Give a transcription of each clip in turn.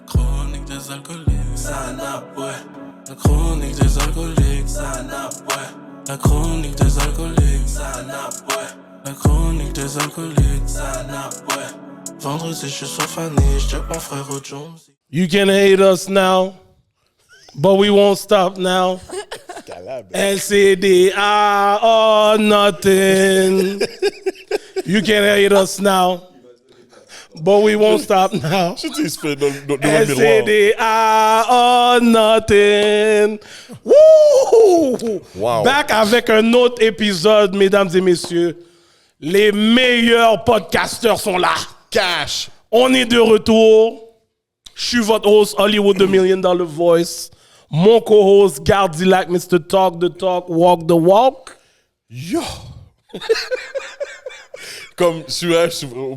Chronique des alcooliques, la chronique des alcooliques, la chronique des alcooliques, la chronique des alcooliques, vendredi je suis sur Fanny, je mon frère au Jones. You can hate us now, but we won't stop now. LCDA or nothing. You can hate us now, but we won't stop now. Je dis, il se fait dans le miroir. LCDA or nothing. Woo! Wow. Back avec un autre épisode, mesdames et messieurs. Les meilleurs podcasteurs sont là. Cash. On est de retour. Je suis votre host, Hollywood The $1 Million Voice. Mon co-host, Gardilac, Mr. Talk the Talk, Walk the Walk. Yo. Comme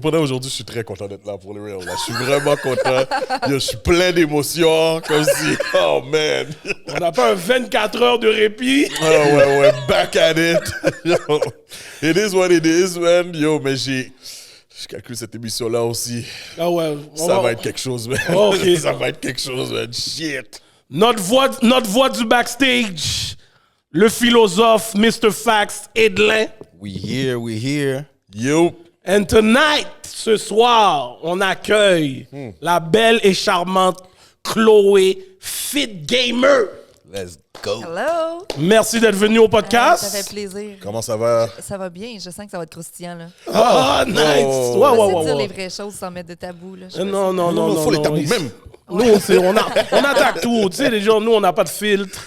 pendant aujourd'hui, je suis très content d'être là pour le real. Là. Je suis vraiment content. Yo, je suis plein d'émotions. Comme si, oh man. On n'a pas un 24 heures de répit. Oh ouais, back at it. Yo, it is what it is, man. Yo, mais je calcule cette émission-là aussi. Ah ouais. Ça va être quelque chose, man. Oh, okay. Ça va être quelque chose, man. Shit. Notre voix du backstage, le philosophe Mr. Fax Edlin. We here. Yo. And tonight, ce soir, on accueille la belle et charmante Chloé Fit Gamer. Let's go. Hello! Merci d'être venu au podcast. Ça fait plaisir. Comment ça va? Ça va bien, je sens que ça va être croustillant. Là. Ah, nice! Oh. Ouais, On va essayer de dire ouais. les vraies choses sans mettre de tabou. Là. Non. Faut les tabous même. Nous, on attaque tout. Tu sais, les gens, nous, on n'a pas de filtre.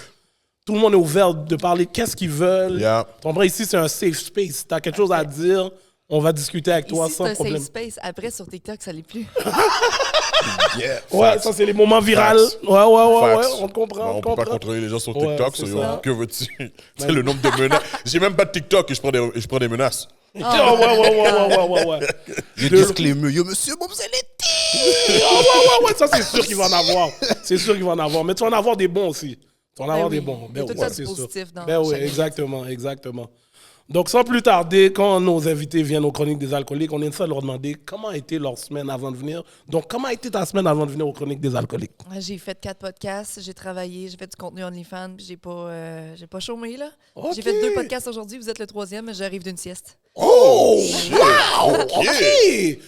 Tout le monde est ouvert de parler qu'est-ce qu'ils veulent. Yeah. Tu comprends? Ici, c'est un safe space. Si tu as quelque chose à dire, on va discuter avec toi Ici, sans c'est un problème. safe space. Après, sur TikTok, ça l'est plus. Yeah. Ouais, Facts. ça, c'est les moments virals. Facts. Ouais, Facts. on comprend. Non, on peut pas contrôler les gens sur Ouais, TikTok. c'est So, yo, ça. que veux-tu? C'est le nombre de menaces. J'ai même pas de TikTok et je prends des menaces. Ouais. Yo, disclaimer. Yo, monsieur, bon, vous allez Ouais, ça, c'est sûr qu'il va en avoir. C'est sûr qu'il va en avoir. Mais tu vas en avoir des bons aussi. Tu vas en avoir oui. des bons. Il y a tout le temps du positif dans Oui, chaque- exactement. Donc, sans plus tarder, quand nos invités viennent aux Chroniques des Alcooliques, on aime ça leur demander comment a été leur semaine avant de venir. Donc, comment a été ta semaine avant de venir aux Chroniques des Alcooliques? J'ai fait 4 podcasts, j'ai travaillé, j'ai fait du contenu OnlyFans, puis j'ai pas chômé. Là. Ok. J'ai fait 2 podcasts aujourd'hui, vous êtes le 3e, mais j'arrive d'une sieste. Oh! Wow! OK!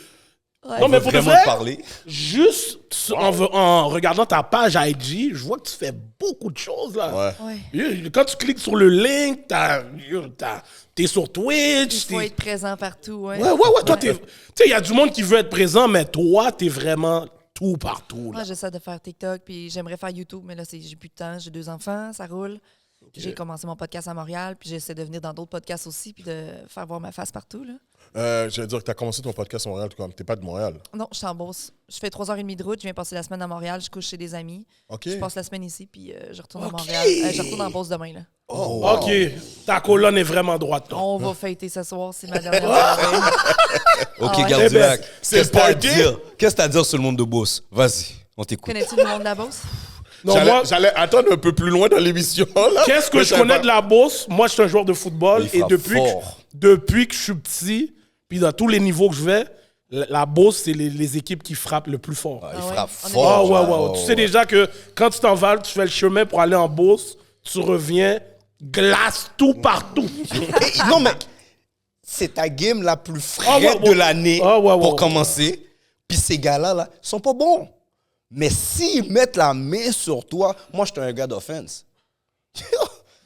Ouais. Non, mais pour de vraiment vrai, te parler. juste en regardant ta page IG, je vois que tu fais beaucoup de choses, là. Ouais. Ouais. Quand tu cliques sur le link, t'es sur Il Twitch. faut être présent partout. Ouais. Ouais. Toi, tu sais, il y a du monde qui veut être présent, mais toi, t'es vraiment tout partout. Là. Moi, j'essaie de faire TikTok, puis j'aimerais faire YouTube, mais là, j'ai plus de temps. J'ai 2 enfants, ça roule. J'ai commencé mon podcast à Montréal, puis j'essaie de venir dans d'autres podcasts aussi, puis de faire voir ma face partout. Là. Je veux dire que tu as commencé ton podcast à Montréal, t'es pas de Montréal. Non, je suis en Beauce. Je fais 3h30 de route, je viens passer la semaine à Montréal, je couche chez des amis. OK. Je passe la semaine ici, puis je retourne OK. à Montréal. Je retourne en Beauce demain. Là. Oh, wow. OK, ta colonne est vraiment droite. Toi. On va fêter ce soir, c'est ma dernière soirée. Ok, Ah ouais. Gardilac. c'est Qu'est-ce que t'as à party? dire? Qu'est-ce que t'as à dire sur le monde de Beauce? Vas-y, on t'écoute. Connais-tu le monde de la Beauce? Non, moi, J'allais attendre un peu plus loin dans l'émission. Là. qu'est-ce que Mais je ça connais va. de la Beauce? Moi, je suis un joueur de football. Il Et frappe fort. depuis que je suis petit, puis dans tous les niveaux que je vais, la Beauce, c'est les équipes qui frappent le plus fort. Il Ah ouais? frappe On est fort. Ah ouais. Tu sais déjà que quand tu t'en vas, tu fais le chemin pour aller en Beauce, tu reviens, glace tout partout. Et non, mais c'est ta game la plus Ah fraîche ouais. de l'année Ah ouais. pour commencer. Puis ces gars-là, là, sont pas bons. Mais s'ils mettent la main sur toi, moi, je suis un gars d'offense.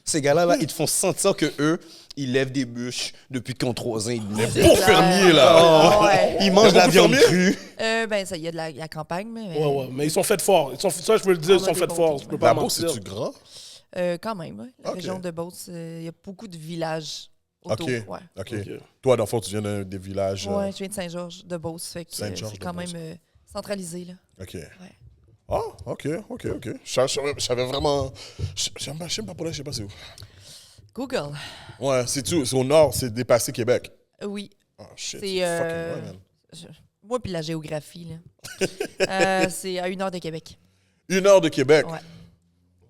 Ces gars-là, là, ils te font sentir que eux, ils lèvent des bûches depuis qu'ils ont 3 ans et demi. Pour fermier, là. Ah ouais. Ils mangent de la beaucoup viande fermiers? crue. Ben, ça, il y a de la campagne, mais Ouais. Mais ils sont faits forts. Ça, je peux le dire, ils On a sont des faits bons forts. types. Je peux pas La Beauce, mentir. c'est-tu grand? quand même. Ouais. La Ok. région de Beauce, il y a beaucoup de villages autour. OK. Ouais. OK. Ok. Toi, dans le fond, tu viens des villages. Ouais, je viens de Saint-Georges de Beauce, fait que Saint-Georges c'est de quand Beauce. même centralisé. Là. OK. Ah, OK. Je savais vraiment. Je sais pas pour là, je sais pas c'est où. Google. Ouais, c'est tout. C'est au nord, c'est dépassé Québec. Oui. Oh shit. C'est, fucking loin, man. Moi, puis la géographie, là. C'est à 1 heure de Québec. 1 heure de Québec. Ouais.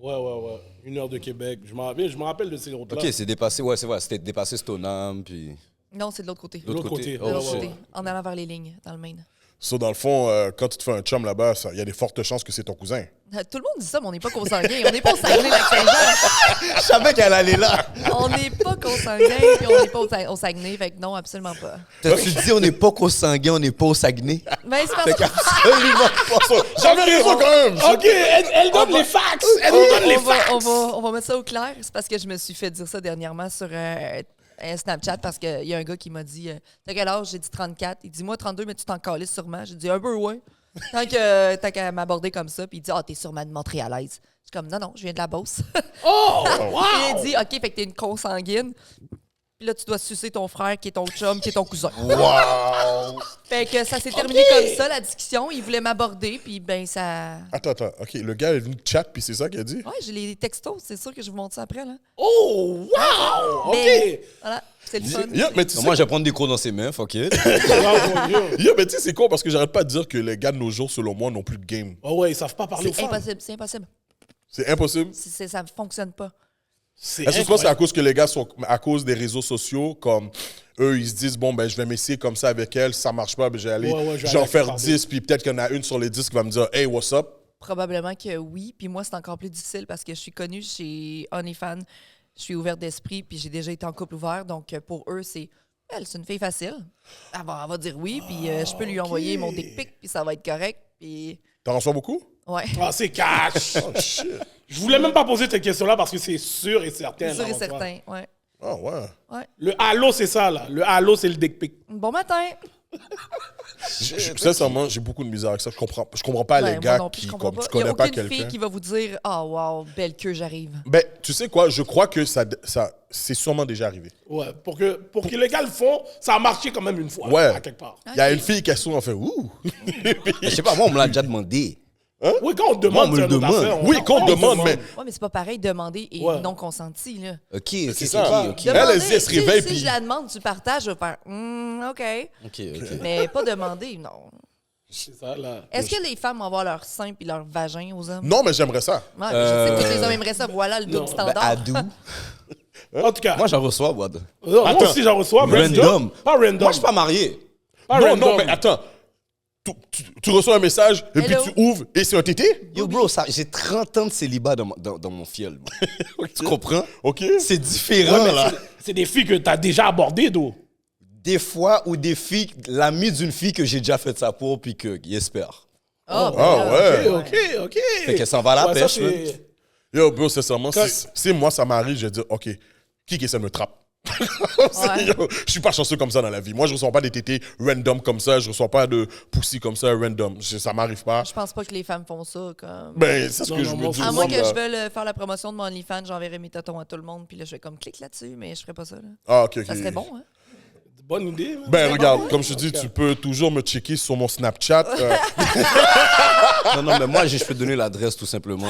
Ouais. 1 heure de Québec. Je me rappelle de ces routes-là. Ok, c'est dépassé. Ouais, c'est vrai. C'était dépassé Stoneham, puis. Non, c'est de l'autre côté. De l'autre côté. Oh, De l'autre shit. côté. En allant vers les lignes, dans le Maine. So, dans le fond, quand tu te fais un chum là-bas, il y a des fortes chances que c'est ton cousin. Tout le monde dit ça, mais on n'est pas consanguins. On n'est pas au Saguenay-Lac-Saint-Jean. Je savais qu'elle allait là. On n'est pas consanguins, puis on n'est pas au Saguenay. Fait que non, absolument pas. Tu dis, on n'est pas consanguin, on n'est pas au Saguenay. Ben, c'est parce Fait que... qu'absolument pas. J'avais raison quand même! OK, elle donne les facts. Elle nous donne les facts. on va mettre ça au clair. C'est parce que je me suis fait dire ça dernièrement sur un Snapchat parce qu'il y a un gars qui m'a dit t'as quel âge? J'ai dit 34. Il dit moi 32, mais tu t'en calisses sûrement. J'ai dit un peu, ouais. Tant qu'à m'aborder comme ça, puis il dit t'es sûrement de Montréalaise. Je suis comme non, je viens de la Beauce. Oh, wow. Puis il dit OK, fait que t'es une consanguine. Puis là, tu dois sucer ton frère qui est ton chum, qui est ton cousin. Wow! Fait que ça s'est terminé comme ça, la discussion. Il voulait m'aborder, puis ben ça. Attends. OK, le gars est venu chat, puis c'est ça qu'il a dit? Ouais, j'ai les textos, c'est sûr que je vous montre ça après, là. Oh, wow. Mais, OK. voilà, c'est le fun. Yeah, mais tu sais, Moi, je vais prendre des cours dans ses mains, fuck it. Bravo, yo. yeah, mais tu sais, c'est con parce que j'arrête pas de dire que les gars de nos jours, selon moi, n'ont plus de game. Oh ouais, ils savent pas parler aux C'est femmes. impossible, c'est impossible. C'est impossible. Ça ne fonctionne pas. C'est Est-ce que tu penses que c'est à incroyable. cause que les gars sont à cause des réseaux sociaux, comme eux, ils se disent, bon, ben, je vais m'essayer comme ça avec elle, si ça marche pas, ben, je vais aller, Ouais, je vais j'en aller faire avec 10, puis peut-être qu'il y en a une sur les 10 qui va me dire, hey, what's up? Probablement que oui. Puis moi, c'est encore plus difficile parce que je suis connue chez OnlyFans. Je suis ouverte d'esprit, puis j'ai déjà été en couple ouvert. Donc, pour eux, c'est une fille facile. Elle va dire oui, puis je peux lui envoyer mon dick pic, puis ça va être correct. Puis, T'en reçois beaucoup? ouais. Ah, c'est cash. Oh, shit. Je voulais même pas poser cette question-là parce que c'est sûr et certain. Sûr là, et on voit. certain, ouais. Ah, ouais. Le halo, c'est ça, là. Le halo, c'est le dick pic. Bon matin. Sincèrement, j'ai beaucoup de misère avec ça. Je comprends pas Ouais, les moi gars non plus, qui, je comprends comme tu pas. Il y connais a pas aucune fille quelqu'un. qui va vous dire « Ah, wow, belle queue, j'arrive. » Ben, tu sais quoi? Je crois que ça c'est sûrement déjà arrivé. Ouais, pour que les gars le font, ça a marché quand même une fois, Ouais. à quelque part. Il y a une fille qui a souvent fait ouh. Je sais pas, moi, on me l'a déjà demandé. Oui, quand on te demande, Moi, on me c'est le une autre demande. affaire. Oui, qu'on te demande, mais Ouais, mais c'est pas pareil demander et Ouais. non consenti, là. Ok, c'est ça. ok. Elle, elle dit, elle se réveille, Si puis- je la demande, tu partages, je vais faire OK. Ok. Mais pas demander, non. C'est ça, là. Est-ce que les femmes envoient leur sein et leur vagin aux hommes? non, mais j'aimerais ça. Ouais, je sais que tous les hommes aimeraient ça. Voilà le double Non. standard. Ben, Adou. En tout cas, Moi, j'en reçois, Wad. moi aussi, j'en reçois. mais Random. Pas random. Moi, je suis pas marié. Pas Non, random. non, mais attends. Tu reçois un message, et puis Hello. tu ouvres, et c'est un tété? Yo, bro, j'ai 30 ans de célibat dans mon fiel. bro. Tu comprends? OK. C'est différent, Ouais, mais là. c'est des filles que tu as déjà abordées, d'où? Des fois, ou des filles, l'ami d'une fille que j'ai déjà fait ça pour, puis qu'il espère. Ah, ben Ah, là, ouais. OK. Fait qu'elle s'en va à la Ouais, ça, pêche, c'est- man. Yo, bro, sincèrement, Quand- si moi, ça m'arrive, je vais dire, OK, qui essaie de me trappe? Yo, je suis pas chanceux comme ça dans la vie. Moi, je reçois pas des tétés random comme ça. Je reçois pas de pussy comme ça random. Ça m'arrive pas. Je pense pas que les femmes font ça. Comme... Ben, c'est ce Non, que non, je moi me dis. aussi. À moins moi, que là. je veuille faire la promotion de mon OnlyFans, j'enverrai mes tatons à tout le monde, puis là, je vais comme clique là-dessus, mais je ferai pas ça. Là. Ah, OK, OK. Ça serait bon, hein? Bonne idée. man. Ben, C'est regarde, bon, comme je te dis, tu peux toujours me checker sur mon Snapchat. Non, mais moi, je peux te donner l'adresse, tout simplement.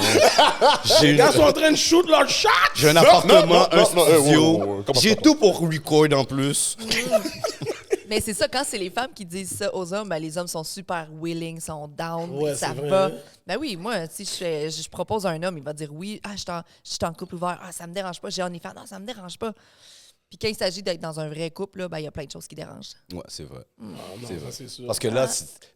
Les gars sont en train de shoot leur shot. J'ai un Non, appartement, non, un non, non, studio. comment J'ai ça? tout pour record en plus. Mais c'est ça, quand c'est les femmes qui disent ça aux hommes, ben, les hommes sont super willing, sont down, Ouais, ça c'est vrai, va. hein. Ben oui, moi, si je propose à un homme, il va dire oui, je suis en couple ouvert, ça me dérange pas, j'ai OnlyFans, non, ça me dérange pas. Puis quand il s'agit d'être dans un vrai couple, là, ben, il y a plein de choses qui dérangent. Ouais, c'est vrai. Ah, non, C'est ça, vrai. c'est sûr. Parce que là,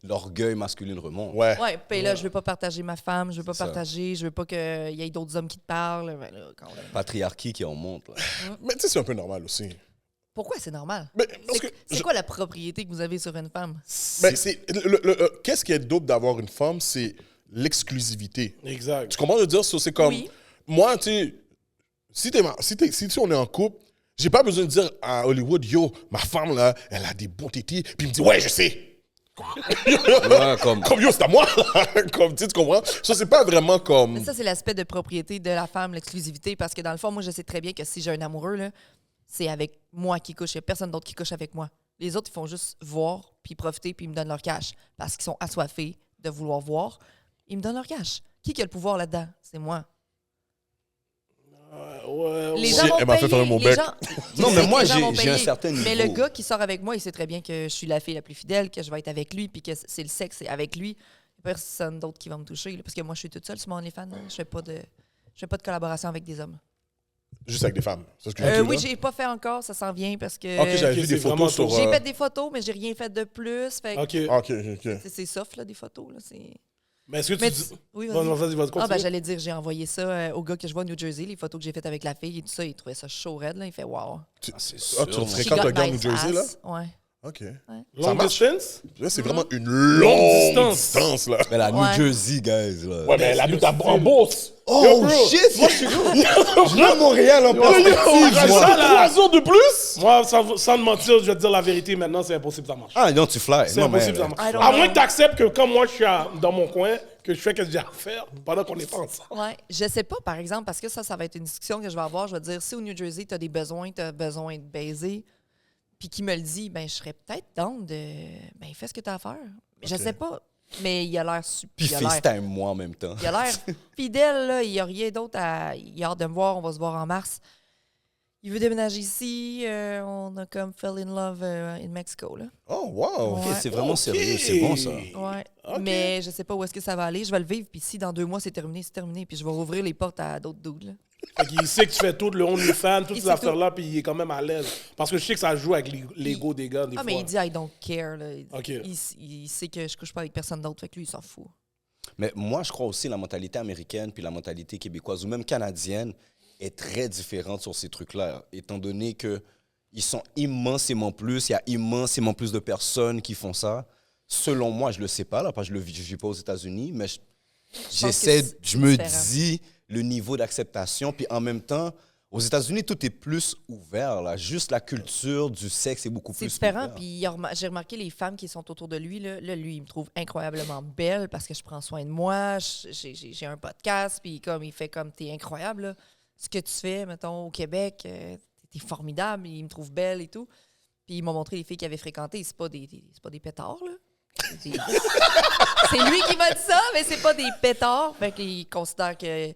l'orgueil masculin remonte. Ouais. Ouais, puis là, je veux pas partager ma femme, je veux pas C'est ça. partager, je veux pas qu'il y ait d'autres hommes qui te parlent. Ben là, quand même. Patriarchie qui en monte. Là. Mais tu sais, c'est un peu normal aussi. Pourquoi c'est normal? Mais parce que C'est quoi la propriété que vous avez sur une femme? ben, qu'est-ce qui est dope d'avoir une femme, c'est l'exclusivité. Exact. Tu comprends de dire ça? C'est comme, Oui. moi, tu sais, si on est en couple, j'ai pas besoin de dire à Hollywood, yo, ma femme, là, elle a des bons tétis, puis il me dit, ouais, je sais. Ouais, Comme yo, c'est à moi. Comme, tu comprends? Ça, c'est pas vraiment comme. Mais ça, c'est l'aspect de propriété de la femme, l'exclusivité, parce que dans le fond, moi, je sais très bien que si j'ai un amoureux, là, c'est avec moi qui couche. Il n'y a personne d'autre qui couche avec moi. Les autres, ils font juste voir, puis profiter, puis ils me donnent leur cash. Parce qu'ils sont assoiffés de vouloir voir. Ils me donnent leur cash. Qui a le pouvoir là-dedans? C'est moi. Ouais, Les Si, gens vont elle m'a fait payer, faire mon les bec. gens- Non, Je mais sais moi, que les gens vont j'ai un payer. certain niveau. Mais le gars qui sort avec moi, il sait très bien que je suis la fille la plus fidèle, que je vais être avec lui, puis que c'est le sexe, c'est avec lui. Il n'y a personne d'autre qui va me toucher. Là, parce que moi, je suis toute seule sur mon OnlyFans. Je fais pas de... Je fais pas de collaboration avec des hommes. Juste avec des femmes. C'est ce que j'ai dit, Oui, là? j'ai pas fait encore, ça s'en vient parce que Ok, j'avais Ok, vu c'est des vraiment photos sur. j'ai fait des photos, mais j'ai rien fait de plus. Fait que OK. Ok. c'est soft, là, des photos. Là, c'est... Mais est-ce que tu Mais dis... oui, Vas-y, vas-y. vas-y, Ah, continue. ben, j'allais dire, j'ai envoyé ça au gars que je vois à New Jersey, les photos que j'ai faites avec la fille et tout ça. Il trouvait ça chaud raide, là. Il fait wow. C'est Ah, sûr. tu moi. fréquentes She un got gars à New nice Jersey, là? ass. Ouais. Ok. Long Ça marche. distance? Là, c'est vraiment une longue distance. distance, là. Mais la New Ouais. Jersey, guys, là. Ouais, mais elle habite en Beauce. Oh, shit! Moi, je mets Montréal en Yo, perspective, moi. ça, là. 3 heures de plus? Moi, sans te mentir, je vais te dire la vérité maintenant, c'est impossible, ça marche. Ah, non, tu fly. C'est Non, mais- impossible, ça marche. I don't À know. moins que tu acceptes que comme moi, je suis dans mon coin, que je fais ce que j'ai à faire pendant qu'on est pas ensemble. Ouais. Je sais pas, par exemple, parce que ça va être une discussion que je vais avoir. Je vais dire, si au New Jersey, tu as des besoins, tu as besoin de baiser, puis qui me le dit, ben, je serais peut-être down de. Ben, fais ce que tu as à faire. Je sais pas, mais il a l'air super. Puis il a l'air- FaceTime moi en même temps. Il a l'air fidèle, là. Il n'y a rien d'autre à. Il a hâte de me voir. On va se voir en mars. Il veut déménager ici. On a comme fell in love in Mexico, là. Oh, wow. Ok, Ouais. c'est vraiment Ok. sérieux, c'est bon ça. Ouais. Ok. Mais je sais pas où est-ce que ça va aller. Je vais le vivre. Puis si dans 2 mois, c'est terminé. Puis je vais rouvrir les portes à d'autres dudes, là. Fait qu'il sait que tu fais tout le OnlyFans, toutes Il ces sait affaires-là, puis il est quand même à l'aise. Parce que je sais que ça joue avec l'ego des gars, des Ah, fois. mais il dit I don't care, là. Ok. Il sait que je couche pas avec personne d'autre. Fait que lui, il s'en fout. Mais moi, je crois aussi la mentalité américaine puis la mentalité québécoise ou même canadienne est très différente sur ces trucs-là, étant donné que ils sont immensément plus, il y a immensément plus de personnes qui font ça. Selon moi, je le sais pas, là, parce que je ne vis pas aux États-Unis, mais j'essaie, c'est je me différent. dis le niveau d'acceptation, puis en même temps, aux États-Unis, tout est plus ouvert, là. Juste la culture du sexe est beaucoup C'est plus différent. ouvert. Puis j'ai remarqué les femmes qui sont autour de lui. Là, lui, il me trouve incroyablement belle parce que je prends soin de moi. J'ai un podcast. Puis comme il fait comme t'es incroyable. Là. Ce que tu fais, mettons, au Québec, t'es formidable. Il me trouve belle et tout. Puis il m'a montré les filles qu'il avait fréquentées. C'est pas des pétards, là. C'est lui qui m'a dit ça, mais c'est pas des pétards. Fait qu'il considère que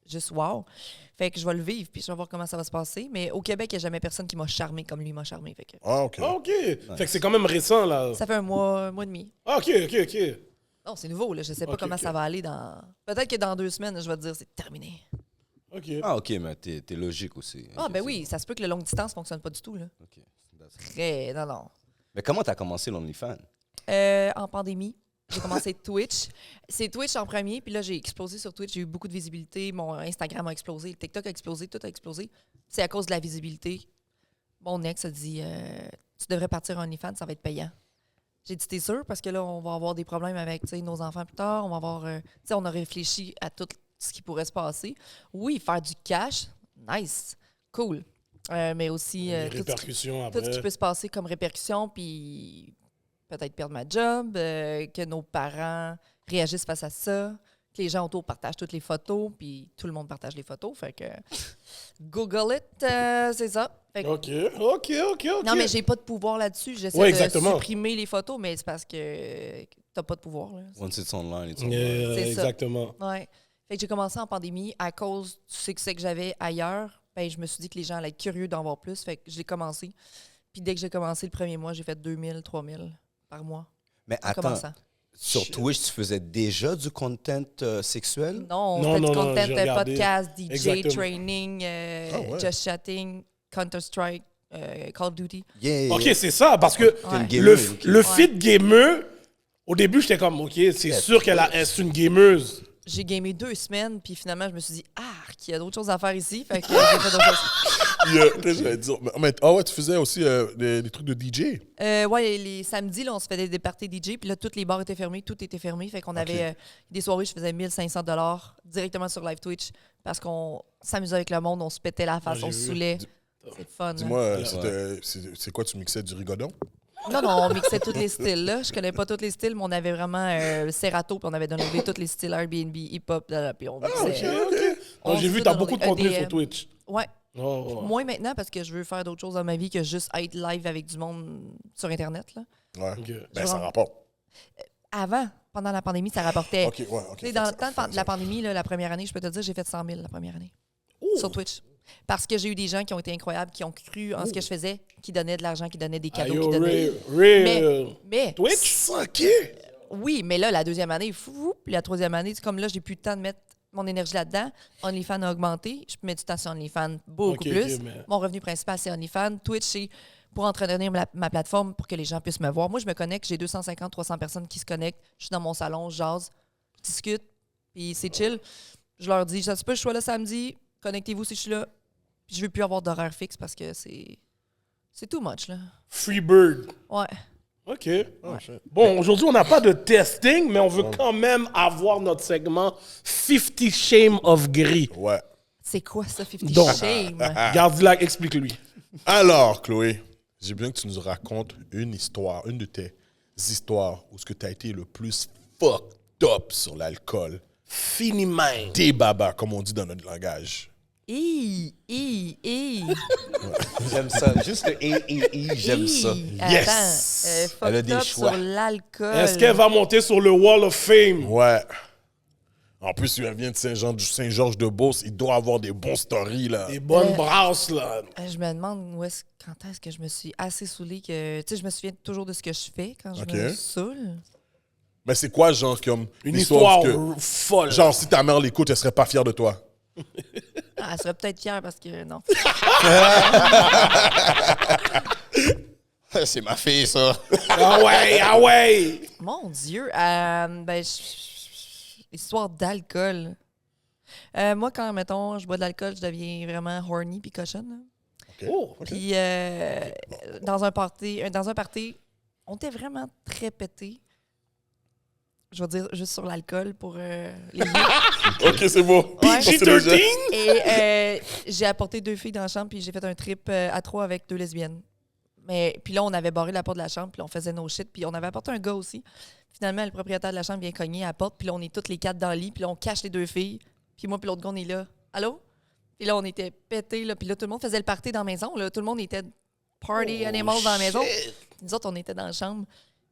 juste wow. Fait que je vais le vivre, puis je vais voir comment ça va se passer. Mais au Québec, il n'y a jamais personne qui m'a charmé comme lui m'a charmé. Fait que Ah, ok. Ah, OK. Fait que c'est quand même récent, là. ça fait un mois et demi. Ah, OK. Non, c'est nouveau, là. Je sais pas Ok, comment ok. ça va aller dans. Peut-être que dans 2 semaines, je vais te dire c'est terminé. OK. Ah, OK, mais t'es logique aussi. Ah, Ok, ben c'est oui, bon. ça se peut que le longue distance fonctionne pas du tout, là. OK. That's- Très. Non. Mais comment t'as commencé l'OnlyFans? En pandémie, j'ai commencé Twitch. C'est Twitch en premier, puis là, j'ai explosé sur Twitch. J'ai eu beaucoup de visibilité. Mon Instagram a explosé, le TikTok a explosé, tout a explosé. C'est à cause de la visibilité. Mon ex a dit tu devrais partir en OnlyFans, ça va être payant. J'ai dit t'es sûr? Parce que là, on va avoir des problèmes avec tu sais, nos enfants plus tard. On va avoir. Tu sais, on a réfléchi à tout ce qui pourrait se passer. Oui, faire du cash, nice, cool. Mais aussi Les tout répercussions tout ce qui après. peut se passer comme répercussion, puis peut-être perdre ma job, que nos parents réagissent face à ça, que les gens autour partagent toutes les photos, puis tout le monde partage les photos. Fait que Google it, c'est ça. Fait que- OK. Non, mais j'ai pas de pouvoir là-dessus. J'essaie Ouais, de exactement. supprimer les photos, mais c'est parce que t'as pas de pouvoir. Là. Once it's online, it's online. C'est ça. Exactement. Ouais. Fait que j'ai commencé en pandémie à cause du succès que j'avais ailleurs. Ben, je me suis dit que les gens allaient être curieux d'en voir plus. Fait que j'ai commencé. Puis dès que j'ai commencé le premier mois, j'ai fait 2000, 3000 par mois. Mais En attends, commençant. sur Twitch, tu faisais déjà du content sexuel? Non, on Non, fait non, du non, content, j'ai regardé. podcast, DJ, Exactement. training, ouais. just chatting, Counter-Strike, Call of Duty. Yeah. OK, c'est ça, parce que T'es une Ouais. gameuse, ok. le fit gamer, au début, j'étais comme, OK, c'est sûr qu'elle est une gameuse. J'ai gamé 2 semaines, puis finalement, je me suis dit, qu'il y a d'autres choses à faire ici. Fait que j'ai fait d'autres choses. J'allais dire, ah ouais, tu faisais aussi des trucs de DJ. Ouais, les samedis, là, on se faisait des parties DJ, puis là, toutes les bars étaient fermés, tout était fermé. Fait qu'on avait des soirées, je faisais 1500 $ directement sur live Twitch parce qu'on s'amusait avec le monde, on se pétait la face, j'ai on se vu. saoulait. C'est fun. Dis-moi, hein. c'est quoi, tu mixais du rigodon? Non, on mixait tous les styles. Là. Je connais pas tous les styles, mais on avait vraiment Serato, puis on avait donné tous les styles Airbnb, hip-hop, puis on mixait. Non, j'ai vu, t'as beaucoup de contenu EDM. sur Twitch. Ouais. Oh. Moins maintenant parce que je veux faire d'autres choses dans ma vie que juste être live avec du monde sur Internet. Là. Ouais. OK. Ben, ça rapporte. Avant, pendant la pandémie, ça rapportait. OK, ouais, OK. Tu sais, dans le temps de la pandémie, là, la première année, je peux te dire, j'ai fait 100 000 la première année sur Twitch. Parce que j'ai eu des gens qui ont été incroyables, qui ont cru en ce que je faisais, qui donnaient de l'argent, qui donnaient des cadeaux, Ayo, qui donnaient. real. Mais Twitch? OK. oui, mais là, la deuxième année, fou, puis la troisième année, c'est comme là, j'ai plus le temps de mettre mon énergie là-dedans. OnlyFans a augmenté. Je mets du temps sur OnlyFans beaucoup plus. mais- Mon revenu principal, c'est OnlyFans. Twitch, c'est pour entretenir ma plateforme pour que les gens puissent me voir. Moi, je me connecte. J'ai 250-300 personnes qui se connectent. Je suis dans mon salon, je jase, je discute, puis c'est chill. Je leur dis, ça se peut, je sois là samedi. Connectez-vous si je suis là. Puis je veux plus avoir d'horaire fixe parce que c'est too much, là. Freebird. Ouais. OK. Bon, aujourd'hui, on n'a pas de testing, mais on veut quand même avoir notre segment 50 Shame of Gris. Ouais. C'est quoi ça, 50 Donc. Shame? Garde-la, explique-lui. Alors, Chloé, j'ai besoin que tu nous racontes une histoire, une de tes histoires où ce que tu as été le plus fucked up sur l'alcool. Fini man. Des babas, comme on dit dans notre langage. J'aime ça. Juste le j'aime ça. Yes! Attends, Elle a des fucked up choix. sur l'alcool. Est-ce qu'elle va monter sur le Wall of Fame? Ouais. En plus, il vient de Saint-Georges-de-Beauce. Il doit avoir des bons stories, là. Des bonnes brasses, là. Je me demande quand est-ce que je me suis assez saoulée que... Tu sais, je me souviens toujours de ce que je fais quand je Ok. me saoule. Mais c'est quoi, genre, comme Une l'histoire histoire que- folle. Genre, si ta mère l'écoute, elle serait pas fière de toi. Ah, elle serait peut-être fière parce que... Non. C'est ma fille, ça. Ah ouais, ah ouais. Mon Dieu. Histoire d'alcool. Moi, quand, mettons, je bois de l'alcool, je deviens vraiment horny puis cochonne. Là. Oh, Puis dans un party, on était vraiment très pétés. Je vais dire juste sur l'alcool pour les vieux. OK, c'est bon. Ouais. PG-13? Et j'ai apporté 2 filles dans la chambre, puis j'ai fait un trip à 3 avec 2 lesbiennes. Mais puis là, on avait barré la porte de la chambre, puis on faisait nos shit, puis on avait apporté un gars aussi. Finalement, le propriétaire de la chambre vient cogner à la porte, puis là, on est toutes les 4 dans le lit, puis là, on cache les 2 filles. Puis moi, puis l'autre gars, on est là. Allô? Puis là, on était pétés, là, puis là, tout le monde faisait le party dans la maison. Là. Tout le monde était party animals dans la maison. Nous autres, on était dans la chambre.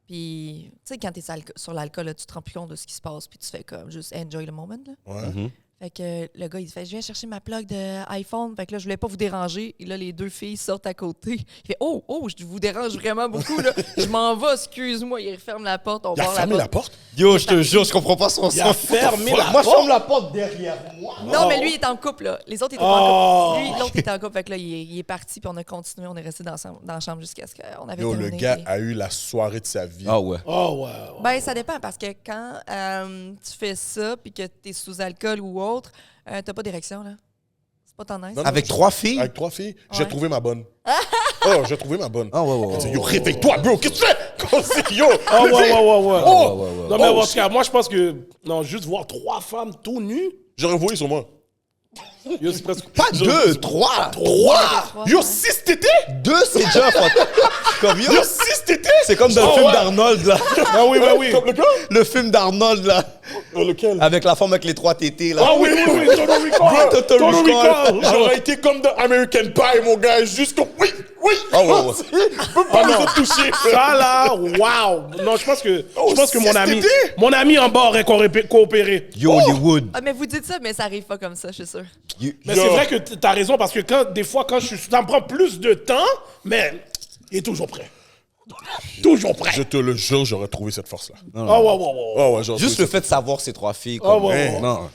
Puis, tu sais, quand t'es sur l'alcool, là, tu te rends plus compte de ce qui se passe, puis tu fais comme juste enjoy le moment. Là. Ouais. Fait que le gars, il fait, je viens chercher ma plug d'iPhone. Fait que là, je voulais pas vous déranger. Et là, les 2 filles sortent à côté. Il fait, oh, je vous dérange vraiment beaucoup, là. Je m'en vais, excuse-moi. Il referme la porte, on Il a barre fermé la la porte. porte? Yo, je te jure, je comprends pas son Il a sens. fermé la Moi, je porte. ferme la porte derrière moi. Non, mais lui, il est en couple, là. Les autres, ils étaient pas en couple. Lui, l'autre était en couple. Fait que là, il est parti, puis on a continué. On est resté dans la chambre jusqu'à ce qu'on avait Yo, le terminé. gars a eu la soirée de sa vie. Ah ouais. Oh, ouais. Ben, ça dépend, parce que quand tu fais ça, puis que t'es sous alcool ou autre, t'as pas d'érection, là. C'est pas tendance. Non, Avec 3 filles? Avec 3 filles, j'ai Ouais. trouvé ma bonne. Oh, j'ai trouvé ma bonne. Ah ouais, ouais, Il dit, ouais. yo, réveille-toi, bro, qu'est-ce que tu fais? Comme c'est, yo. Ah ouais, ouais, ouais, ouais. Oh! Non, mais Oh, en tout cas, moi, je pense que... Non, juste voir 3 femmes tout nues, J'aurais voulu sur moi. yo, c'est presque... Pas 2, 3. 3! Yo, 6 tétés? 2, c'est déjà comme yo. Yo, 6 tétés? C'est comme dans le Oh, film ouais. d'Arnold, là. Ah oui, bah oui. Comme le gars? Le film d'Arnold, là. Lequel? Avec la femme avec les 3 tétés, là. Ah oui, oui, oui, Total Recall. Total Recall. J'aurais été comme dans American Pie, mon gars, juste comme, oui, oui. Ah ouais, ouais. Je peux pas les toucher. Ça, là, wow. Non, je pense que c'est mon ami en bas aurait coopéré. Yo, Hollywood. Ah, mais vous dites ça, mais ça arrive pas comme ça, je suis sûre. Mais Yo. c'est vrai que t'as raison, parce que des fois, ça me prend plus de temps, mais il est toujours prêt. Toujours prêt. Je te le jure, j'aurais trouvé cette force-là. Ah ouais, ouais, ouais. Oh, ouais, j'aurais Juste trouvé le fait de savoir ces 3 filles. Ah Comme, ouais, ouais. Non.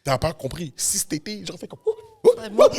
T'as pas compris. 6 tétés, j'aurais fait comme. Moi,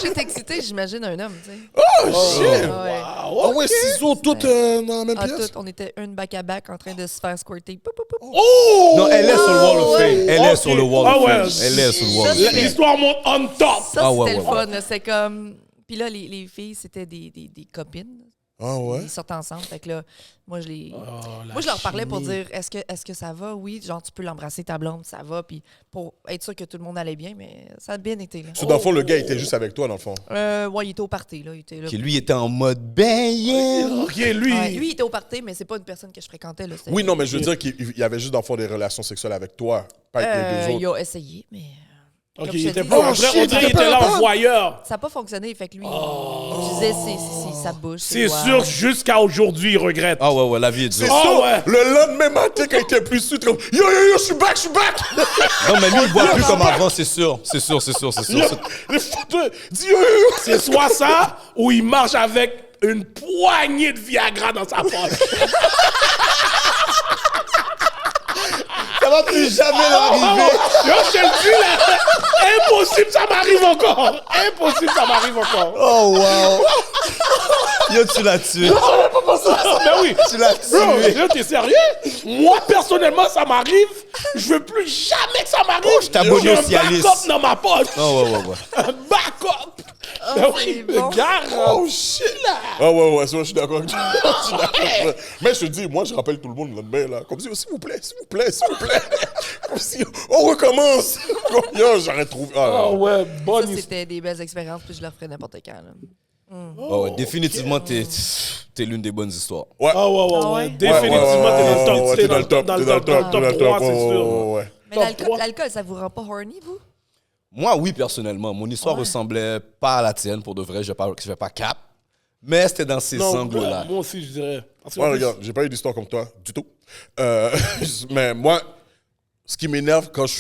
j'étais excitée, j'imagine un homme, tu sais. Oh, shit! Ouais. Ah ouais, ciseaux, toutes dans la même Ah, pièce? on était une back-à-back en train de se faire squirter. Pou, pou, pou. Oh! Non, elle est sur le Wall of Fame. Elle est Ok. sur le Wall Ah of ouais. Fame. Elle est sur le Wall of Fame. L'histoire monte on top. Ça, Ah, ouais, c'était ouais, le fun. là. C'est comme... Puis là, les filles, c'était des copines. Ah ouais? Ils sortent ensemble. Fait que là, moi, je leur parlais pour dire, est-ce que ça va? Oui, genre, tu peux l'embrasser, ta blonde, ça va. Puis pour être sûr que tout le monde allait bien, mais ça a bien été, là. So, dans le fond, le gars était juste avec toi, dans le fond. Ouais, il était au party, là. Il était là. Qui lui était en mode ben yeah. Ok, lui. Ouais, lui, il était au party, mais c'est pas une personne que je fréquentais, là. C'était- Oui, non, mais je veux dire qu'il y avait juste, dans le fond, des relations sexuelles avec toi, pas avec les deux il autres. a essayé, mais... Ok, comme il je te était dis, pas. On dirait qu'il était là en voyeur. ça n'a pas fonctionné. Fait que lui, il utilisait sa bouche. C'est ses sûr, doigts. jusqu'à aujourd'hui, il regrette. Ah ouais, ouais, la vie est C'est dure. Oh, ça, ouais. le lendemain matin, quand il était plus sûr, comme yo, je suis back, Non, mais lui, il voit plus comme avant, c'est sûr. C'est sûr, c'est sûr, c'est sûr. Les photos, dis yo. C'est soit ça, ou il marche avec une poignée de Viagra dans sa poche. Ça Ça va plus jamais arriver. Yo, je te le dis, là. Impossible, ça m'arrive encore. Impossible, ça m'arrive encore. Oh, wow. Yo, tu l'as tué. Mais oui. Tu l'as Bro, tué. yo, t'es sérieux? Moi, personnellement, ça m'arrive. Je veux plus jamais que ça m'arrive. je t'abonne J'ai au un Cialis. backup dans ma poche. Oh, ouais. Un backup. Oh, Ben c'est oui, bon. Oh shit! Ah ouais, ça, je suis d'accord avec toi. Je suis d'accord avec toi. Mais je te dis, moi, je rappelle tout le monde le lendemain, là. Comme si, s'il vous plaît. Comme si, on recommence. Comme, yo, j'aurais trouvé. Ah ouais, Ça, bonne histoire. c'était des belles expériences, puis je le referais n'importe quand. Là. Oh, ouais, définitivement, t'es l'une des bonnes histoires. Ouais. Ah ouais. Ah ouais? Définitivement, t'es dans le top. T'es dans le top. Dans T'es le dans le top. top T'es dans le 3, top. c'est sûr. Ouais. Mais Top l'alcool, 3. l'alcool, ça vous rend pas horny, vous? Moi, oui, personnellement. Mon histoire Ouais. ressemblait pas à la tienne, pour de vrai. Je vais pas cap. Mais c'était dans ces Non, angles-là. moi aussi, je dirais. Parce que Ouais, regarde, j'ai pas eu d'histoire comme toi, du tout. Mais moi, ce qui m'énerve quand je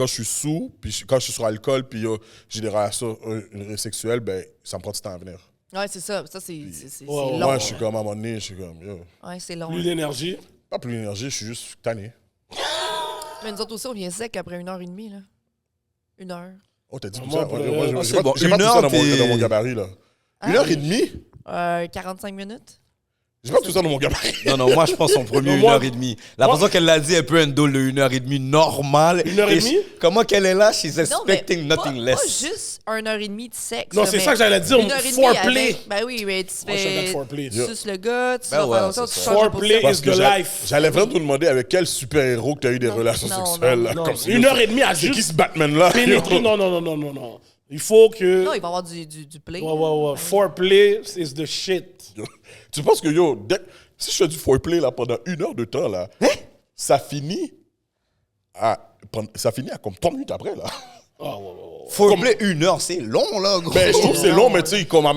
suis sous, puis quand je suis sur alcool, puis j'ai des relations sexuelles, ben, ça me prend du temps à venir. Ouais, c'est ça. Ça, c'est ouais, long. Moi, je suis comme à un moment donné, je suis comme, yo, Ouais, c'est long. plus d'énergie. pas plus d'énergie, je suis juste tanné. Mais nous autres aussi, on vient sec après 1h30, là. 1 heure. Oh, t'as dit tout Moi, ça? pour Ouais, le- moi, Ah, j'ai c'est pas, bon. j'ai pas Une tout ça heure, dans t'es- mon gabarit, là. Ah. 1h30? 45 minutes. J'ai pas tout ça dans mon gabarit. Non, moi, je pense en premier Non, moi- 1h30. La façon qu'elle l'a dit, elle peut handle le 1h30 normal. 1h30? Comment qu'elle est là, she's Non, mais expecting pas, nothing pas less. juste 1h30 de sexe. Non, là, c'est mais ça que j'allais dire. 1h30 Foreplay. avec- Ben oui, mais tu Moi, je suis un gars de fais... foreplay. Tu suces le gars, tu Ben vas ouais, faire autre chose, c'est tu ça. changes de Foreplay position. is the life. J'allais vraiment te demander avec quel super-héros que t'as eu des Non, relations non, sexuelles, là. Non, Comme ça. 1h30 à C'est qui juste ce Batman-là? pénétrer. Non. Il faut que. Non, il va y avoir du play. Ouais. Foreplay is the shit. Yo, tu penses que, si je fais du foreplay là, pendant 1 heure de temps, là, ça finit à comme 30 minutes après, là. Foreplay 1 heure, c'est long, là, gros. Ben, je trouve que c'est long, mais tu sais, comme,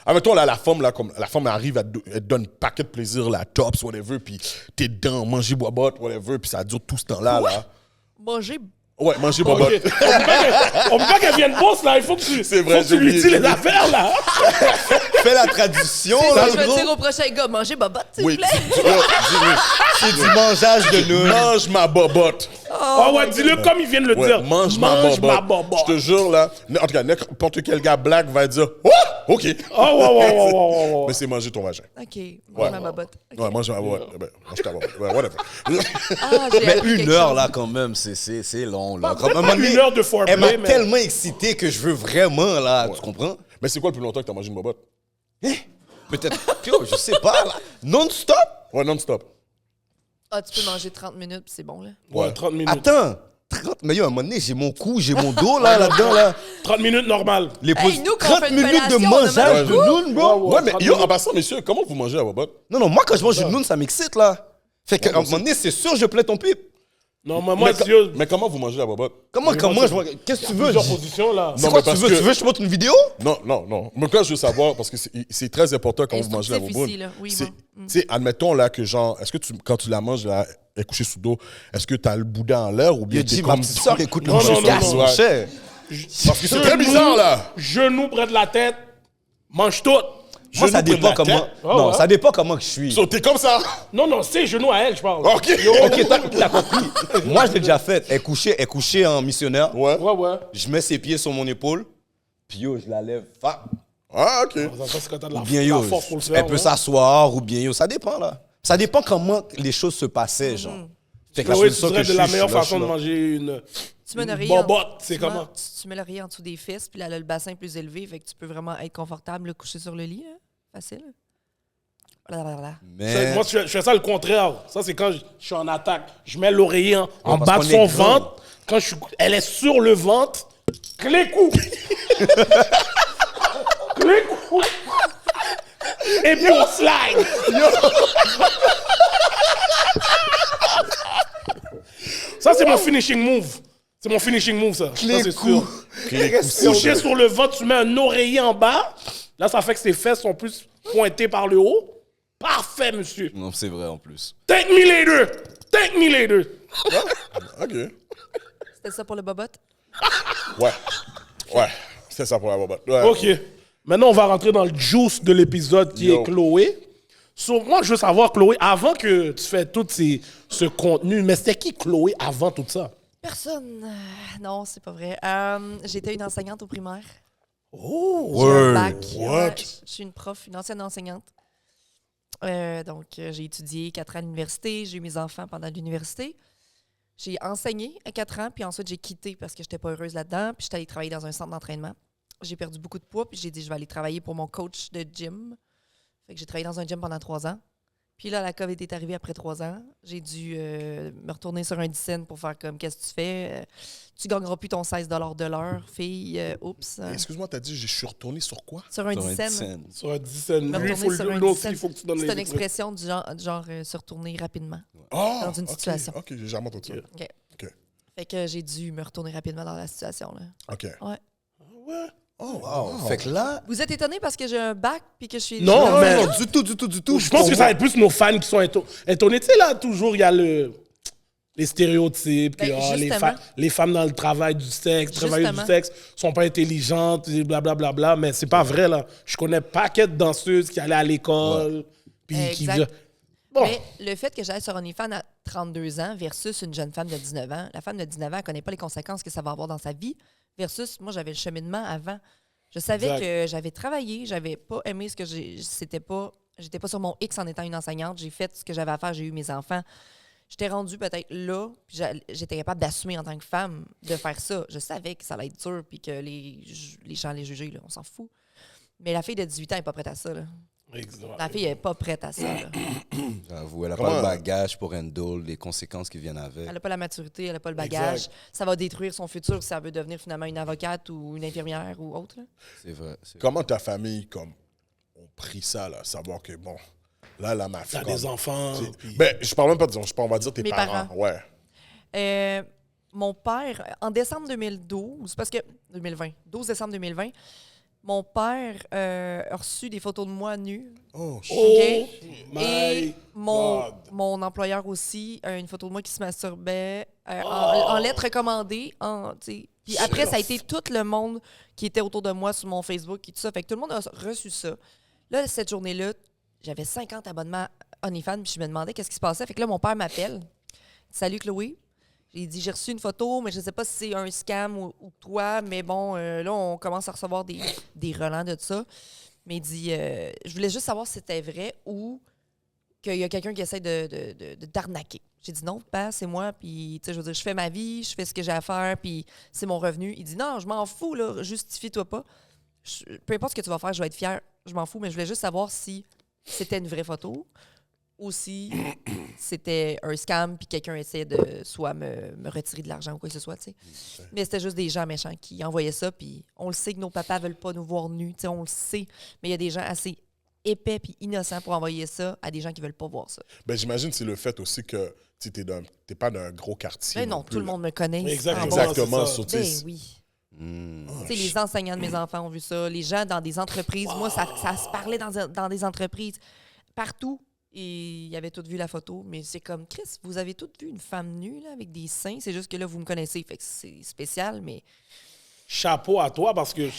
admettons, là, la femme arrive, elle te donne un paquet de plaisir, la tops, whatever, puis t'es dedans, manger, boîte, whatever, puis ça dure tout ce temps-là, là. Manger... Ouais, manger, Ok. boîte. On peut pas qu'elle vienne bosse, là. Il faut que tu, C'est vrai, faut que tu j'ai lui oublié, dis j'ai les affaires, là. Fais la traduction, C'est là, ça, je vais gros. dire au prochain gars, manger bobotte, s'il Oui, vous plaît. C'est du mangeage de nouilles. mange ma bobotte. Ah ouais, dis-le comme il vient de le Ouais, dire. mange ma bobotte. Je te jure, là, en tout cas, n'importe quel gars black va dire « Oh, OK. Oh, ouais. Mais c'est manger ton vagin. OK, mange ma bobotte. OK. Ouais, mange ma bobotte. Ben, mange ta bobotte. Ouais, whatever. Ah, j'ai Mais appris 1 quelque heure, chose. là, quand même, c'est long, là. Peut-être Comme, à un pas moment donné, 1 heure de elle foreplay, m'a mais... tellement excité que je veux vraiment, là, tu comprends? Mais c'est quoi le plus longtemps que t'as mangé une bobotte? Peut-être, yo, je sais pas, là. Non-stop? Ouais, non-stop. Ah, tu peux manger 30 minutes, puis c'est bon, là. Ouais, 30 minutes. Attends, 30, mais yo, à un moment donné, j'ai mon cou, j'ai mon dos, là-dedans, là. 30 minutes normal. Les Hey, nous, quand on 30 fait une minutes de fellation, on a mangeage mal de au cou. nounes, bro. Ouais, mais 30 yo, en minutes. passant, messieurs, comment vous mangez la bobotte? Non, moi, quand je mange une noune, ça m'excite, là. Fait qu'à un moment donné, c'est sûr, je plais ton pipe. Non, mais moi, mais, Dieu, mais comment vous mangez la bobotte? Comment qu'est-ce que tu veux? plusieurs positions, là. C'est Non, quoi mais tu parce veux? que- Tu veux que je te montre une vidéo? Non. Mais quand je veux savoir, parce que c'est très important quand vous mangez la Instructif bobotte. ici, là. Oui, C'est- bon. Tu sais, admettons là que genre, est-ce que quand tu la manges, là, elle est couchée sous dos, est-ce que t'as le boudin en l'air ou bien Yo, t'es dis, comme... ma petite soeur, écoute le Non, non, podcast, non, mon non. cher. Parce que c'est très bizarre, là. Genou près de la tête. Mange tout. Moi, ça Genou près de dépend la comment... tête. Non, ouais. ça dépend comment que je suis. So, t'es comme ça. Non, c'est genou à elle, je parle. OK. Ok, t'as compris. Moi, je l'ai déjà fait. Elle est couchée en missionnaire. Ouais. Ouais. Je mets ses pieds sur mon épaule. Puis yo, je la lève. Ah, OK. Ça, c'est quand t'as de Ou bien yo, la force pour le faire. elle peut ouais. s'asseoir. Ou bien yo, ça dépend là. Ça dépend comment les choses se passaient, genre. Fait que la Oui, tu position dirais que de je la suis, meilleure je suis là, façon je de suis là. manger une Tu mets le riz bobotte, c'est tu comment? mets- tu mets le riz en dessous des fesses, puis là, le bassin plus élevé, fait que tu peux vraiment être confortable, coucher sur le lit, là. Facile. Blablabla. Mais Moi, je fais ça le contraire. Ça, c'est quand je suis en attaque. Je mets l'oreiller en parce bas qu'on de est son grand. ventre. Quand elle est sur le ventre, clé-cou. Clé-cou. Et puis on slide. Ça, c'est mon finishing move. C'est mon finishing move, ça. Ça, c'est sûr. Couché sur le ventre, tu mets un oreiller en bas. Là, ça fait que ses fesses sont plus pointées par le haut. Parfait, monsieur. non, c'est vrai en plus. Thank me later. Thank me later. OK. C'était ça pour le bobotte? Ouais. C'est ça pour la bobotte. Ouais. OK. Maintenant, on va rentrer dans le juice de l'épisode qui Yo. est Chloé. Moi, je veux savoir, Chloé, avant que tu fais tout ce contenu, mais c'était qui Chloé avant tout ça? Personne. Non, c'est pas vrai. J'étais une enseignante au primaire. Oh! J'ai un bac. What? Ouais, je suis une prof, une ancienne enseignante. Donc, j'ai étudié 4 ans à l'université. J'ai eu mes enfants pendant l'université. J'ai enseigné à 4 ans, puis ensuite, j'ai quitté parce que je n'étais pas heureuse là-dedans. Puis, j'étais allée travailler dans un centre d'entraînement. J'ai perdu beaucoup de poids, puis j'ai dit, je vais aller travailler pour mon coach de gym. Fait que j'ai travaillé dans un gym pendant 3 ans. Puis là, la COVID est arrivée après 3 ans. J'ai dû me retourner sur un 10 cents pour faire comme, qu'est-ce que tu fais? Tu gagneras plus ton 16 $ de l'heure, fille. Oups. Excuse-moi, t'as dit, je suis retourné sur quoi? Sur un 10 cents. Sur un 10 cents. Me Lui, retourner sur un l'autre, 10 cents. il faut que tu donnes C'est les une expression du genre se retourner rapidement. Dans une situation. OK, j'ai jamais entendu ça. OK. OK. Fait que j'ai dû me retourner rapidement dans la situation. Là. OK. Ouais. Ouais. Oh, wow. Fait que là... Vous êtes étonné parce que j'ai un bac puis que je suis... Non, Non, mais- non, du tout. Je pense que ça va être plus nos fans qui sont étonnés. Tu sais, là, toujours, il y a les stéréotypes, que, Ben, les femmes dans le travail du sexe, travailleuses du Justement. sexe, sont pas intelligentes, et blablabla. Mais c'est pas vrai, là. Je connais paquet de danseuses qui allaient à l'école, puis qui... Exact. Bon, Mais le fait que j'aille sur OnlyFans à 32 ans versus une jeune femme de 19 ans, la femme de 19 ans, elle connaît pas les conséquences que ça va avoir dans sa vie, versus moi, j'avais le cheminement avant. Je savais Exact. que j'avais travaillé, j'avais pas aimé ce que j'étais pas sur mon X en étant une enseignante, j'ai fait ce que j'avais à faire, j'ai eu mes enfants. J'étais rendue peut-être là, puis j'étais capable d'assumer en tant que femme de faire ça. Je savais que ça allait être dur, puis que les gens allaient juger, là, on s'en fout. Mais la fille de 18 ans n'est pas prête à ça. Là. exact. La fille n'est pas prête à ça. Là. J'avoue, elle n'a Comment- pas le bagage pour handle les conséquences qui viennent avec. Elle n'a pas la maturité, elle n'a pas le bagage. Exact. Ça va détruire son futur si elle veut devenir finalement une avocate ou une infirmière ou autre. Là. C'est vrai. Comment ta famille, comme, ont pris ça, là, savoir que, bon, là, ma fille... T'as comme- des enfants. c'est- puis- Ben, je parle même pas de... on va dire tes Mes parents. parents. Ouais. Mon père, en décembre 2012, parce que 12 décembre 2020, mon père a reçu des photos de moi nue. Oh, shit. Oh Et my God. mon employeur aussi a une photo de moi qui se masturbait en lettres recommandées. Puis après, ça a été tout le monde qui était autour de moi sur mon Facebook et tout ça. Fait que tout le monde a reçu ça. Là, cette journée-là, j'avais 50 abonnements OnlyFans, puis je me demandais qu'est-ce qui se passait. Fait que là, mon père m'appelle. Salut Chloé. J'ai dit, j'ai reçu une photo, mais je ne sais pas si c'est un scam ou toi, mais bon, là, on commence à recevoir des relents de ça. Mais il dit, je voulais juste savoir si c'était vrai ou qu'il y a quelqu'un qui essaie de t'arnaquer. J'ai dit, non, papa, c'est moi, puis, tu sais, je veux dire, je fais ma vie, je fais ce que j'ai à faire, puis c'est mon revenu. Il dit, non, je m'en fous, là, justifie-toi pas. Peu importe ce que tu vas faire, je vais être fière, je m'en fous, mais je voulais juste savoir si c'était une vraie photo ou si c'était un scam puis quelqu'un essayait de soit me retirer de l'argent ou quoi que ce soit, tu sais. Mais c'était juste des gens méchants qui envoyaient ça, puis on le sait que nos papas veulent pas nous voir nus, tu sais, on le sait, mais il y a des gens assez épais puis innocents pour envoyer ça à des gens qui veulent pas voir ça. Ben, j'imagine que c'est le fait aussi que tu t'es pas d'un gros quartier. Mais non, plus, tout le là. monde me connaît. Exactement. en bas. Exactement. c'est ça. sur, tu Ben sais, oui. Hmm. Tu sais, les enseignants de mes enfants ont vu ça, les gens dans des entreprises. Moi, ça se parlait dans des entreprises. Partout, et ils avaient tous vu la photo. Mais c'est comme, Chris, vous avez toutes vu une femme nue là, avec des seins. C'est juste que là, vous me connaissez. Fait que c'est spécial, mais Chapeau à toi, parce que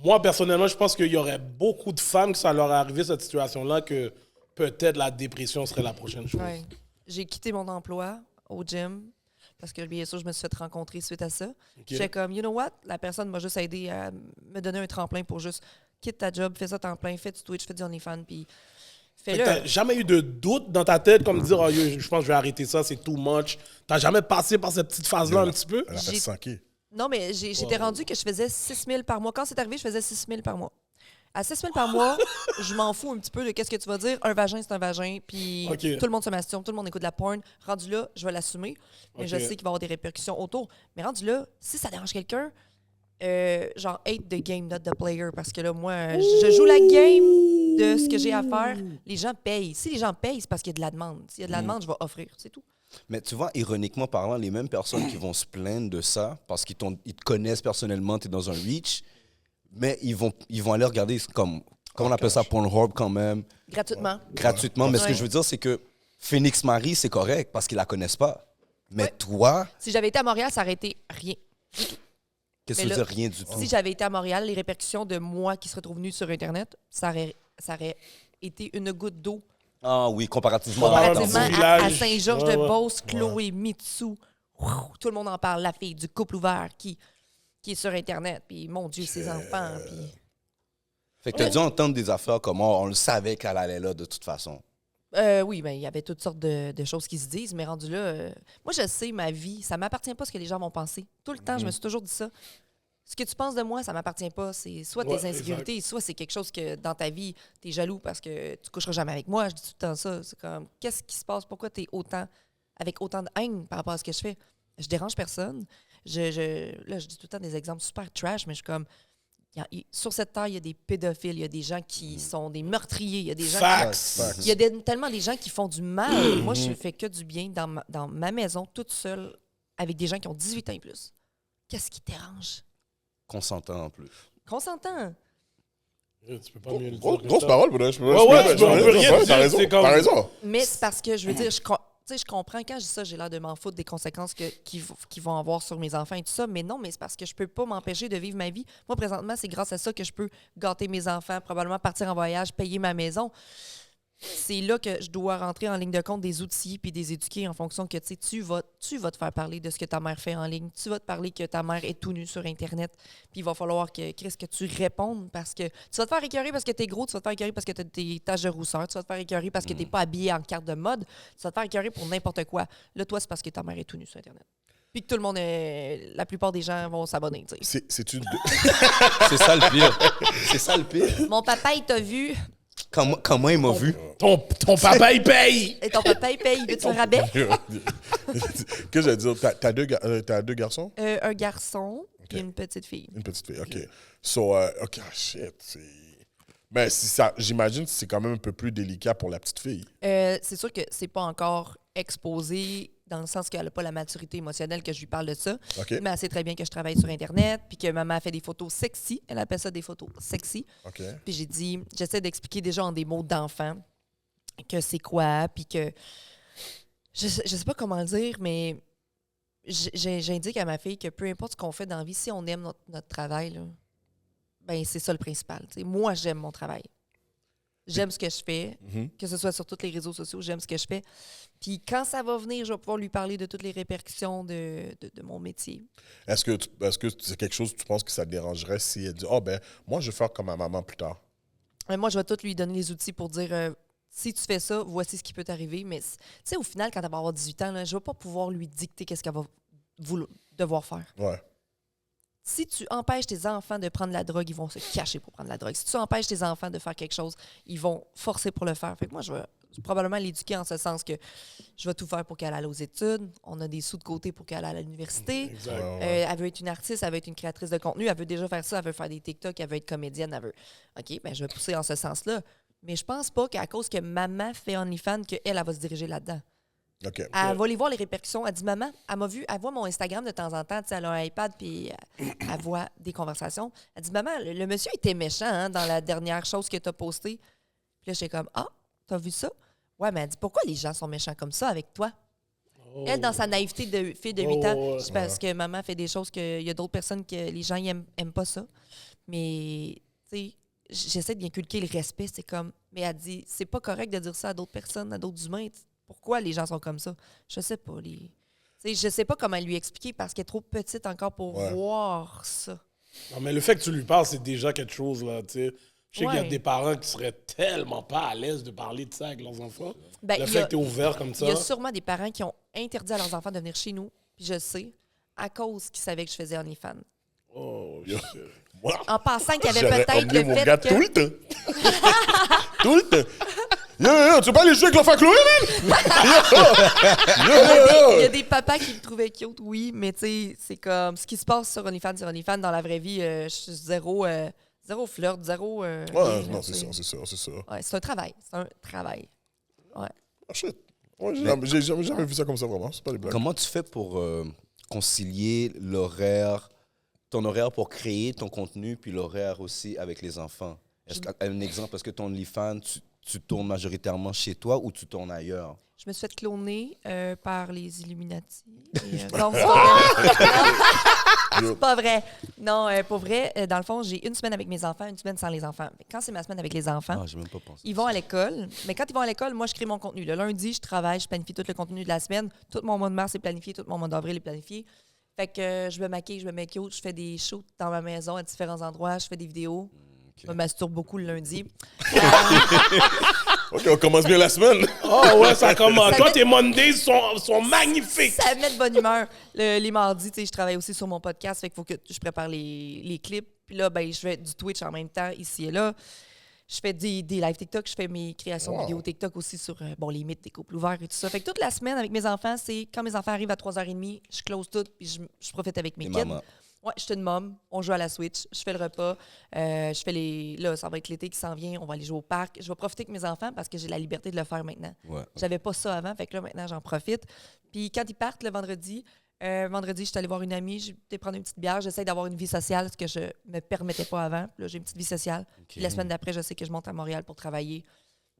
moi, personnellement, je pense qu'il y aurait beaucoup de femmes que ça leur est arrivé, cette situation-là, que peut-être la dépression serait la prochaine chose. ouais. J'ai quitté mon emploi au gym. Parce que, bien sûr, je me suis fait rencontrer suite à ça. J'étais comme, you know what? La personne m'a juste aidé à me donner un tremplin pour juste quitte ta job, fais ça temps plein, fais du Twitch, fais du OnlyFans, puis Fait que fais-le. t'as jamais eu de doute dans ta tête, comme dire, oh, yo, je pense que je vais arrêter ça, c'est too much. T'as jamais passé par cette petite phase-là un petit peu? Elle a fait J'ai- 5 Non, mais j'étais rendu que je faisais 6 000 par mois. Quand c'est arrivé, je faisais 6 000 par mois. À 6 000 par mois, je m'en fous un petit peu de qu'est-ce que tu vas dire. Un vagin, c'est un vagin. Puis Ok. tout le monde se masturbe, tout le monde écoute de la porn. Rendu là, je vais l'assumer. Mais je Ok. sais qu'il va y avoir des répercussions autour. Mais rendu là, si ça dérange quelqu'un, genre, hate the game, not the player. Parce que là, moi, je joue la game de ce que j'ai à faire. Les gens payent. Si les gens payent, c'est parce qu'il y a de la demande. S'il y a de la demande, je vais offrir. C'est tout. Mais tu vois, ironiquement parlant, les mêmes personnes qui vont se plaindre de ça, parce qu'ils ils te connaissent personnellement, tu es dans un reach, mais ils vont aller regarder comme on appelle ça, Pornhub quand même, Gratuitement. gratuitement. Mais ce que Ouais. je veux dire, c'est que Phoenix Marie, c'est correct, parce qu'ils la connaissent pas. Mais Ouais. toi, Si j'avais été à Montréal, ça aurait été rien. qu'est-ce que Mais tu veux là, dire? Rien du tout. Si j'avais été à Montréal, les répercussions de moi qui se retrouve nu sur Internet, ça aurait été une goutte d'eau Ah oui, comparativement comparativement dans le à village. Saint-Georges-de-Beauce, Chloé, Mitsu. Tout le monde en parle, la fille du couple ouvert qui est sur Internet. Puis, mon Dieu, ses enfants. Puis... Fait que t'as dû entendre des affaires comme on le savait qu'elle allait là de toute façon. Oui, ben il y avait toutes sortes de choses qui se disent, mais rendu là, moi, je sais, ma vie, ça m'appartient pas ce que les gens vont penser. Tout le temps, je me suis toujours dit ça. Ce que tu penses de moi, ça m'appartient pas. C'est soit tes insécurités, soit c'est quelque chose que dans ta vie, tu es jaloux parce que tu coucheras jamais avec moi. Je dis tout le temps ça. C'est comme, qu'est-ce qui se passe? Pourquoi tu es avec autant de haine par rapport à ce que je fais? Je dérange personne. Là, je dis tout le temps des exemples super trash, mais je suis comme, sur cette terre, il y a des pédophiles, il y a des gens qui sont des meurtriers, il y a des gens il y a tellement des gens qui font du mal. Moi, je fais que du bien dans ma maison, toute seule, avec des gens qui ont 18 ans et plus. Qu'est-ce qui te dérange? Consentant en plus. Consentant. Tu peux pas mieux le dire. Grosse parole, Bouddha. Tu peux rien dire. T'as raison, C'est comme- t'as raison. Mais c'est parce que, je veux dire, je comprends, quand je dis ça, j'ai l'air de m'en foutre des conséquences qu'ils vont avoir sur mes enfants et tout ça, mais non, mais c'est parce que je peux pas m'empêcher de vivre ma vie. Moi, présentement, c'est grâce à ça que je peux gâter mes enfants, probablement partir en voyage, payer ma maison. C'est là que je dois rentrer en ligne de compte des outils puis des éduquer en fonction que, tu vas te faire parler de ce que ta mère fait en ligne. Tu vas te parler que ta mère est tout nue sur Internet. Puis il va falloir que tu répondes parce que tu vas te faire écœurer parce que t'es gros, tu vas te faire écœurer parce que t'as des taches de rousseur, tu vas te faire écœurer parce que t'es pas habillé en carte de mode, tu vas te faire écœurer pour n'importe quoi. Là, toi, c'est parce que ta mère est tout nue sur Internet. Puis que tout le monde la plupart des gens vont s'abonner, tu sais. C'est une... C'est ça le pire. C'est ça le pire. Mon papa, il t'a vu. Comment il m'a vu? Ton papa, il paye! Et ton papa, il paye. Il veut-tu un rabais? Qu'est-ce que j'allais dire? T'as deux garçons? Un garçon et une petite fille. Une petite fille, OK. So, OK, shit. Mais j'imagine que c'est quand même un peu plus délicat pour la petite fille. C'est sûr que c'est pas encore exposé dans le sens qu'elle n'a pas la maturité émotionnelle que je lui parle de ça. OK. Mais elle sait très bien que je travaille sur Internet puis que maman fait des photos sexy. Elle appelle ça des photos sexy. OK. Puis j'essaie d'expliquer déjà en des mots d'enfant que c'est quoi, puis que... Je sais pas comment le dire, mais j'indique à ma fille que peu importe ce qu'on fait dans la vie, si on aime notre travail, là, ben c'est ça le principal. T'sais. Moi, j'aime mon travail. J'aime ce que je fais, que ce soit sur tous les réseaux sociaux, j'aime ce que je fais. Puis quand ça va venir, je vais pouvoir lui parler de toutes les répercussions de mon métier. Est-ce que c'est quelque chose que tu penses que ça te dérangerait si elle dit « Ah, ben, moi, je vais faire comme ma maman plus tard. » Moi, je vais tout lui donner les outils pour dire si tu fais ça, voici ce qui peut t'arriver. Mais tu sais, au final, quand elle va avoir 18 ans, là, je ne vais pas pouvoir lui dicter qu'est-ce qu'elle va devoir faire. Ouais. Si tu empêches tes enfants de prendre la drogue, ils vont se cacher pour prendre la drogue. Si tu empêches tes enfants de faire quelque chose, ils vont forcer pour le faire. Fait que moi, je vais probablement l'éduquer en ce sens que je vais tout faire pour qu'elle aille aux études. On a des sous de côté pour qu'elle aille à l'université. Exact. Elle veut être une artiste, elle veut être une créatrice de contenu, elle veut déjà faire ça, elle veut faire des TikTok, elle veut être comédienne, elle veut... OK, ben je vais pousser en ce sens-là. Mais je pense pas qu'à cause que maman fait OnlyFans, qu'elle va se diriger là-dedans. OK. Elle va aller voir les répercussions. Elle dit, maman, elle voit mon Instagram de temps en temps. Elle a un iPad, puis elle voit des conversations. Elle dit, maman, le monsieur était méchant hein, dans la dernière chose que tu as postée. Puis là, j'étais comme, ah, t'as vu ça? Ouais, mais elle dit, pourquoi les gens sont méchants comme ça avec toi? Oh. Elle, dans sa naïveté de fille de 8 ans, c'est parce que maman fait des choses qu'il y a d'autres personnes que les gens aiment pas ça. Mais, tu sais, j'essaie de bien inculquer le respect. C'est comme, mais elle dit, c'est pas correct de dire ça à d'autres personnes, à d'autres humains. Pourquoi les gens sont comme ça? Je sais pas. Je sais pas comment lui expliquer parce qu'elle est trop petite encore pour voir ça. Non, mais le fait que tu lui parles, c'est déjà quelque chose, là, tu sais. Je sais qu'il y a Ouais. des parents qui seraient tellement pas à l'aise de parler de ça avec leurs enfants. Ben, le il y fait a- que tu es ouvert comme ça. Il y a sûrement des parents qui ont interdit à leurs enfants de venir chez nous, puis je sais, à cause qu'ils savaient que je faisais OnlyFans. Oh, Yo. shit. Moi, En pensant qu'il y avait j'aurais peut-être emmené le mon fait gars que... tout le temps. Tout le temps. Yo, tu veux pas aller jouer avec l'enfant Chloé, man? Il y a des papas qui me trouvaient cute, oui, mais tu sais, c'est comme ce qui se passe sur OnlyFans, dans la vraie vie, je suis zéro flirt, zéro... Ouais, oui, non, là, c'est ça. Ouais, c'est un travail. Ouais. Oh, shit. Ouais, j'ai jamais vu ça comme ça, vraiment. C'est pas des blagues. Comment tu fais pour concilier ton horaire pour créer ton contenu, puis l'horaire aussi avec les enfants? Un exemple, parce que ton OnlyFans, tu tournes majoritairement chez toi ou tu tournes ailleurs? Je me suis fait cloner par les Illuminati. Non, c'est pas vrai. C'est pas vrai. Non, pour vrai, dans le fond, j'ai une semaine avec mes enfants, une semaine sans les enfants. Quand c'est ma semaine avec les enfants, Ah, j'ai même pas pensé. ils vont à l'école. Mais quand ils vont à l'école, moi, je crée mon contenu. Le lundi, je travaille, je planifie tout le contenu de la semaine. Tout mon mois de mars est planifié, tout mon mois d'avril est planifié. Fait que je me maquille, je me make out, je fais des shoots dans ma maison à différents endroits, je fais des vidéos. Je me masturbe beaucoup le lundi. OK, on commence bien la semaine. Oh ouais, ça commence. Ça Toi, met- tes Mondays sont magnifiques. Ça me met de bonne humeur. Les mardis, tu sais, je travaille aussi sur mon podcast, fait qu'il faut que je prépare les clips. Puis là, ben, je fais du Twitch en même temps, ici et là. Je fais des live TikTok, je fais mes créations de vidéos TikTok aussi sur les mythes des couples ouverts et tout ça. Fait que toute la semaine avec mes enfants, c'est quand mes enfants arrivent à 3h30, je close tout, puis je profite avec mes Et kids. maman. Ouais, je suis une mom. On joue à la Switch. Je fais le repas. Je fais les. Là, ça va être l'été qui s'en vient. On va aller jouer au parc. Je vais profiter avec mes enfants parce que j'ai la liberté de le faire maintenant. Ouais. J'avais pas ça avant. Fait que là, maintenant, j'en profite. Puis quand ils partent le vendredi, je suis allée voir une amie. J'ai été prendre une petite bière. J'essaie d'avoir une vie sociale, ce que je me permettais pas avant. Puis là, j'ai une petite vie sociale. Puis la semaine d'après, je sais que je monte à Montréal pour travailler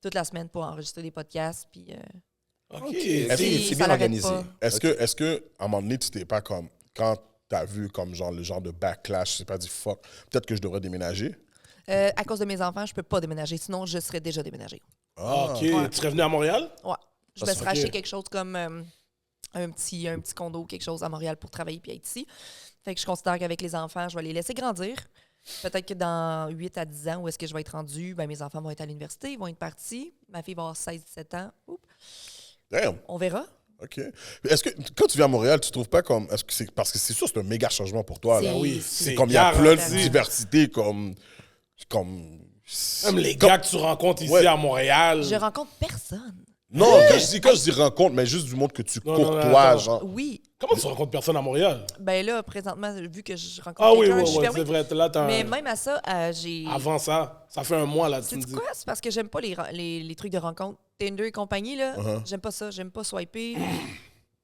toute la semaine pour enregistrer des podcasts. Puis. OK. Puis, C'est ça bien l'arrête organisé. pas. Est-ce que à un moment donné, tu t'es pas comme... Quand t'as vu comme genre le genre de backlash, tu t'es pas dit « Fuck, peut-être que je devrais déménager ». À cause de mes enfants, je peux pas déménager. Sinon, je serais déjà déménagée. OK. Ouais. Tu serais venu à Montréal? Ouais. Je Ça, me c'est serais acheté ok. quelque chose comme un petit condo, quelque chose à Montréal pour travailler puis être ici. Fait que je considère qu'avec les enfants, je vais les laisser grandir. Peut-être que dans 8 à 10 ans, où est-ce que je vais être rendue, ben, mes enfants vont être à l'université, ils vont être partis. Ma fille va avoir 16-17 ans. Oups. Damn, On verra. OK. Est-ce que quand tu viens à Montréal, tu trouves pas comme... Est-ce que c'est... Parce que c'est sûr, c'est un méga changement pour toi. Là. C'est- Oui, C'est comme il y a plein de garanti. diversité, comme Même les comme- gars que tu rencontres ici Ouais. à Montréal. Je rencontre personne. Non, quand je dis rencontre, mais juste du monde que tu Non, non, courtoies, attends. genre. Oui. Comment tu rencontres personne à Montréal? Ben là, présentement, vu que je rencontre Ah oui, quelqu'un, ouais, je suis ouais, fermée. c'est vrai. Là, t'as Mais même à ça, j'ai... Avant ça fait un mois, là, tu me C'est dis. quoi? C'est parce que j'aime pas les trucs de rencontre. Tinder et compagnie, là, j'aime pas ça. J'aime pas swiper,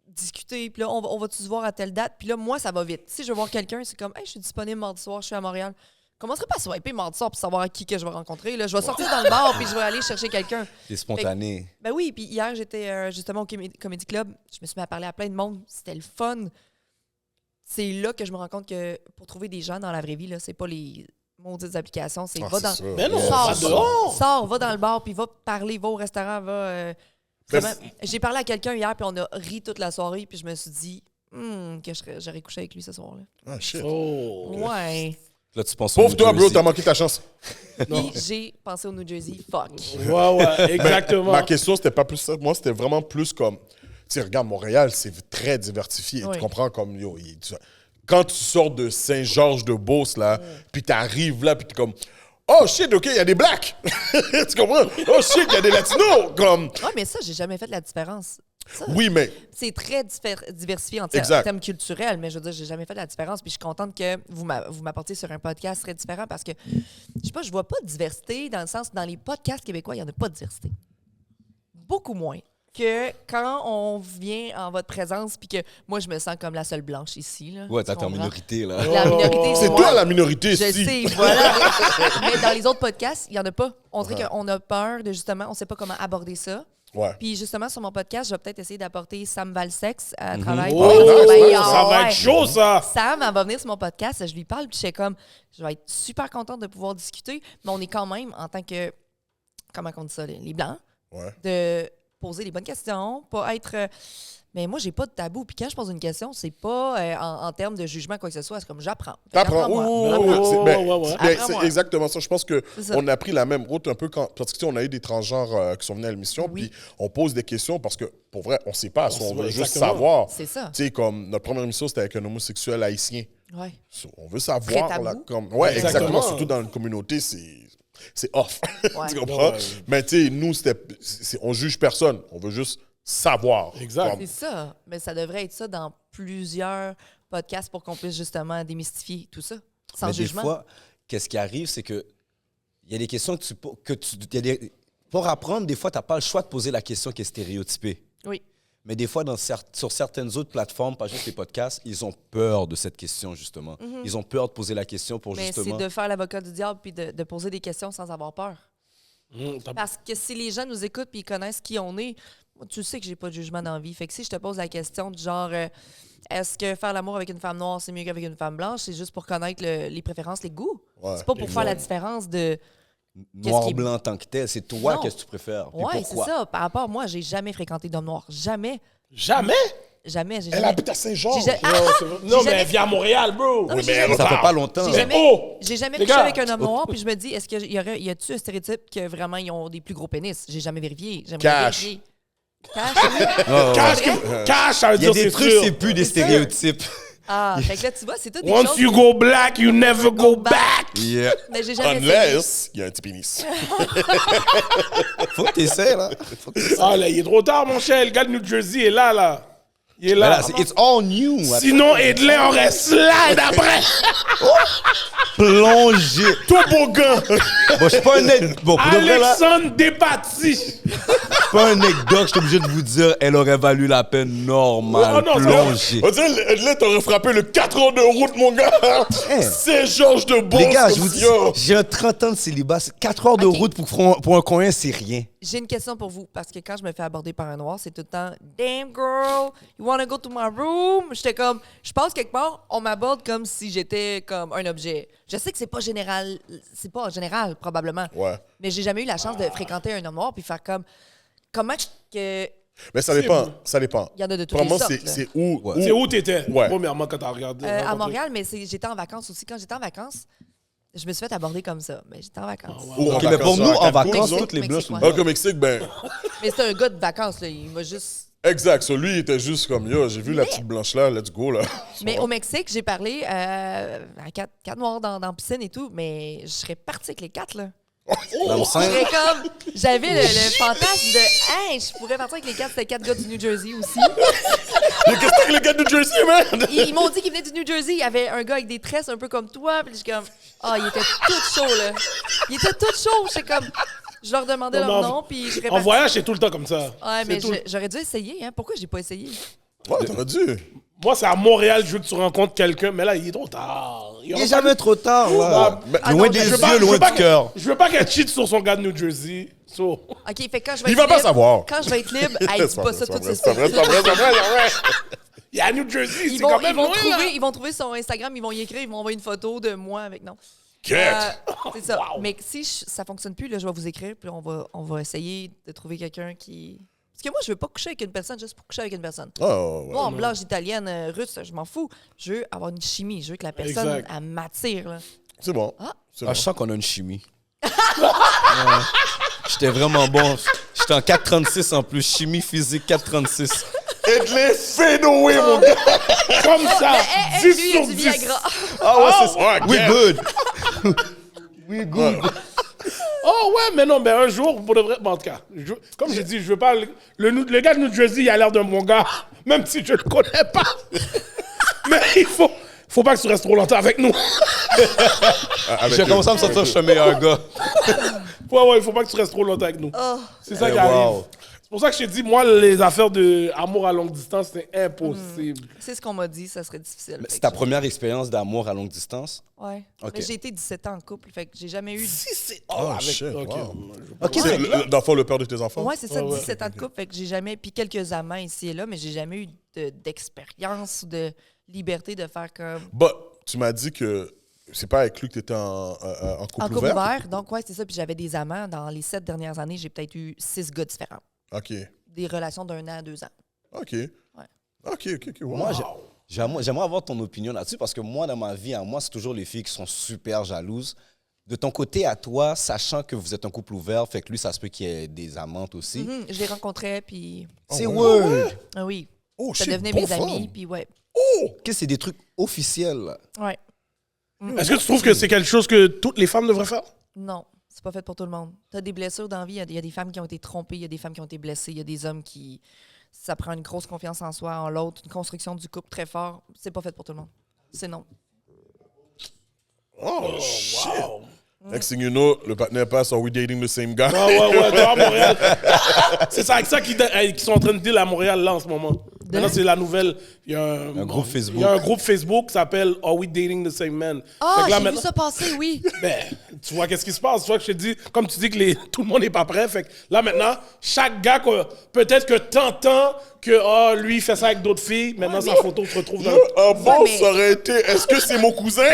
discuter. Puis là, on va-tu se voir à telle date? Puis là, moi, ça va vite. Si je veux voir quelqu'un, c'est comme, hey, je suis disponible mardi soir, je suis à Montréal. Je commencerai pas à swiper mardi soir pour savoir qui que je vais rencontrer. Là. Je vais sortir dans le bar puis je vais aller chercher quelqu'un. C'est spontané. Ben oui, puis hier, j'étais justement au Comedy Club. Je me suis mis à parler à plein de monde. C'était le fun. C'est là que je me rends compte que pour trouver des gens dans la vraie vie, là, c'est pas les maudites applications. C'est va dans... ça. Mais non, Sors, va dehors. sors, va dans le bar, puis va parler, va au restaurant, va... vraiment. J'ai parlé à quelqu'un hier, puis on a ri toute la soirée, puis je me suis dit que j'aurais couché avec lui ce soir-là. Ah, shit. Oh. Ouais. Là, tu penses au Pauvre New toi, bro, Jersey. t'as manqué ta chance. Puis j'ai pensé au New Jersey. Fuck. Ouais, ouais, exactement. Ma question, c'était pas plus ça. Moi, c'était vraiment plus comme... Tu sais, regarde, Montréal, c'est très diversifié. Oui. Tu comprends comme... Quand tu sors de Saint-Georges-de-Beauce, là, puis t'arrives là, puis t'es comme... Oh shit, OK, il y a des blacks. Tu comprends? Oh shit, il y a des latinos. Comme... Ouais, mais ça, j'ai jamais fait la différence. Ça, Oui, mais... c'est très diversifié en Exact. termes culturels, mais je veux dire, j'ai jamais fait la différence. Puis je suis contente que vous m'apportiez sur un podcast très différent parce que, je sais pas, je vois pas de diversité dans le sens, dans les podcasts québécois, il y en a pas de diversité. Beaucoup moins que quand on vient en votre présence puis que moi, je me sens comme la seule blanche ici. Là, Ouais, tu t'as ta comprends? minorité, là. La minorité, C'est moi. toi la minorité Je ici. sais, voilà. Mais dans les autres podcasts, il n'y en a pas. On dirait qu'on a peur de justement, on ne sait pas comment aborder ça. Ouais. Puis justement, sur mon podcast, je vais peut-être essayer d'apporter Sam Valsex à travail. Oh, nice, ça va être chaud, ça. Sam, elle va venir sur mon podcast, je lui parle, puis je suis comme, je vais être super contente de pouvoir discuter, mais on est quand même, en tant que, comment on dit ça, les Blancs, Ouais. de poser les bonnes questions, pas être... mais moi, j'ai pas de tabou. Puis quand je pose une question, c'est pas en termes de jugement, quoi que ce soit. C'est comme j'apprends. Fait T'apprends. qu'apprends-moi. Oui, Apprends. oui, oui. C'est ben, Ouais, ouais. ben, Apprends-moi. c'est exactement ça. Je pense C'est ça. qu'on a pris la même route un peu quand. Parce que tu sais, on a eu des transgenres qui sont venus à l'émission, Oui. puis on pose des questions parce que, pour vrai, on sait pas. On veut juste exactement. savoir. C'est ça. Tu sais, comme notre première émission, c'était avec un homosexuel haïtien. Ouais. On veut savoir. Très tabou. Là, comme... Ouais, Exactement. exactement. Surtout dans une communauté, c'est off. Ouais. Tu comprends? Ouais. Mais tu sais, nous, on juge personne. On veut juste savoir. Exact. Comme- C'est ça. Mais ça devrait être ça dans plusieurs podcasts pour qu'on puisse justement démystifier tout ça, sans Mais jugement. des fois, qu'est-ce qui arrive, c'est que il y a des questions pour apprendre, des fois, tu n'as pas le choix de poser la question qui est stéréotypée. Oui. Mais des fois, sur certaines autres plateformes, pas juste les podcasts, ils ont peur de cette question, justement. Ils ont peur de poser la question pour Mais justement... c'est de faire l'avocat du diable puis de poser des questions sans avoir peur. Parce que si les gens nous écoutent et ils connaissent qui on est, moi, tu sais que j'ai pas de jugement dans la vie. Fait que si je te pose la question du genre, est-ce que faire l'amour avec une femme noire, c'est mieux qu'avec une femme blanche, c'est juste pour connaître les préférences, les goûts. Ouais, C'est pas pour faire la différence de... Noir-blanc en tant que tel, c'est toi, Non. qu'est-ce que tu préfères? Puis Ouais, c'est pourquoi? ça. Par rapport à moi, j'ai jamais fréquenté d'homme noir. Jamais. Jamais? Jamais. J'ai Elle jamais... habite à Saint-Georges. J'ai ja- Non, c'est vrai. Non, mais jamais- elle vit à Montréal, bro. Non, mais j'ai mais jamais- Ça fait pas longtemps. J'ai Mais jamais, oh! j'ai jamais Les couché gars! avec un homme noir, puis je me dis, est-ce qu'il y a-tu un stéréotype que vraiment ils ont des plus gros pénis? J'ai jamais vérifié. J'aimerais Cash. vérifier. Cash, oui. Cash, ça veut Il y a dire des c'est trucs, sûr. c'est plus des stéréotypes. Ah, fait que là, tu vois, c'est tout des Once choses... you go black, you never go back. Yeah. Mais j'ai jamais essayé. Unless, il y a un petit pénis. Faut que t'essaies, là. Faut que t'essaies. Ah là, il est trop tard, mon cher. Le gars de New Jersey est là, là. Il est Mais là. là, c'est it's all new. Sinon, Edley aurait slide après. Plongé. Toboggan! Bon, je suis pas un nec... Bon, pour de vrai, là, Alexandre Despatie. je suis pas un nec-doc, je suis obligé de vous dire, elle aurait valu la peine normale. Oh non, plongée. On dirait, là, t'aurais frappé le 4 heures de route, mon gars! Hein? Saint-Georges de Beauce! Les gars, je vous dis, yo. j'ai un 30 ans de célibat. 4 heures de Ok. route pour un coin, c'est rien. J'ai une question pour vous, parce que quand je me fais aborder par un noir, c'est tout le temps « Damn girl, you wanna go to my room? » J'étais comme, je pense quelque part, on m'aborde comme si j'étais comme un objet. Je sais que c'est pas général probablement, Ouais. mais j'ai jamais eu la chance de fréquenter un homme noir puis faire comme, comment que... Mais ça dépend, ça dépend. Il y en a de toutes les Vraiment, sortes, là. c'est où? Ouais. où- C'est où t'étais, Ouais. premièrement, quand t'as regardé? à rencontré? Montréal, mais j'étais en vacances aussi. Quand j'étais en vacances, je me suis fait aborder comme ça, mais j'étais en vacances. où en Ok, mais pour vacances, nous, genre, en à Cancun, vacances, genre? toutes les blanches. Mexique, ouais. Ah, au Mexique, ben, Mais c'était un gars de vacances, là, il m'a juste... exact. So, lui, il était juste comme, yo, j'ai vu la petite blanche là, let's go, là. Mais au Mexique, j'ai parlé à quatre noirs dans la piscine et tout, mais je serais partie avec les 4, là. Dans le Je sein. serais comme... J'avais le fantasme de... Hey, je pourrais partir avec les 4, c'était 4 gars du New Jersey aussi. Mais qu'est-ce que les gars de New Jersey, man? Ils m'ont dit qu'ils venaient du New Jersey. Il y avait un gars avec des tresses un peu comme toi. Puis je suis comme... Ah, il était tout chaud, là. Il était tout chaud. J'étais comme... Je leur demandais Non, leur mais nom, puis je serais En partie. voyage, c'est tout le temps comme ça. Ouais, mais C'est tout- j'aurais dû essayer, hein. Pourquoi j'ai pas essayé? Ouais, t'aurais dû. Moi, c'est à Montréal, je veux que tu rencontres quelqu'un, mais là, il est trop tard. Il est jamais trop tard, là. Ah Loin non, des je veux yeux, loin du cœur. Je veux pas qu'elle cheat sur son gars de New Jersey. So. OK, fait que quand je vais Il être va pas libre- savoir. Quand je vais être libre, hey, dis C'est pas ça toutes ces c'est vrai, c'est vrai, c'est vrai, c'est vrai. Il y a New Jersey, Ils c'est vont, quand même loin, là. ils vont trouver son Instagram, ils vont y écrire, ils vont envoyer une photo de moi avec non. Quête. C'est ça. Wow. Mais si ça fonctionne plus, là, je vais vous écrire, puis on va essayer de trouver quelqu'un qui... Parce que moi, je veux pas coucher avec une personne juste pour coucher avec une personne. Oh, ouais. Moi, blanche, italienne, russe, je m'en fous. Je veux avoir une chimie. Je veux que la personne, Exact. elle m'attire. Là. C'est bon. Ah. C'est Ah, bon. je sens qu'on a une chimie. Ouais. J'étais vraiment bon. J'étais en 436 en plus. Chimie physique 436. Et de les Fenoué, mon gars. Comme ça, Hey, 10 lui, il y a sur du 10. Viagra. Ah ouais, c'est ça. Ouais, We yeah. good. We good. Oh ouais, mais non, mais un jour, pour de vrai, bon, en tout cas, comme j'ai dit, je veux pas... Le gars de New Jersey, il a l'air d'un bon gars, même si je le connais pas. Mais il faut pas que tu restes trop longtemps avec nous. Avec J'ai commencé à me sentir que je suis un meilleur gars. Ouais, il faut pas que tu restes trop longtemps avec nous. C'est ça Eh, qui wow. arrive. C'est pour ça que je t'ai dit, moi, les affaires d'amour à longue distance, c'est impossible. C'est ce qu'on m'a dit, ça serait difficile. Fait C'est que ta je- première expérience d'amour à longue distance? Ouais. Ok. Mais j'ai été 17 ans en couple, fait que j'ai jamais eu... Oh, avec- shit, ok. wow. Ok, C'est dans le fond, le père de tes enfants? Ouais, c'est ça, Ouais, ouais. 17 ans de couple, fait que j'ai jamais... Puis quelques amants ici et là, mais j'ai jamais eu d'expérience ou de liberté de faire comme... Bah, tu m'as dit que c'est pas avec lui que t'étais en couple En couple ouvert? ouvert, donc ouais, c'est ça. Puis j'avais des amants. Dans les 7 dernières années, j'ai peut-être eu 6 gars différents. OK. Des relations d'1 an à 2 ans. OK. OK, wow. Moi, j'aimerais avoir ton opinion là-dessus parce que moi, dans ma vie, à moi, c'est toujours les filles qui sont super jalouses. De ton côté à toi, sachant que vous êtes un couple ouvert, fait que lui, ça se peut qu'il y ait des amantes aussi. Je les rencontrais, puis... C'est ouais. word. Ah oui, Oh, ça shit, devenait bonne mes femme. amis, puis ouais. Que c'est des trucs officiels. là. Ouais. Est-ce que tu trouves que c'est quelque chose que toutes les femmes devraient faire? Non, c'est pas fait pour tout le monde. T'as des blessures dans la vie, il y a des femmes qui ont été trompées, il y a des femmes qui ont été blessées, il y a des hommes qui... Ça prend une grosse confiance en soi, en l'autre, une construction du couple très fort. C'est pas fait pour tout le monde. C'est non. Oh, shit. Next thing you know, le partenaire passe, are we dating the same guy? Ouais, t'es à Montréal. C'est ça, avec ça qu'ils sont en train de dire à Montréal, là, en ce moment. Maintenant, c'est la nouvelle. Il y a un groupe Facebook. Il y a un groupe Facebook qui s'appelle Are We Dating the Same Man? Ah, Fait que là, j'ai vu maintenant- ça passer, oui. Ben, tu vois qu'est-ce qui se passe. Tu vois que je te dis, comme tu dis que tout le monde n'est pas prêt. Fait que là, maintenant, chaque gars, peut-être que t'entends que lui, il fait ça avec d'autres filles. Maintenant, sa photo se retrouve dans... Bon, mais- ça aurait été. Est-ce que c'est mon cousin?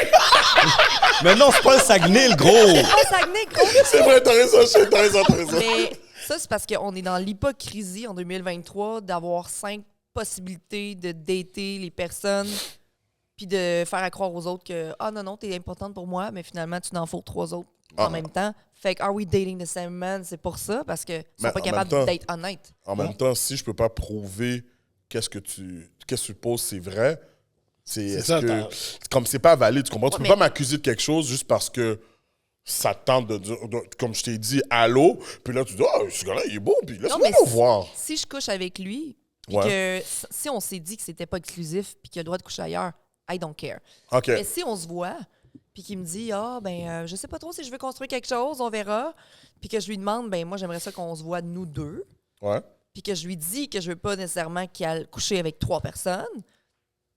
Mais non, c'est pas le Saguenay, le gros. Oh, Saguenay, gros. C'est vrai, t'as raison, Shane, t'as raison. Mais ça, c'est parce qu'on est dans l'hypocrisie en 2023 d'avoir 5 possibilités de dater les personnes puis de faire croire aux autres que « Ah non, non, t'es importante pour moi, mais finalement, tu n'en faut 3 autres en même temps. » Fait que « Are we dating the same man? » C'est pour ça, parce qu'ils Mais sont pas en capables même temps- d'être honnêtes. En même temps, si je peux pas prouver qu'est-ce que tu poses c'est vrai, est-ce ça, que comme c'est pas valide, tu comprends? Tu Ouais, peux mais- pas m'accuser de quelque chose juste parce que ça tente de dire, comme je t'ai dit, allô, puis là tu dis, ah, ce gars-là, il est bon, puis Non, laisse-moi mais le voir. si je couche avec lui, puis Ouais. que si on s'est dit que c'était pas exclusif puis qu'il a le droit de coucher ailleurs, I don't care. OK. Mais si on se voit, puis qu'il me dit je sais pas trop si je veux construire quelque chose, on verra. Puis que je lui demande moi j'aimerais ça qu'on se voit nous deux. Ouais. Puis que je lui dis que je veux pas nécessairement qu'il aille coucher avec 3 personnes.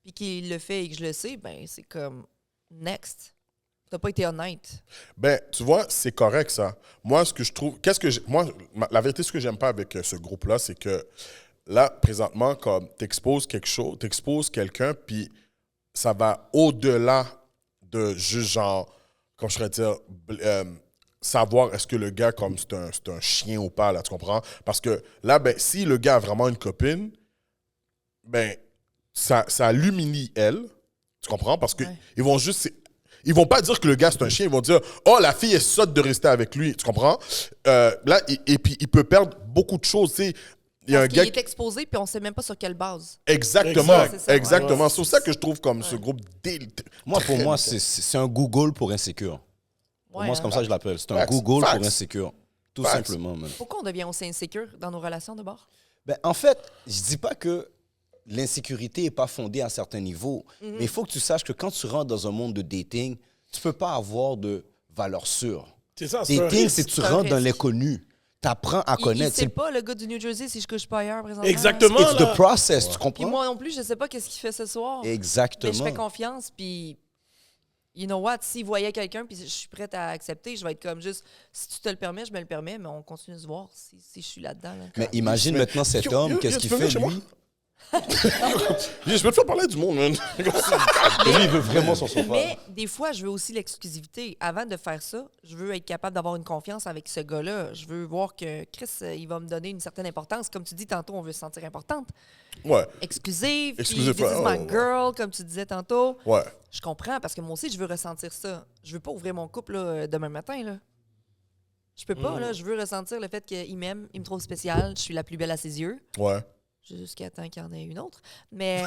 Puis qu'il le fait et que je le sais, c'est comme next. T'as pas été honnête. Ben, tu vois, c'est correct, ça. Moi, ce que je trouve... la vérité, ce que j'aime pas avec ce groupe-là, c'est que là, présentement, comme t'exposes quelque chose, t'exposes quelqu'un, puis ça va au-delà de juste genre, comme je pourrais dire, savoir est-ce que le gars, comme c'est un chien ou pas, là, tu comprends? Parce que là, ben, si le gars a vraiment une copine, ben, ça l'humilie, elle, tu comprends? Parce que Ouais. ils vont juste... Ils vont pas dire que le gars, c'est un chien. Ils vont dire, oh, la fille est sotte de rester avec lui. Tu comprends? Là, et puis, il peut perdre beaucoup de choses. Tu sais, il y a un Parce gars... qu'il est exposé, puis on sait même pas sur quelle base. Exactement. Exact. C'est ça, Exactement. ouais. C'est pour ça que je trouve comme ce groupe... Pour moi, c'est un Google pour insécure. Pour moi, c'est comme ça que je l'appelle. C'est un Facts. Google Facts. pour insécure. Tout Facts. simplement, man. Pourquoi on devient aussi insécure dans nos relations de bord? Ben, en fait, je dis pas que l'insécurité n'est pas fondée à un certain niveau, mais il faut que tu saches que quand tu rentres dans un monde de dating, tu peux pas avoir de valeur sûre. C'est ça, c'est un Dating, risque. c'est que tu C'est un rentres dans risque. l'inconnu. Tu apprends à Il connaître. sait pas, le gars du New Jersey, si je couche pas ailleurs présentement. Exactement. It's là. the process, tu Puis comprends? moi non plus, je sais pas qu'est-ce qu'il fait ce soir. Mais je Exactement. fais confiance, puis you know what, s'il voyait quelqu'un, puis je suis prête à accepter, je vais être comme juste, si tu te le permets, je me le permets, mais on continue de se voir si je suis là-dedans. Là. Mais imagine maintenant cet Yo, homme, yo, qu'est-ce yo, qu'il tu peux fait, venir chez lui? Je vais te faire parler du monde, man. Lui, il veut vraiment son sofa. Mais des fois, je veux aussi l'exclusivité. Avant de faire ça, je veux être capable d'avoir une confiance avec ce gars-là. Je veux voir que Chris, il va me donner une certaine importance. Comme tu dis tantôt, on veut se sentir importante. Ouais. Exclusive, puis Exclusive, this is ouais, my ouais. girl, comme tu disais tantôt. Ouais. Je comprends, parce que moi aussi, je veux ressentir ça. Je veux pas ouvrir mon couple là, demain matin. Là. Je peux pas, là. Je veux ressentir le fait qu'il m'aime, il me trouve spécial, je suis la plus belle à ses yeux. Ouais. Jusqu'à temps qu'il y en ait une autre. Mais.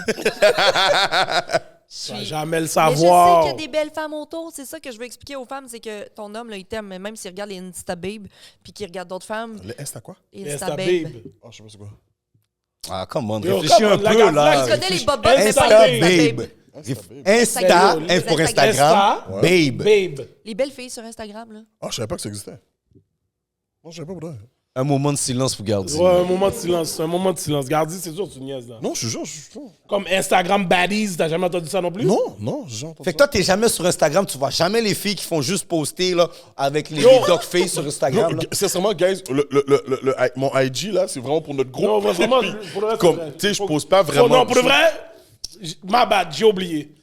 Tu vas jamais le Mais savoir. je sais qu'il y a des belles femmes autour. C'est ça que je veux expliquer aux femmes, c'est que ton homme, là, il t'aime, mais même s'il regarde les Insta Babe, puis qu'il regarde d'autres femmes, Le S, t'as quoi? Insta Babe. Oh, je sais pas c'est quoi. Ah, come on, Yo, réfléchis come un on, la peu, garde là. Tu connais les bobottes, Insta c'est pas Insta les Babe. Insta, Les pour Instagram. Instagram, Insta. Babe. Babe. Les belles filles sur Instagram, là. Ah, je savais pas que ça existait. Non, je savais pas pour vrai. Un moment de silence pour garder. Ouais, un moment de silence. Un moment de silence. Gardi, c'est sûr que tu niaises, là. Non, je suis genre, je suis genre. Comme Instagram baddies, t'as jamais entendu ça non plus? Non, non, j'ai entendu Fait que toi, t'es jamais sur Instagram, tu vois jamais les filles qui font juste poster là, avec les dog face sur Instagram. là. Sincèrement, guys, mon IG, là, c'est vraiment pour notre groupe. Non, vraiment, pour le reste, Comme, c'est vrai. tu sais, je pose pas vraiment. Non, pour de vrai, ma bad, j'ai oublié.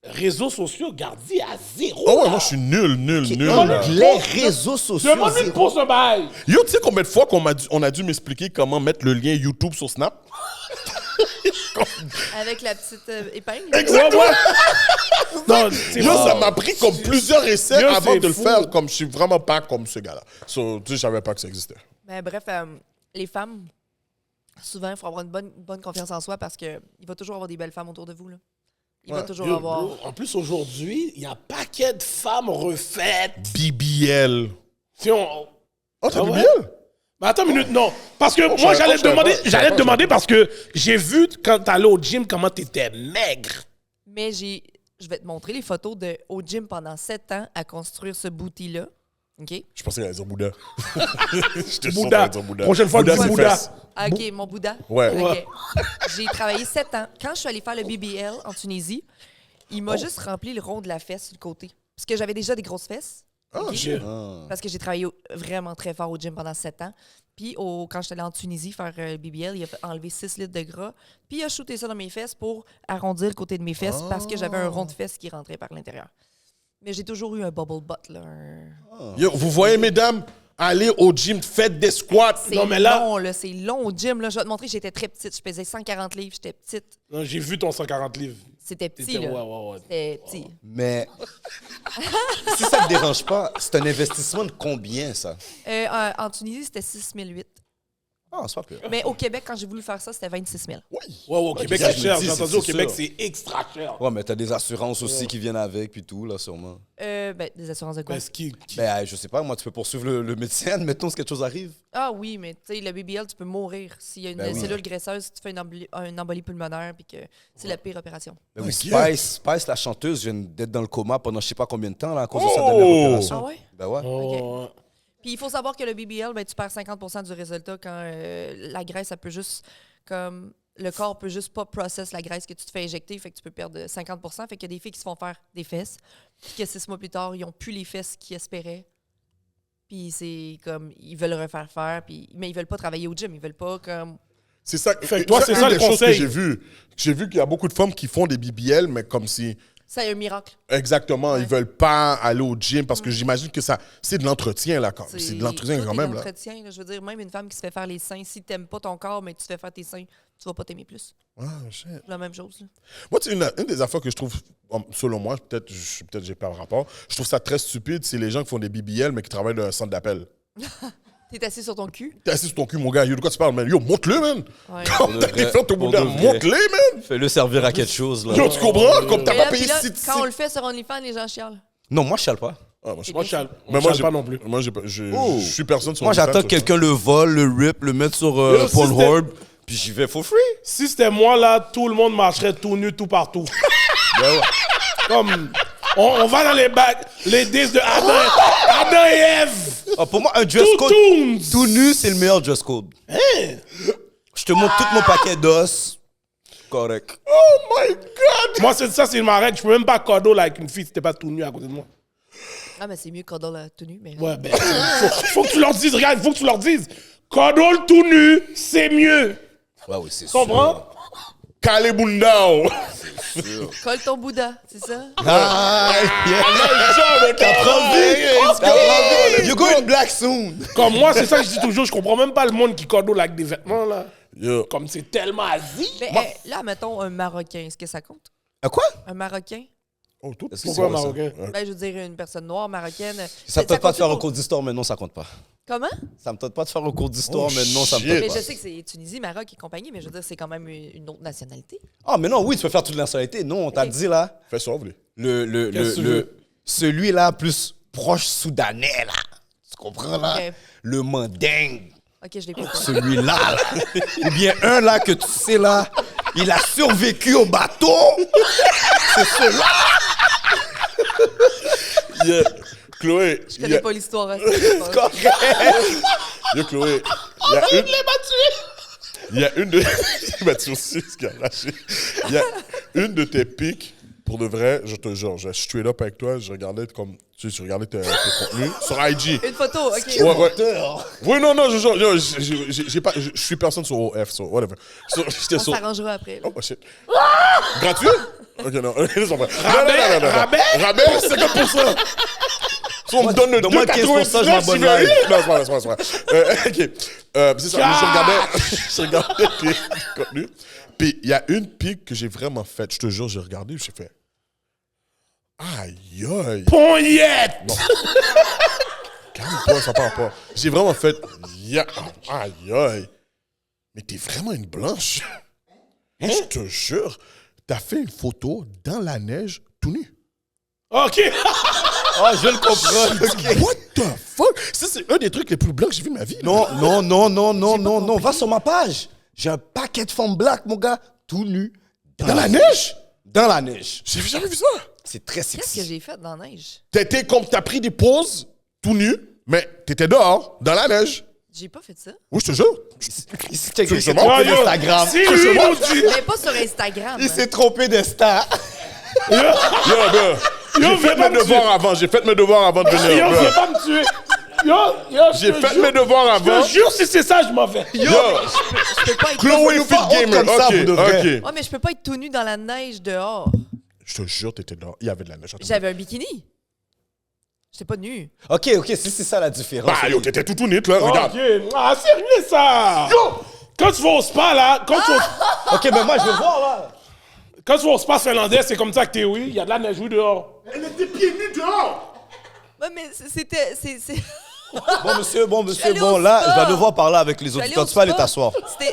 Réseaux sociaux, Gardi à zéro. Oh ouais, là. moi, je suis nul. Comme là. les réseaux sociaux. Demande-lui de zéro. poster un bail. Yo, tu sais combien de fois on a dû m'expliquer comment mettre le lien YouTube sur Snap? Avec la petite épingle. Exactement. Non, c'est Yo, fort. ça m'a pris comme plusieurs essais Yo, avant c'est de le fou. faire. Comme je suis vraiment pas comme ce gars-là. So, tu sais, je savais pas que ça existait. Mais bref, les femmes, souvent, il faut avoir une bonne confiance en soi parce qu'il va toujours avoir des belles femmes autour de vous. Là. Il va Ouais. toujours Yo, avoir. bro, en plus, aujourd'hui, il y a un paquet de femmes refaites. BBL. Si on... Oh, t'as Ah ouais? BBL? Mais attends une minute, non. Parce que moi, savais j'allais pas, te demander, je savais pas, demander parce que j'ai vu quand t'allais au gym comment t'étais maigre. Mais je vais te montrer les photos au gym pendant 7 ans à construire ce booty-là. OK? Je pensais qu'elle allait dire Bouddha. J'étais sûr Bouddha. qu'elle allait dire Bouddha. Prochaine fois, Bouddha, dis c'est Bouddha. fesses. Ah, OK, mon Bouddha. Ouais. OK. J'ai travaillé 7 ans. Quand je suis allée faire le BBL en Tunisie, il m'a juste rempli le rond de la fesse sur le côté. Parce que j'avais déjà des grosses fesses. OK? Shit. Parce que j'ai travaillé vraiment très fort au gym pendant 7 ans. Puis quand je suis allée en Tunisie faire le BBL, il a enlevé 6 litres de gras. Puis il a shooté ça dans mes fesses pour arrondir le côté de mes fesses parce que j'avais un rond de fesses qui rentrait par l'intérieur. Mais j'ai toujours eu un bubble butt, là. Yo, vous voyez, mesdames, allez au gym, faites des squats. C'est Non, mais là- long, là. C'est long au gym, là. Je vais te montrer, j'étais très petite. Je pesais 140 livres, j'étais petite. Non, j'ai vu ton 140 livres. C'était petit, T'étais- là. ouais. C'était petit. Mais si ça te dérange pas, c'est un investissement de combien, ça? En Tunisie, c'était 6 008. Ah, c'est pas pire. Mais au Québec, quand j'ai voulu faire ça, c'était 26 000. Ouais, au Québec, ça, c'est je cher. me dis, J'ai entendu c'est au Québec, sûr. c'est extra cher. Ouais, mais t'as des assurances aussi qui viennent avec, puis tout, là, sûrement. Des assurances de quoi? Parce qu'il. Ben, je sais pas, moi, tu peux poursuivre le médecin, admettons, si quelque chose arrive. Ah oui, mais tu sais, le BBL, tu peux mourir. S'il y a une Ben oui. cellule graisseuse, tu fais une embolie pulmonaire, puis que c'est la pire opération. Ben oui, Ok. Spice, la chanteuse, vient d'être dans le coma pendant je sais pas combien de temps, là, à cause de sa Oh! dernière opération. Ah ouais? Ben ouais. Oh, Puis il faut savoir que le BBL, ben, tu perds 50 du résultat quand la graisse, ça peut juste comme le corps peut juste pas process la graisse que tu te fais injecter, fait que tu peux perdre 50 Fait qu'il y a des filles qui se font faire des fesses, puis que 6 mois plus tard, ils ont plus les fesses qu'ils espéraient. Puis c'est comme ils veulent refaire faire, puis mais ils veulent pas travailler au gym, ils veulent pas comme C'est ça. Fait que toi, c'est une ça des le choses que conseil. j'ai vu. J'ai vu qu'il y a beaucoup de femmes qui font des BBL, mais comme si. ça a un miracle. Exactement, ils veulent pas aller au gym parce que j'imagine que ça, c'est de l'entretien là quand. C'est de l'entretien tout quand est même là. d'entretien, là. Je veux dire, même une femme qui se fait faire les seins, si t'aimes pas ton corps, mais tu te fais faire tes seins, tu vas pas t'aimer plus. Ah, shit. C'est la même chose. Là. Moi, tu sais, une des affaires que je trouve, selon moi, peut-être j'ai pas le rapport, je trouve ça très stupide, c'est les gens qui font des BBL mais qui travaillent dans un centre d'appel. T'es assis sur ton cul. T'es assis sur ton cul, mon gars, yo, de quoi tu parles, man? Yo, monte-le, man! Ouais. Comme t'as été fait au bout Pour d'un, de vrai. monte-le, man! Fais-le servir à quelque chose, là. Yo, tu comprends? Comme t'as Mais pas là, payé puis là, 6 quand on le fait sur OnlyFans, les gens chialent. Non, moi, je chiale pas. Ah, moi, je Moi, je chiale. Mais Moi, j'ai pas non plus. Moi, je suis personne sur Moi, OnlyFans, j'attends que ça. quelqu'un le vole, le rip, le mette sur Yo, si Pornhub, puis j'y vais for free. Si c'était moi, là, tout le monde marcherait tout nu, tout partout. Ben ouais. Comme, on va dans les bacs, les disques de Adam et Ève. Ah, pour moi, un dress Tout code toons. tout nu, c'est le meilleur dress code. Je te montre tout mon paquet d'os. Correct. Oh my God! Moi, c'est ma règle. Je peux même pas cadeau là, avec une fille si t'es pas tout nu à côté de moi. Ah, mais c'est mieux que dans la tenue, mais. Ouais, ben, faut que tu leur dises, regarde, faut que tu leur dises. Cadeau tout nu, c'est mieux. Ouais, oui, c'est Tu comprends? Kalebundao! Colle ton Bouddha, c'est ça? Ah, yeah. You go in black soon. Comme moi, c'est ça que je dis toujours. Je comprends même pas le monde qui cadeau avec des vêtements, là. Yo. Comme c'est tellement assis. Mais là, mettons un Marocain, est-ce que ça compte? À quoi? Un Marocain? Oh, tout. Est-ce que Pourquoi c'est vrai, ça? marocain? Ben, je veux dire, une personne noire, marocaine. Ça me tente pas de faire un compte cours d'histoire, mais non, ça compte pas. Comment? Ça me tente pas de faire un cours d'histoire, Oh, mais non, ça me shit. tente Mais pas. je sais que c'est Tunisie, Maroc et compagnie, mais je veux dire, c'est quand même une autre nationalité. Ah, mais non, oui, tu peux faire toute la nationalité. Non, on t'a Ok. dit là, Fais ça, vous voulez. Qu'est-ce que tu veux? celui-là plus proche soudanais, là. Tu comprends, là? Ok. Le mandingue. Ok, je l'ai pris. Celui-là, là. Ou bien un là que tu sais, là, il a survécu au bateau. C'est celui-là. Yeah. Chloé, Je connais pas l'histoire. Hein, Yo, Chloé, il y a une de... Il m'a tué aussi, ce qu'il a lâché. Il y a une de tes pics, pour de vrai, je te jure, je suis straight up avec toi, je regardais comme... Tu sais, je regardais tes contenus sur IG. Une photo, ok. Ouais. Oui, non, je jure, yo, j'ai pas... Je suis personne sur OF, so whatever. J'étais On sur... s'arrangera après. là. Oh, shit. Gratuit? Ok, non. Ils sont prêts. Rabais? Non. Rabais, 50%. Si on me donne le Donne-moi 15%, je m'abonne live. Non, c'est pas vrai. OK. C'est ça, je regardais tes contenus. Puis il y a une pique que j'ai vraiment faite. Je te jure, j'ai regardé, j'ai fait... Aïe, aïe. Poignette! Calme-toi, ça part pas. J'ai vraiment fait... Aïe, aïe. Mais t'es vraiment une blanche. Je te jure, t'as fait une photo dans la neige tout nu. OK. Ah, je le comprends. OK. What the fuck? Ça, c'est un des trucs les plus blancs que j'ai vu de ma vie. là. Non. Va sur ma page. J'ai un paquet de femmes black, mon gars, tout nu. Dans la neige? Dans la neige. J'ai jamais vu ça. C'est très Qu'est-ce que sexy. j'ai fait dans la neige? T'as pris des pauses tout nu, mais t'étais dehors, dans la neige. J'ai pas fait ça. Oui, je te jure. Il s'est trompé justement, d'Instagram. Si lui nous dit... Mais pas sur Instagram. Il s'est trompé de star. Yo, bro. J'ai fait mes devoirs avant. J'ai fait mes devoirs avant de venir. Yo, bro. viens pas me tuer. Yo, J'ai fait mes devoirs Je avant. te jure, si c'est ça, je m'en vais. Yo, Je peux pas être Chloé nous pas Fit honte Gamer. comme ça, Ok, vous devrez. ok. Ouais, mais je peux pas être tout nu dans la neige dehors. Je te jure, t'étais dehors. Il y avait de la neige. J'avais un bikini. J'étais pas nu. OK, si c'est ça la différence. Bah, yo, t'étais tout net, là. Regarde. Ok. Ah, sérieux, ça. Yo! Quand tu vas au spa, là, OK, mais moi, je veux voir, là. quand tu vas au spa finlandais, c'est comme ça que t'es, oui. Il y a de la neige, oui, dehors. Elle était pieds nus dehors. Ouais, mais c'était. Bon, monsieur, allée bon, au là, spa. je vais devoir parler avec les J'allais auditeurs. au Tu peux aller spa. t'asseoir.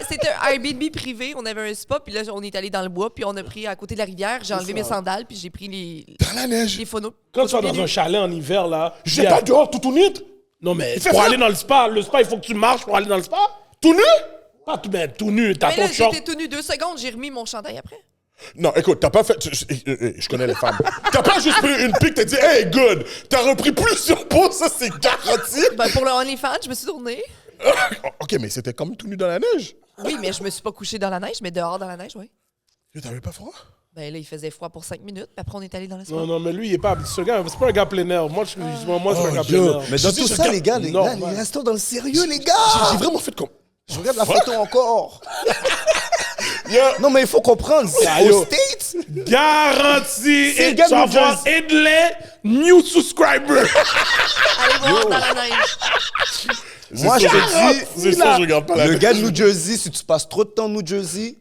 C'était un Airbnb privé. On avait un spa, puis là, on est allé dans le bois, puis on a pris à côté de la rivière. J'ai enlevé mes sandales, puis j'ai pris Dans la neige. les photos. Quand tu vas dans un chalet en hiver, là. J'étais pas dehors, tout net. Non, mais fait pour ça. aller dans le spa, il faut que tu marches pour aller dans le spa. Tout nu? Pas tout, ben, tout nu, t'as Mais ton là, short. j'étais tout nu 2 secondes, j'ai remis mon chandail après. Non, écoute, t'as pas fait. Je connais les femmes. T'as pas juste pris une pique, t'as dit, hey, good. T'as repris plusieurs poses, ça, c'est garanti. Ben, pour le OnlyFans, je me suis tournée. Ok, mais c'était comme tout nu dans la neige. Oui, mais je me suis pas couchée dans la neige, mais dehors dans la neige, oui. Yo, t'avais pas froid? Ben là, il faisait froid pour 5 minutes, puis après, on est allé dans le spa. Non, mais lui, il est pas. Ce gars, c'est pas un gars plein air. Moi, je suis un gars plein yo. air. Mais Je dans dis, tout je ça, regarde- les gars, Non, restons dans le sérieux, les gars. J'ai vraiment fait comme. Je regarde la photo encore. Yo, Non, mais il faut comprendre. Ah, Aux yo. States, Garanti. C'est Et le gars tu vas de New voir Jersey. Edley, new subscriber. Allez voir dans la neige. moi, je te dis, c'est ça, je regarde pas la le neige. gars de New Jersey, si tu passes trop de temps au New Jersey,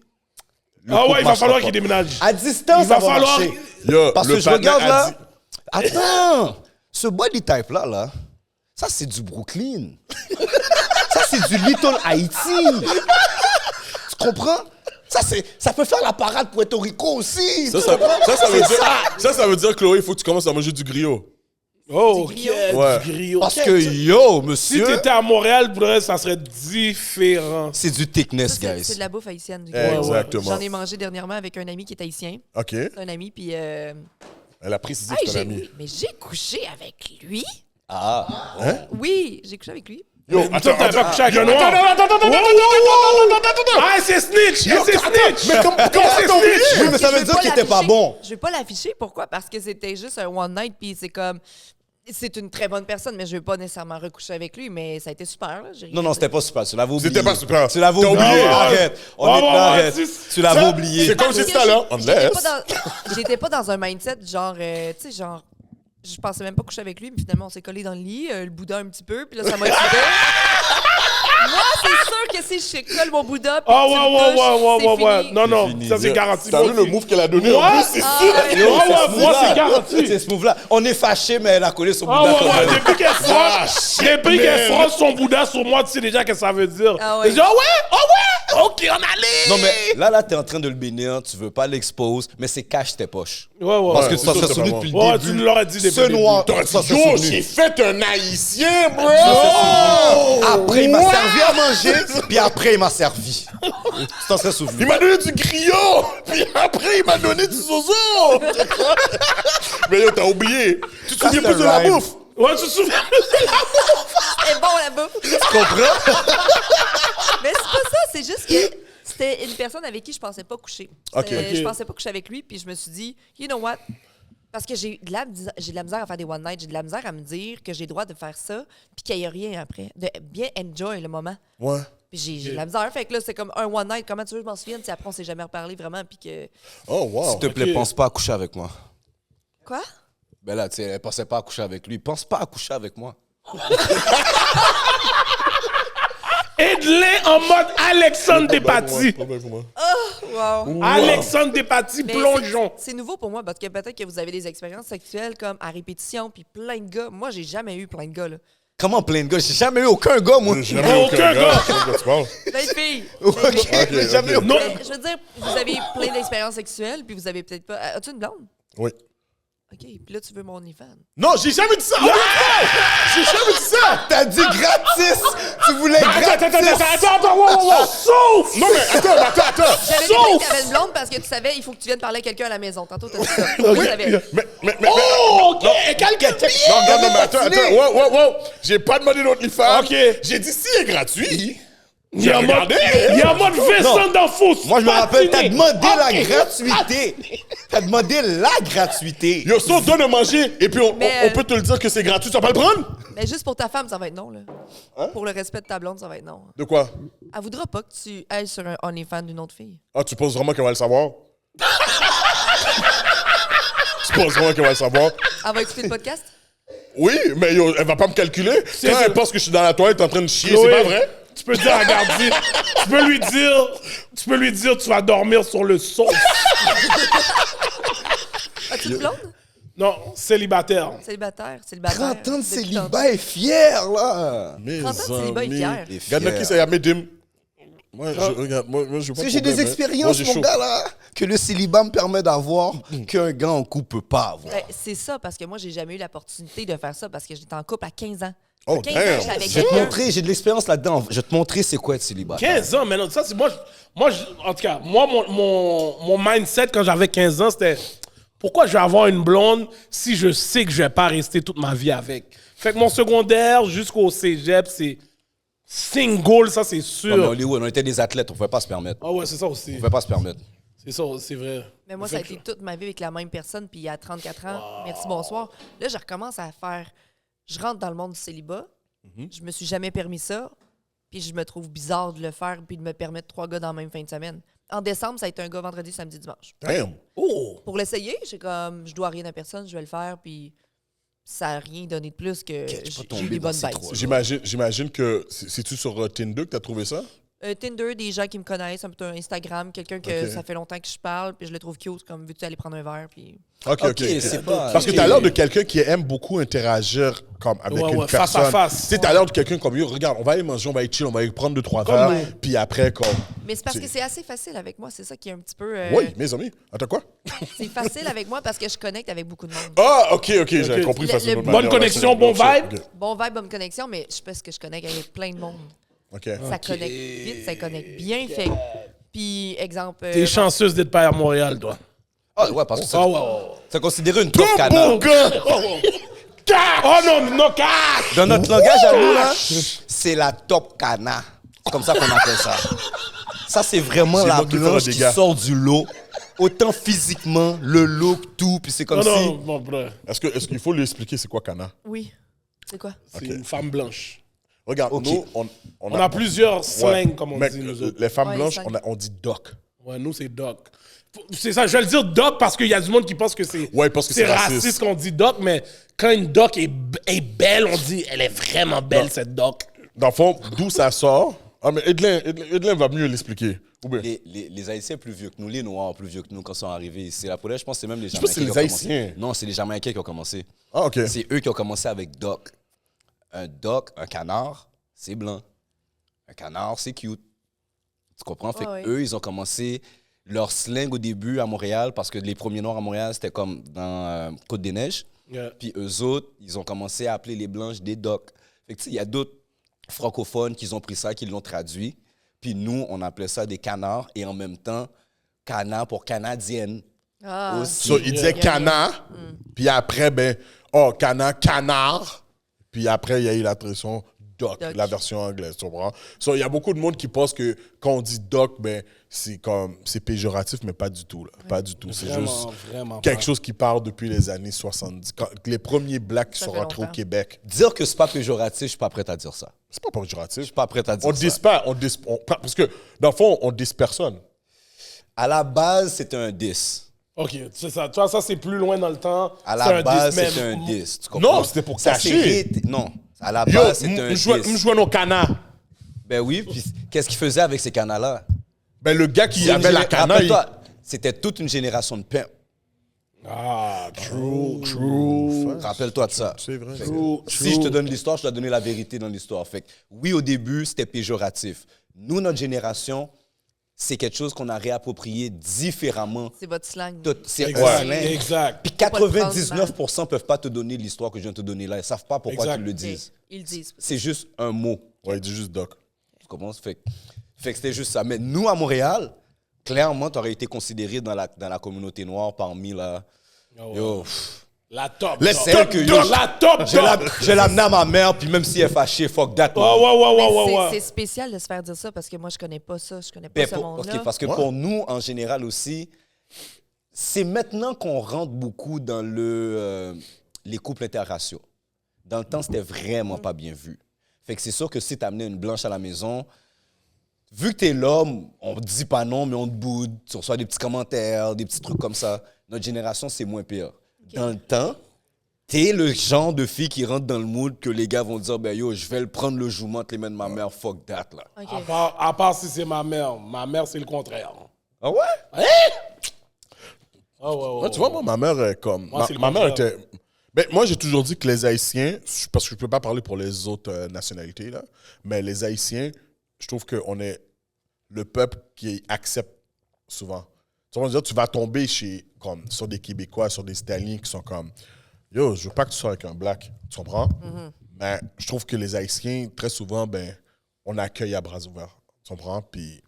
le Ah couple ouais, il va marchera falloir pas. qu'il déménage. À distance, Il va ça va falloir- marcher. Yo, Parce le que je partenaire regarde a là. dit- Attends, ce body type là, ça c'est du Brooklyn. Ça c'est du Little Haïti. Tu comprends? Ça peut faire la parade Puerto Rico aussi. Ça, tu ça, comprends? ça, ça veut C'est dire, ça veut dire, Chloé, il faut que tu commences à manger du griot. Oh, ok. griot. Ouais. Du griot. Parce que yo, Si monsieur, t'étais à Montréal, pour le reste, ça serait différent. c'est du Ça, thickness, c'est guys. de la bouffe haïtienne. Du Exactement. J'en ai mangé dernièrement avec un ami qui est haïtien. OK. C'est un ami, puis... Elle a précisé hey, que c'était un ami. mais j'ai couché avec lui. Ah, Oui, j'ai couché avec lui. Yo, Mais toi, t'avais pas couché avec un noir. Ah, c'est snitch! Yo, C'est attends, snitch! mais comment c'est t'as oublié? oui, mais ça Je veut veux dire pas qu'il était pas l'afficher. bon. Je vais pas l'afficher. Pourquoi? Parce que c'était juste un one night, puis c'est comme... C'est une très bonne personne, mais je vais pas nécessairement recoucher avec lui, mais ça a été super. Là. J'ai rien Non, non, dit. c'était pas super. Tu l'avais oublié. C'était pas super. Tu l'avais T'as oublié. oublié. Arrête. Honnêtement, arrête. Tu l'avais oublié. C'est comme Parce si que c'était là. j'étais Unless. pas dans- J'étais pas dans un mindset genre, tu sais, genre, je pensais même pas coucher avec lui, mais finalement, on s'est collé dans le lit, le Bouddha un petit peu, puis là, ça m'a excité. Moi, c'est sûr que si je colle mon Bouddha, puis Ah, tu ouais, me ouais, touches, ouais. c'est fini. Non, non, fini. ça c'est garanti. T'as vu le move qu'elle a donné en Moi? plus, c'est sûr. Yo, Ah, c'est ouais, ce moi, move-là. c'est garanti. C'est ce move-là. On est fâché, mais elle a collé son Ah Bouddha ouais, comme ouais, elle. depuis qu'elle frotte son Bouddha sur moi, tu sais déjà ce que ça veut dire. Ah ouais. Je dis, ouais, ok, on allait. Non, mais là, t'es en train de le bénir, tu veux pas l'expose, mais c'est cache tes poches. Ouais, ouais. Parce ouais. que tu t'en c'est serais ça, souvenu c'est depuis le Ouais, début. tu nous l'aurais dit depuis Ce le début. noir, T'aurais tu t'en dit, serais yo, souvenu. j'ai fait un haïtien, bro! Après, il m'a Wow! servi à manger, puis après, il m'a servi. Tu t'en serais Il souvenu. m'a donné du griot! Puis après, il m'a donné du zozo! Mais yo, t'as oublié. Tu te souviens c'est plus de la rhyme. bouffe? Ouais, tu te souviens? C'est bon, la bouffe. Tu comprends? Mais c'est pas ça, c'est juste que c'était une personne avec qui je pensais pas coucher. Ok. Je pensais pas coucher avec lui, puis je me suis dit, you know what? Parce que j'ai de la misère à faire des one night, j'ai de la misère à me dire que j'ai le droit de faire ça, puis qu'il n'y a rien après. De bien enjoy le moment. Ouais. Puis j'ai de la misère. Fait que là, c'est comme un one night. Comment tu veux que je m'en souvienne si après on s'est jamais reparlé vraiment, puis que. Oh, wow. S'il te plaît, pense pas à coucher avec moi. Quoi? Ben là, tu sais, elle pensait pas à coucher avec lui. Pense pas à coucher avec moi. Aide-les en mode Alexandre Despatie. Wow. Alexandre Despatie, Mais plongeon. c'est nouveau pour moi parce que peut-être que vous avez des expériences sexuelles comme à répétition, puis plein de gars. Moi, j'ai jamais eu plein de gars, là. Comment plein de gars? J'ai jamais eu aucun gars, moi. J'ai jamais eu Aucun gars. Je sais pas de quoi tu parles. Plein de filles. Ok, Plein de filles. j'ai jamais eu Non. Mais je veux dire, vous avez plein d'expériences sexuelles, puis vous avez peut-être pas. As-tu une blonde? Oui. OK, puis là, tu veux mon OnlyFans. Non, j'ai jamais dit ça. J'ai jamais dit ça. T'as dit gratis! Tu voulais gratis! Attends, wow. Sauf! Non, mais attends. J'avais dit que t'avais une blonde parce que tu savais, il faut que tu viennes parler à quelqu'un à la maison. Tantôt, t'as dit ça. Je savais. Mais. Oh, OK, quelqu'un Non, mais attends. Wow. J'ai pas demandé d'OnlyFans. OK. J'ai dit si c'est gratuit. Il y a un mode Vincent D'Anfos. Moi, je me rappelle, t'as demandé la Ok. gratuité. T'as demandé la gratuité. Yo, si on te donne à manger et puis on peut te le dire que c'est gratuit, tu vas pas le prendre? Mais juste pour ta femme, ça va être non, là. Pour le respect de ta blonde, ça va être non. De quoi? Elle voudra pas que tu ailles sur un OnlyFans d'une autre fille. Ah, tu penses vraiment qu'elle va le savoir? Tu penses vraiment qu'elle va le savoir? Elle va écouter le podcast? Oui, mais yo, elle va pas me calculer. Quand elle pense que je suis dans la toilette en train de chier, c'est Chloé, pas vrai? Tu peux dire à Gardi, tu peux lui dire tu vas dormir sur le sofa. As-tu une blonde? Non, célibataire. Célibataire. 30 ans de Depuis célibat est fier, là. Mes 30 ans de célibat est fier. Il est Regarde fier. qui ça y a Medim. Moi, je regarde, moi, je Parce que j'ai des expériences, mon gars, là, que le célibat me permet d'avoir, qu'un gars en couple peut pas avoir. Ben, c'est ça, parce que moi, j'ai jamais eu l'opportunité de faire ça parce que j'étais en couple à 15 ans. Oh, À 15 damn. ans, j'étais avec Je vais te quelqu'un. montrer, j'ai de l'expérience là-dedans. Je vais te montrer c'est quoi être célibataire. 15 ans, mais non, ça c'est en tout cas, mon mindset quand j'avais 15 ans, c'était pourquoi je vais avoir une blonde si je sais que je vais pas rester toute ma vie avec. Fait que mon secondaire jusqu'au cégep, c'est single, ça c'est Non, mais sûr. Hollywood, on était des athlètes, on pouvait pas se permettre. Ah ouais, c'est ça aussi. On pouvait pas se permettre. C'est ça, c'est vrai. Mais moi, ça a été toute ma vie avec la même personne, puis à 34 ans, merci, bonsoir. Là, je recommence à faire... Je rentre dans le monde du célibat. Je me suis jamais permis ça. Puis je me trouve bizarre de le faire puis de me permettre 3 gars dans la même fin de semaine. En décembre, ça a été un gars vendredi, samedi, dimanche. Damn. Oh! Pour l'essayer, j'ai comme... Je dois rien à personne, je vais le faire, puis ça n'a rien donné de plus que J'ai pas j'ai tombé eu des dans bonnes ces bêtes. trois. J'imagine que c'est-tu sur Tinder que t'as trouvé ça? Tinder, des gens qui me connaissent, un peu Instagram, quelqu'un que Ok. ça fait longtemps que je parle, puis je le trouve cute, comme veux-tu aller prendre un verre, puis... Ok. c'est pas... Parce que t'as l'air de quelqu'un qui aime beaucoup interagir comme avec Ouais, une ouais, face personne. à face. Tu sais, t'as l'air de quelqu'un comme, yo, regarde, on va aller manger, on va aller chill, on va aller prendre 2-3 Comme verres, nous. puis après, comme... Mais c'est parce C'est- que c'est assez facile avec moi, c'est ça qui est un petit peu... Oui, mes amis. Attends, quoi? C'est facile avec moi parce que je connecte avec beaucoup de monde. Ah, ok, j'avais compris Le- facilement. le- Bonne connexion, bon vibe. Ok. Bon vibe, bonne connexion, mais je pense que je connecte avec plein de monde. Ok. Ça connecte vite, ça connecte bien. Fait que- puis, exemple... T'es chanceuse d'être pas à Montréal, toi. Ah ouais, parce que Ah ouais. c'est considéré une top Bon canard. gars! Oh non, cash! Dans notre langage à nous, là, c'est la top cana. C'est comme ça qu'on appelle ça. Ça, c'est vraiment C'est la moi qui fais blanche des qui gars. sort du lot. Autant physiquement, le look, tout. Puis c'est comme Non, si... non, bon, bro. Est-ce qu'il faut lui expliquer c'est quoi Cana? Oui. C'est quoi? C'est une femme blanche. Regarde, Ok. nous, On a plusieurs slangs, Ouais. comme on Mais, dit, nous autres. les femmes Ouais, blanches, les slangs. on dit doc. Ouais, nous, c'est doc. C'est ça, je vais le dire doc parce qu'il y a du monde qui pense que c'est Ouais, parce que c'est raciste raciste. qu'on dit doc, mais quand une doc est belle, on dit elle est vraiment belle, cette doc. Dans le fond, d'où ça sort? Ah, mais Edlin va mieux l'expliquer. Ou bien? Les Haïtiens plus vieux que nous, les Noirs plus vieux que nous quand ils sont arrivés ici. La première, je pense que c'est même les pense que Jamaïcains c'est les qui ont commencé. Haïtiens. Non, c'est les Jamaïcains qui ont commencé. Ah, ok. C'est eux qui ont commencé avec doc. Un doc, un canard, c'est blanc. Un canard, c'est cute. Tu comprends? Fait Ouais, que eux, ils ont commencé leur slang au début à Montréal parce que les premiers Noirs à Montréal, c'était comme dans Côte-des-Neiges. Yeah. Puis eux autres, ils ont commencé à appeler les Blanches des docs. Fait que tu sais, il y a d'autres francophones qui ont pris ça, qui l'ont traduit. Puis nous, on appelait ça des canards et en même temps, canard pour canadienne. Ah, Aussi. So, il disait Cana, puis après, ben, oh, Cana, canard. Puis après, il y a eu la traduction doc, Doc. la version anglaise, tu comprends? So, il y a beaucoup de monde qui pense que quand on dit doc, ben, c'est péjoratif, mais pas du tout, là. Pas du tout. C'est juste Vraiment quelque pas. chose qui part depuis les années 70. Quand les premiers blacks qui Ça sont fait rentrés au longtemps. Québec, Dire que c'est pas péjoratif, je suis pas prêt à dire ça. c'est pas péjoratif. Je suis pas prêt à dire On ça. dis pas, parce que dans le fond, on dis personne. À la base, c'était un 10. Ok, c'est ça. Tu vois, ça, c'est plus loin dans le temps. À C'est la un base, 10, c'était mais- un 10. Tu comprends? Non, c'était pour Ça cacher. s'est non, à la Yo, base, c'était un 10. m'jouais nos canards. Ben oui, puis qu'est-ce qu'ils faisaient avec ces canards-là? Ben, le gars qui C'est une avait la géné- cana, il... Rappelle-toi, c'était toute une génération de pimps. Ah, true. Rappelle-toi de ça. C'est vrai. Si je te donne l'histoire, je dois donner la vérité dans l'histoire. Fait que, oui, au début, c'était péjoratif. Nous, notre génération, c'est quelque chose qu'on a réapproprié différemment. C'est votre slang. C'est Exact. un slang. Exact. Puis Faut pas le prendre 99% peuvent pas te donner l'histoire que je viens de te donner là. Ils savent pas pourquoi Exact. tu le Ok, disent. ils le disent. C'est juste un mot. Ouais, il dit juste doc. Tu comprends? Fait que c'était juste ça. Mais nous, à Montréal, clairement, tu aurais été considéré dans la communauté noire parmi la... Oh, Yo, ouais. La top. Les top. celle que yo, La top. j'ai l'amené à ma mère, puis même si elle est fâchée, fuck that. Ouais, ouais, ouais, Mais ouais, ouais. c'est spécial de se faire dire ça parce que moi, je connais pas ça. Je connais pas Ben, ce monde-là. parce que pour nous, en général aussi, c'est maintenant qu'on rentre beaucoup dans les couples interraciaux. Dans le temps, c'était vraiment pas bien vu. Fait que c'est sûr que si tu amenais une blanche à la maison, vu que t'es l'homme, on te dit pas non, mais on te boude, tu reçois des petits commentaires, des petits trucs comme ça. Notre génération, c'est moins pire. Dans le temps, t'es le genre de fille qui rentre dans le mood que les gars vont dire, ben yo, je vais le prendre le joujou entre les mains de ma mère, fuck that, là. OK. À part si c'est ma mère. Ma mère, c'est le contraire. Ah ouais? Ah ouais, ouais. Ouais, tu vois, moi, ma mère est comme. Moi, c'est le Ma mère contraire. était. Ben, moi, j'ai toujours dit que les Haïtiens, parce que je peux pas parler pour les autres nationalités, là, mais les Haïtiens, je trouve qu'on est le peuple qui accepte souvent. Tu vas dire, tu vas tomber sur des Québécois, sur des Italiens qui sont comme yo, je veux pas que tu sois avec un black. Tu comprends? Mais je trouve que les Haïtiens, très souvent, ben, on accueille à bras ouverts. Tu comprends? Puis,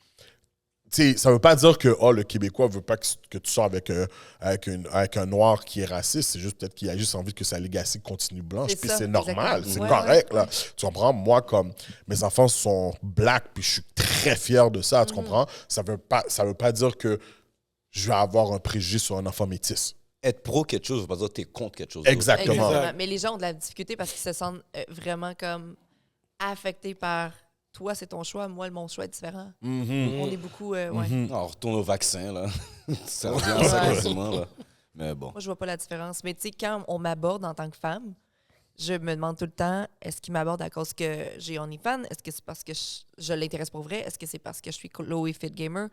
tu sais, ça veut pas dire que le Québécois veut pas que tu sors avec un noir qui est raciste. C'est juste peut-être qu'il a juste envie que sa legacy continue blanche. C'est Puis ça, c'est normal, exactement. c'est Ouais, correct. ouais. Là. Tu comprends? Moi, comme mes enfants sont black, puis je suis très fier de ça. Tu comprends? Ça veut pas dire que je vais avoir un préjugé sur un enfant métis. Être pro quelque chose, veut pas dire que t'es contre quelque chose. Exactement. Exact. Mais les gens ont de la difficulté parce qu'ils se sentent vraiment comme affectés par toi, c'est ton choix, moi, mon choix est différent. On est beaucoup. Ouais. On retourne au vaccin, là. Ça revient à ça quasiment, là. Mais bon. Moi, je vois pas la différence. Mais tu sais, quand on m'aborde en tant que femme, je me demande tout le temps, est-ce qu'il m'aborde à cause que j'ai OnlyFans? Est-ce que c'est parce que je l'intéresse pour vrai? Est-ce que c'est parce que je suis Chloé Fit Gamer?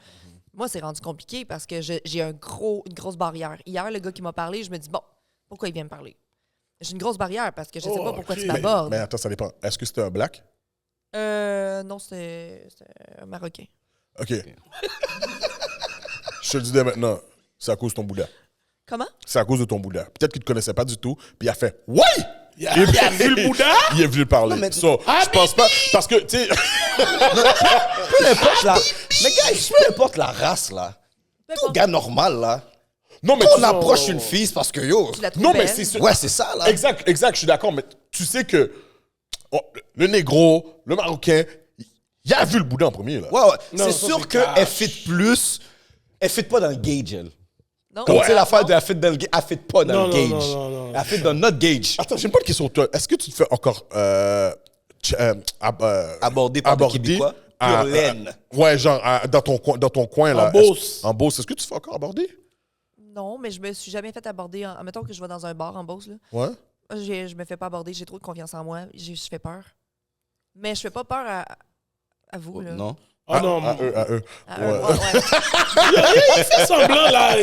Moi, c'est rendu compliqué parce que j'ai une grosse barrière. Hier, le gars qui m'a parlé, je me dis, bon, pourquoi il vient me parler? J'ai une grosse barrière parce que je sais pas pourquoi tu m'abordes. Mais attends, ça dépend. Est-ce que c'était un black? Non, c'est un Marocain. OK. Je te le dis dès maintenant, c'est à cause de ton Bouddha. Comment? C'est à cause de ton Bouddha. Peut-être qu'il ne te connaissait pas du tout, puis il a fait « Ouais! » Il a vu le Bouddha? Il est venu parler. mais- So, je pense pas... Parce que, tu sais... Peu importe la... Mais gars, peu importe la race, là. Tout gars normal, là. Non, mais On approche une fille c'est parce que, yo... Tu la trouves Non, mais belle? c'est sûr. Ouais, c'est ça, là. Exact, je suis d'accord, mais tu sais que le négro, le Marocain, il a vu le Bouddha en premier, là. Ouais, ouais. Non, C'est ça, sûr c'est qu'elle cash. fit plus... Elle fit pas dans le gauge, elle. Non? Comme tu sais, l'affaire Non. de elle fit dans le gauge, elle fit pas dans Non, le non, gauge. non. Elle fit dans notre gauge. Attends, j'ai une bonne question pour toi. Est-ce que tu te fais encore Abordé par des Québécois, pure laine. Ouais, genre dans ton coin, là. En Beauce. En Beauce. Est-ce que tu te fais encore aborder? Non, mais je me suis jamais fait aborder. Admettons que je vais dans un bar en Beauce, là. Ouais. Je me fais pas aborder, j'ai trop de confiance en moi, je fais peur. Mais je fais pas peur à vous, là. Non? Ah non, À eux. À eux, Ouais. ouais. il fait semblant, là.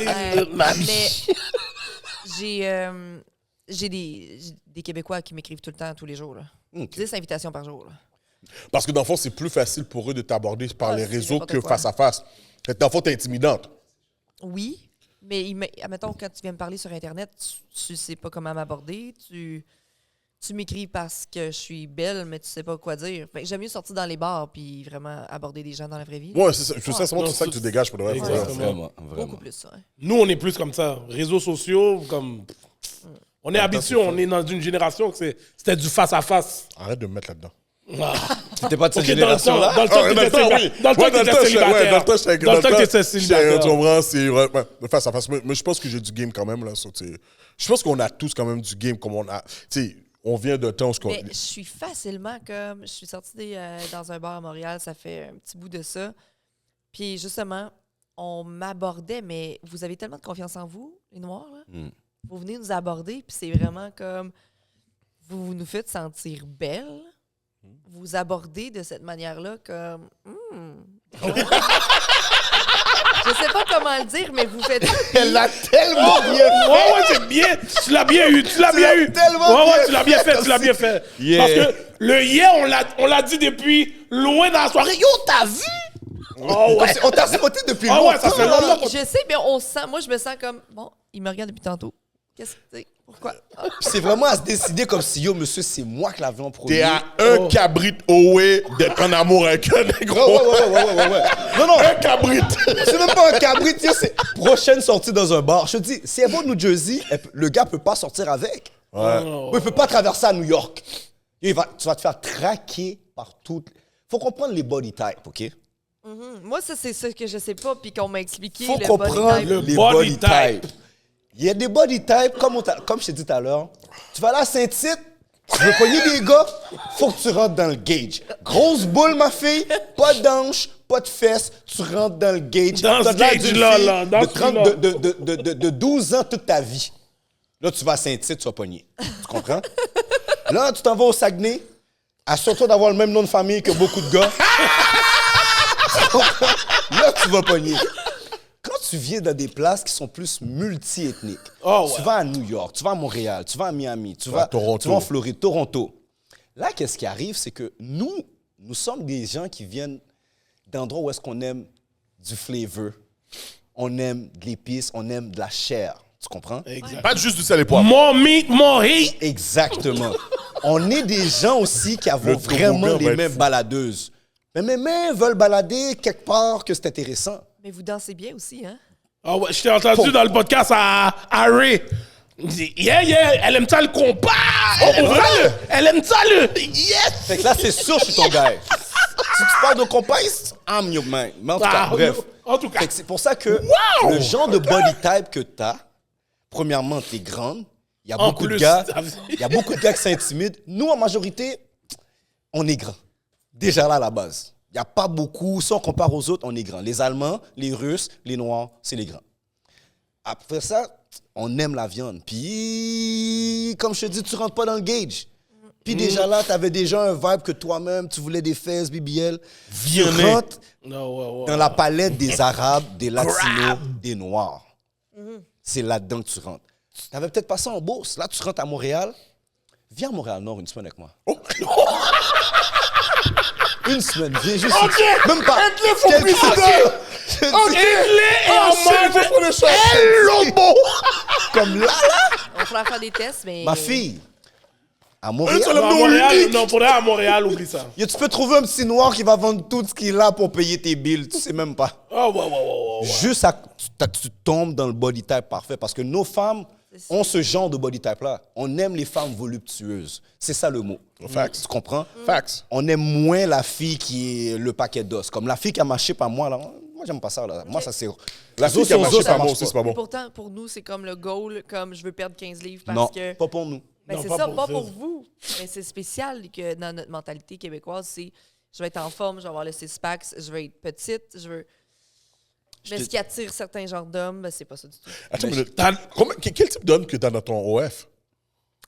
Mais j'ai des Québécois qui m'écrivent tout le temps, tous les jours. Là. Ok. 10 invitations par jour. Là. Parce que dans le fond, c'est plus facile pour eux de t'aborder par les c'est réseaux n'importe que quoi. face à face. Fait que dans le fond, t'es intimidante. Oui, mais admettons, quand tu viens me parler sur Internet, tu sais pas comment m'aborder. Tu m'écris parce que je suis belle, mais tu sais pas quoi dire. Fait que j'aime mieux sortir dans les bars puis vraiment aborder des gens dans la vraie vie. là. Ouais, c'est ça. C'est ça, non, c'est ça que tu dégages pour de vrai. Exactement. Vraiment, Beaucoup vraiment. plus ça. Hein. Nous, on est plus comme ça. Réseaux sociaux, comme... On est habitués, on est dans une génération que c'était du face-à-face. Arrête de me mettre là-dedans. T'étais pas de cette Ok, dans le temps, génération-là? dans le temps que t'étais célibataire. Dans le temps que t'étais célibataire. Dans le temps, j'étais Dans le temps que t'étais Tu célibataire. comprends, c'est ouais, de face à face. Mais je pense que j'ai du game quand même, là. So, je pense qu'on a tous quand même du game comme on a... Tu sais, on vient d'un temps où... Mais je suis facilement comme... Je suis sortie dans un bar à Montréal, ça fait un petit bout de ça. Puis justement, on m'abordait, mais vous avez tellement de confiance en vous, les Noirs, là. Vous venez nous aborder, puis c'est vraiment comme... Vous nous faites sentir belles. Vous abordez de cette manière-là comme... Je sais pas comment le dire, mais vous faites... Elle l'a tellement bien fait! Ouais, c'est bien. Tu l'as bien eu. Tu l'as bien eu. tellement Ouais, bien tu l'as bien fait fait. Tu l'as bien fait. Yeah. Parce que le yeah, on l'a dit depuis loin dans la soirée. Yo, t'as vu? Oh ouais. On t'a spoté depuis Ah longtemps. ouais, ça fait là. longtemps. Je sais, mais on sent. Moi, je me sens comme. Bon, il me regarde depuis tantôt. Qu'est-ce que c'est? Pourquoi? Ah. Puis c'est vraiment à se décider comme si, yo, monsieur, c'est moi qui l'avais en premier. T'es à un cabrit away d'être en amour avec un négro. Ouais. Non. Un cabrit. C'est même pas un cabrit, tu sais, c'est prochaine sortie dans un bar. Je te dis, si elle va au New Jersey, le gars peut pas sortir avec. Ouais. Il peut pas traverser à New York. Tu vas te faire traquer par toutes. Faut comprendre les body types, OK? Moi, ça, c'est ça que je sais pas, puis qu'on m'a expliqué. Faut le comprendre body type. Le les body body types. Il y a des body types, comme je t'ai dit tout à l'heure. Tu vas là à Saint-Tite, tu veux pogner des gars, faut que tu rentres dans le gauge. Grosse boule, ma fille, pas d'hanche, pas de fesses, tu rentres dans le gauge. Dans T'as ce de l'air gauge-là, d'une là, fille dans de, ce 30 là. de 12 ans toute ta vie. Là, tu vas à Saint-Tite, tu vas pogner. Tu comprends? Là, tu t'en vas au Saguenay, assure-toi d'avoir le même nom de famille que beaucoup de gars. Là, tu vas pogner. Quand tu viens dans des places qui sont plus multi-ethniques, Oh, tu ouais. vas à New York, tu vas à Montréal, tu vas à Miami, tu à vas Toronto. tu vas en Floride, Toronto. Là, qu'est-ce qui arrive, c'est que nous sommes des gens qui viennent d'endroits où est-ce qu'on aime du flavor, on aime de l'épice, on aime de la chair. Tu comprends? Exact. Pas juste du sel et poivre. More meat, more heat. Exactement. On est des gens aussi qui avons Le vraiment toboggan va les être mêmes fou. baladeuses. Mais mes mains veulent balader quelque part que c'est intéressant. Mais vous dansez bien aussi, hein? Ah ouais, je t'ai entendu dans le podcast à Ray. Il dit, yeah, elle aime ça le compas. Elle aime ça le. Yes! Fait que là, c'est sûr, je suis ton gars. Si tu parles de compagnie, I'm your man. Mais en tout cas, Ah, bref. en tout cas. Fait que c'est pour ça que le genre de body type que t'as, premièrement, t'es grande. Il y a En beaucoup de plus, gars. ça veut- Il y a beaucoup de gars qui s'intimident. Nous, en majorité, on est grand. Déjà là, à la base. Il n'y a pas beaucoup. Si on compare aux autres, on est grand. Les Allemands, les Russes, les Noirs, c'est les grands. Après ça, on aime la viande. Puis, comme je te dis, tu rentres pas dans le gauge. Puis déjà là, tu avais déjà un vibe que toi-même, tu voulais des fesses, BBL. Tu rentres Non, ouais. dans la palette des Arabes, des Latinos, des Noirs. C'est là-dedans que tu rentres. Tu avais peut-être passé en bourse. Là, tu rentres à Montréal. Viens à Montréal-Nord une semaine avec moi. Une semaine, viens juste. Ok. Même pas. Aide-le, faut Quelques préciser. heures. Je dis, Et en mode. Hello, comme là, On va faire des tests, mais. ma fille, à Un Montréal, seul À homme Montréal, unique. non, pour aller à Montréal, oublie ça. yo, tu peux trouver un petit noir qui va vendre tout ce qu'il a pour payer tes bills. Tu sais même pas. Ah, ouais. Juste tu tombes dans le body type parfait parce que nos femmes ont ce genre de body type là. On aime les femmes voluptueuses. C'est ça le mot. Facts. Tu comprends? Facts. On aime moins la fille qui est le paquet d'os. Comme la fille qui a marché par moi là. Moi j'aime pas ça là. Moi ça c'est La fille qui a marché par moi aussi, c'est pas Mais bon. pourtant, pour nous, c'est comme le goal, comme je veux perdre 15 livres parce Non, que. pas pour nous. Ben, Non, c'est pas ça, pour pas ça. pour vous. Mais c'est spécial que dans notre mentalité québécoise, c'est je vais être en forme, je vais avoir le six-pack, je vais être petite, je veux. Mais ce qui attire certains genres d'hommes, ben, c'est pas ça du tout. Attends, mais quel type d'homme que t'as dans ton OF?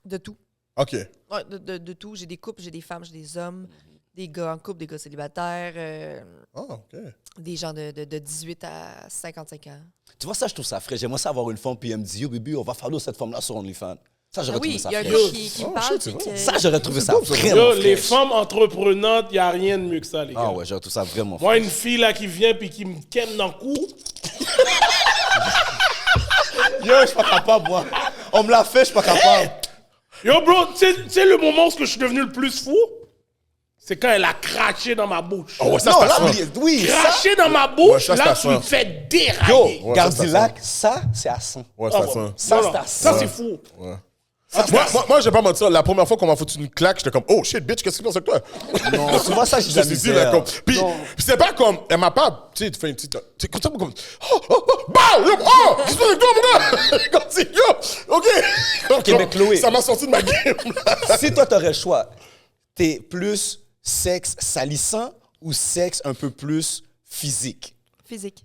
De tout. OK. Ouais, de tout. J'ai des couples, j'ai des femmes, j'ai des hommes, des gars en couple, des gars célibataires, Ah, OK. des gens de 18 à 55 ans. Tu vois ça, je trouve ça frais. J'aimerais ça avoir une femme puis elle me dit yo bébé, on va faire cette femme-là sur OnlyFans. Ça, Ah j'aurais trouvé oui, ça il y a un frais. gars qui Oh, me parle. shit, c'est puis vrai. que- Ça, j'aurais trouvé ça dope, ça. vraiment Yo, les fraîche. femmes entreprenantes, il n'y a rien de mieux que ça, les gars. Ah ouais, j'aurais trouvé ça vraiment Moi, fraîche. une fille là qui vient puis qui me ken dans le cou. Yo, je suis pas capable, moi. On me l'a fait, je suis pas capable. Yo, bro, tu sais le moment où je suis devenu le plus fou? C'est quand elle a craché dans ma bouche. Oh, ouais, ça, Non, c'est là, pas ça. oui, ça. Craché dans ma bouche, Ouais, ça, c'est là, à tu ça. me fais Yo, dérailler. Ouais, Gardilac, ça, c'est à 100. Ouais, Ah, c'est ouais. ça. Ça, Non, c'est non, à ça, 100. c'est fou. Moi, je vais pas mentir, la première fois qu'on m'a foutu une claque, j'étais comme, oh shit, bitch, qu'est-ce qui se passe avec toi? Non, tu vois ça, j'ai de la Je suis dit, là, misère. comme. Puis, c'est pas comme, elle m'a pas, tu sais, tu fais une petite. Tu sais, comme ça, comme. Bah! Yo, oh! Qu'est-ce que c'est avec toi, mon gars? Comme si, yo! OK! OK, mais Chloé. Ça m'a sorti de ma game, là. Si toi, t'aurais le choix, t'es plus sexe salissant ou sexe un peu plus physique? Physique.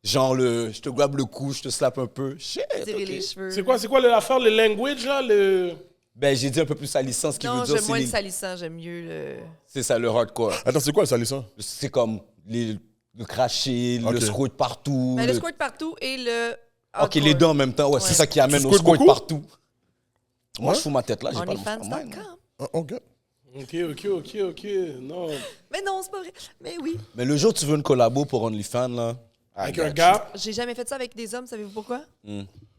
Genre, je te grabe le cou, je te slappe un peu. Shit, Tirer ok. les cheveux. C'est quoi l'affaire, le language, là? Ben, j'ai dit un peu plus salissant, ce qui Non, veut dire j'aime moins le c'est salissant, j'aime mieux le. c'est ça, le hardcore. Attends, c'est quoi le salissant? C'est comme le cracher, Ok. le squirt partout. Ben, le squirt partout et le. OK, les deux en même temps. Ouais, c'est Ouais. ça qui amène Tu au squirtes squirt beaucoup? partout. Moi, Ouais. je fous ma tête là, j'ai pas le OnlyFans.com. Oh, OK. OK. Non. Mais non, c'est pas vrai. Mais oui. Mais le jour où tu veux une collabo pour OnlyFans, là. Avec I got un you. gars. J'ai jamais fait ça avec des hommes, savez-vous pourquoi?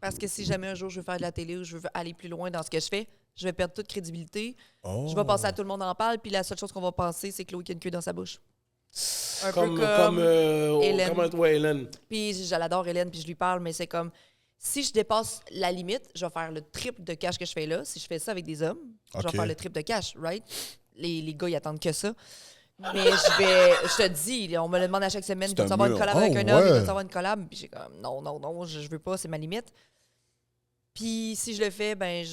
Parce que si jamais un jour je veux faire de la télé ou je veux aller plus loin dans ce que je fais, je vais perdre toute crédibilité. Je vais passer à tout le monde en parle, puis la seule chose qu'on va penser, c'est Chloé qui a une queue dans sa bouche. Un Comme peu comme Hélène. Hélène. Hélène. Puis je l'adore, Hélène, puis je lui parle, mais c'est comme... Si je dépasse la limite, je vais faire le triple de cash que je fais là. Si je fais ça avec des hommes, je Ok. vais faire le triple de cash, right? Les gars, ils attendent que ça. Mais je te dis, on me le demande à chaque semaine, C'est tu un veux avoir une mur. collab Oh, avec un homme, ouais. tu veux avoir une collab? Puis j'ai comme, non, je veux pas, c'est ma limite. Puis si je le fais, ben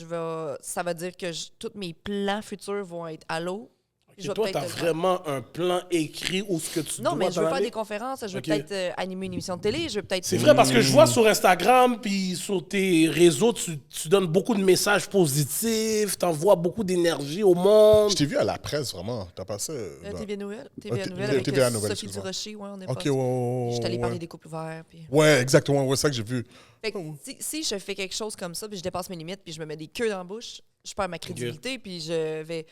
ça va dire que tous mes plans futurs vont être à l'eau. Puis je Et vais toi, peut-être t'as le faire. vraiment un plan écrit où ce que tu Non, dois mais je veux t'en faire aller? des conférences, je veux Ok. peut-être animer une émission de télé, je veux peut-être... C'est vrai parce que je vois sur Instagram puis sur tes réseaux, tu donnes beaucoup de messages positifs, t'envoies beaucoup d'énergie au monde. Je t'ai vu à la presse, vraiment. T'as passé. TVA Nouvelle. Ah, TVA T- Nouvelle avec TVA Nouvelle, Sophie excuse-moi. Durocher, ouais, on est Ok, pas... ouais. Je suis allée parler ouais. des couples ouverts, puis... Ouais, exactement. Ouais, c'est ça que j'ai vu. Fait que si je fais quelque chose comme ça, puis je dépasse mes limites, puis je me mets des queues dans la bouche, je perds ma crédibilité, puis je vais...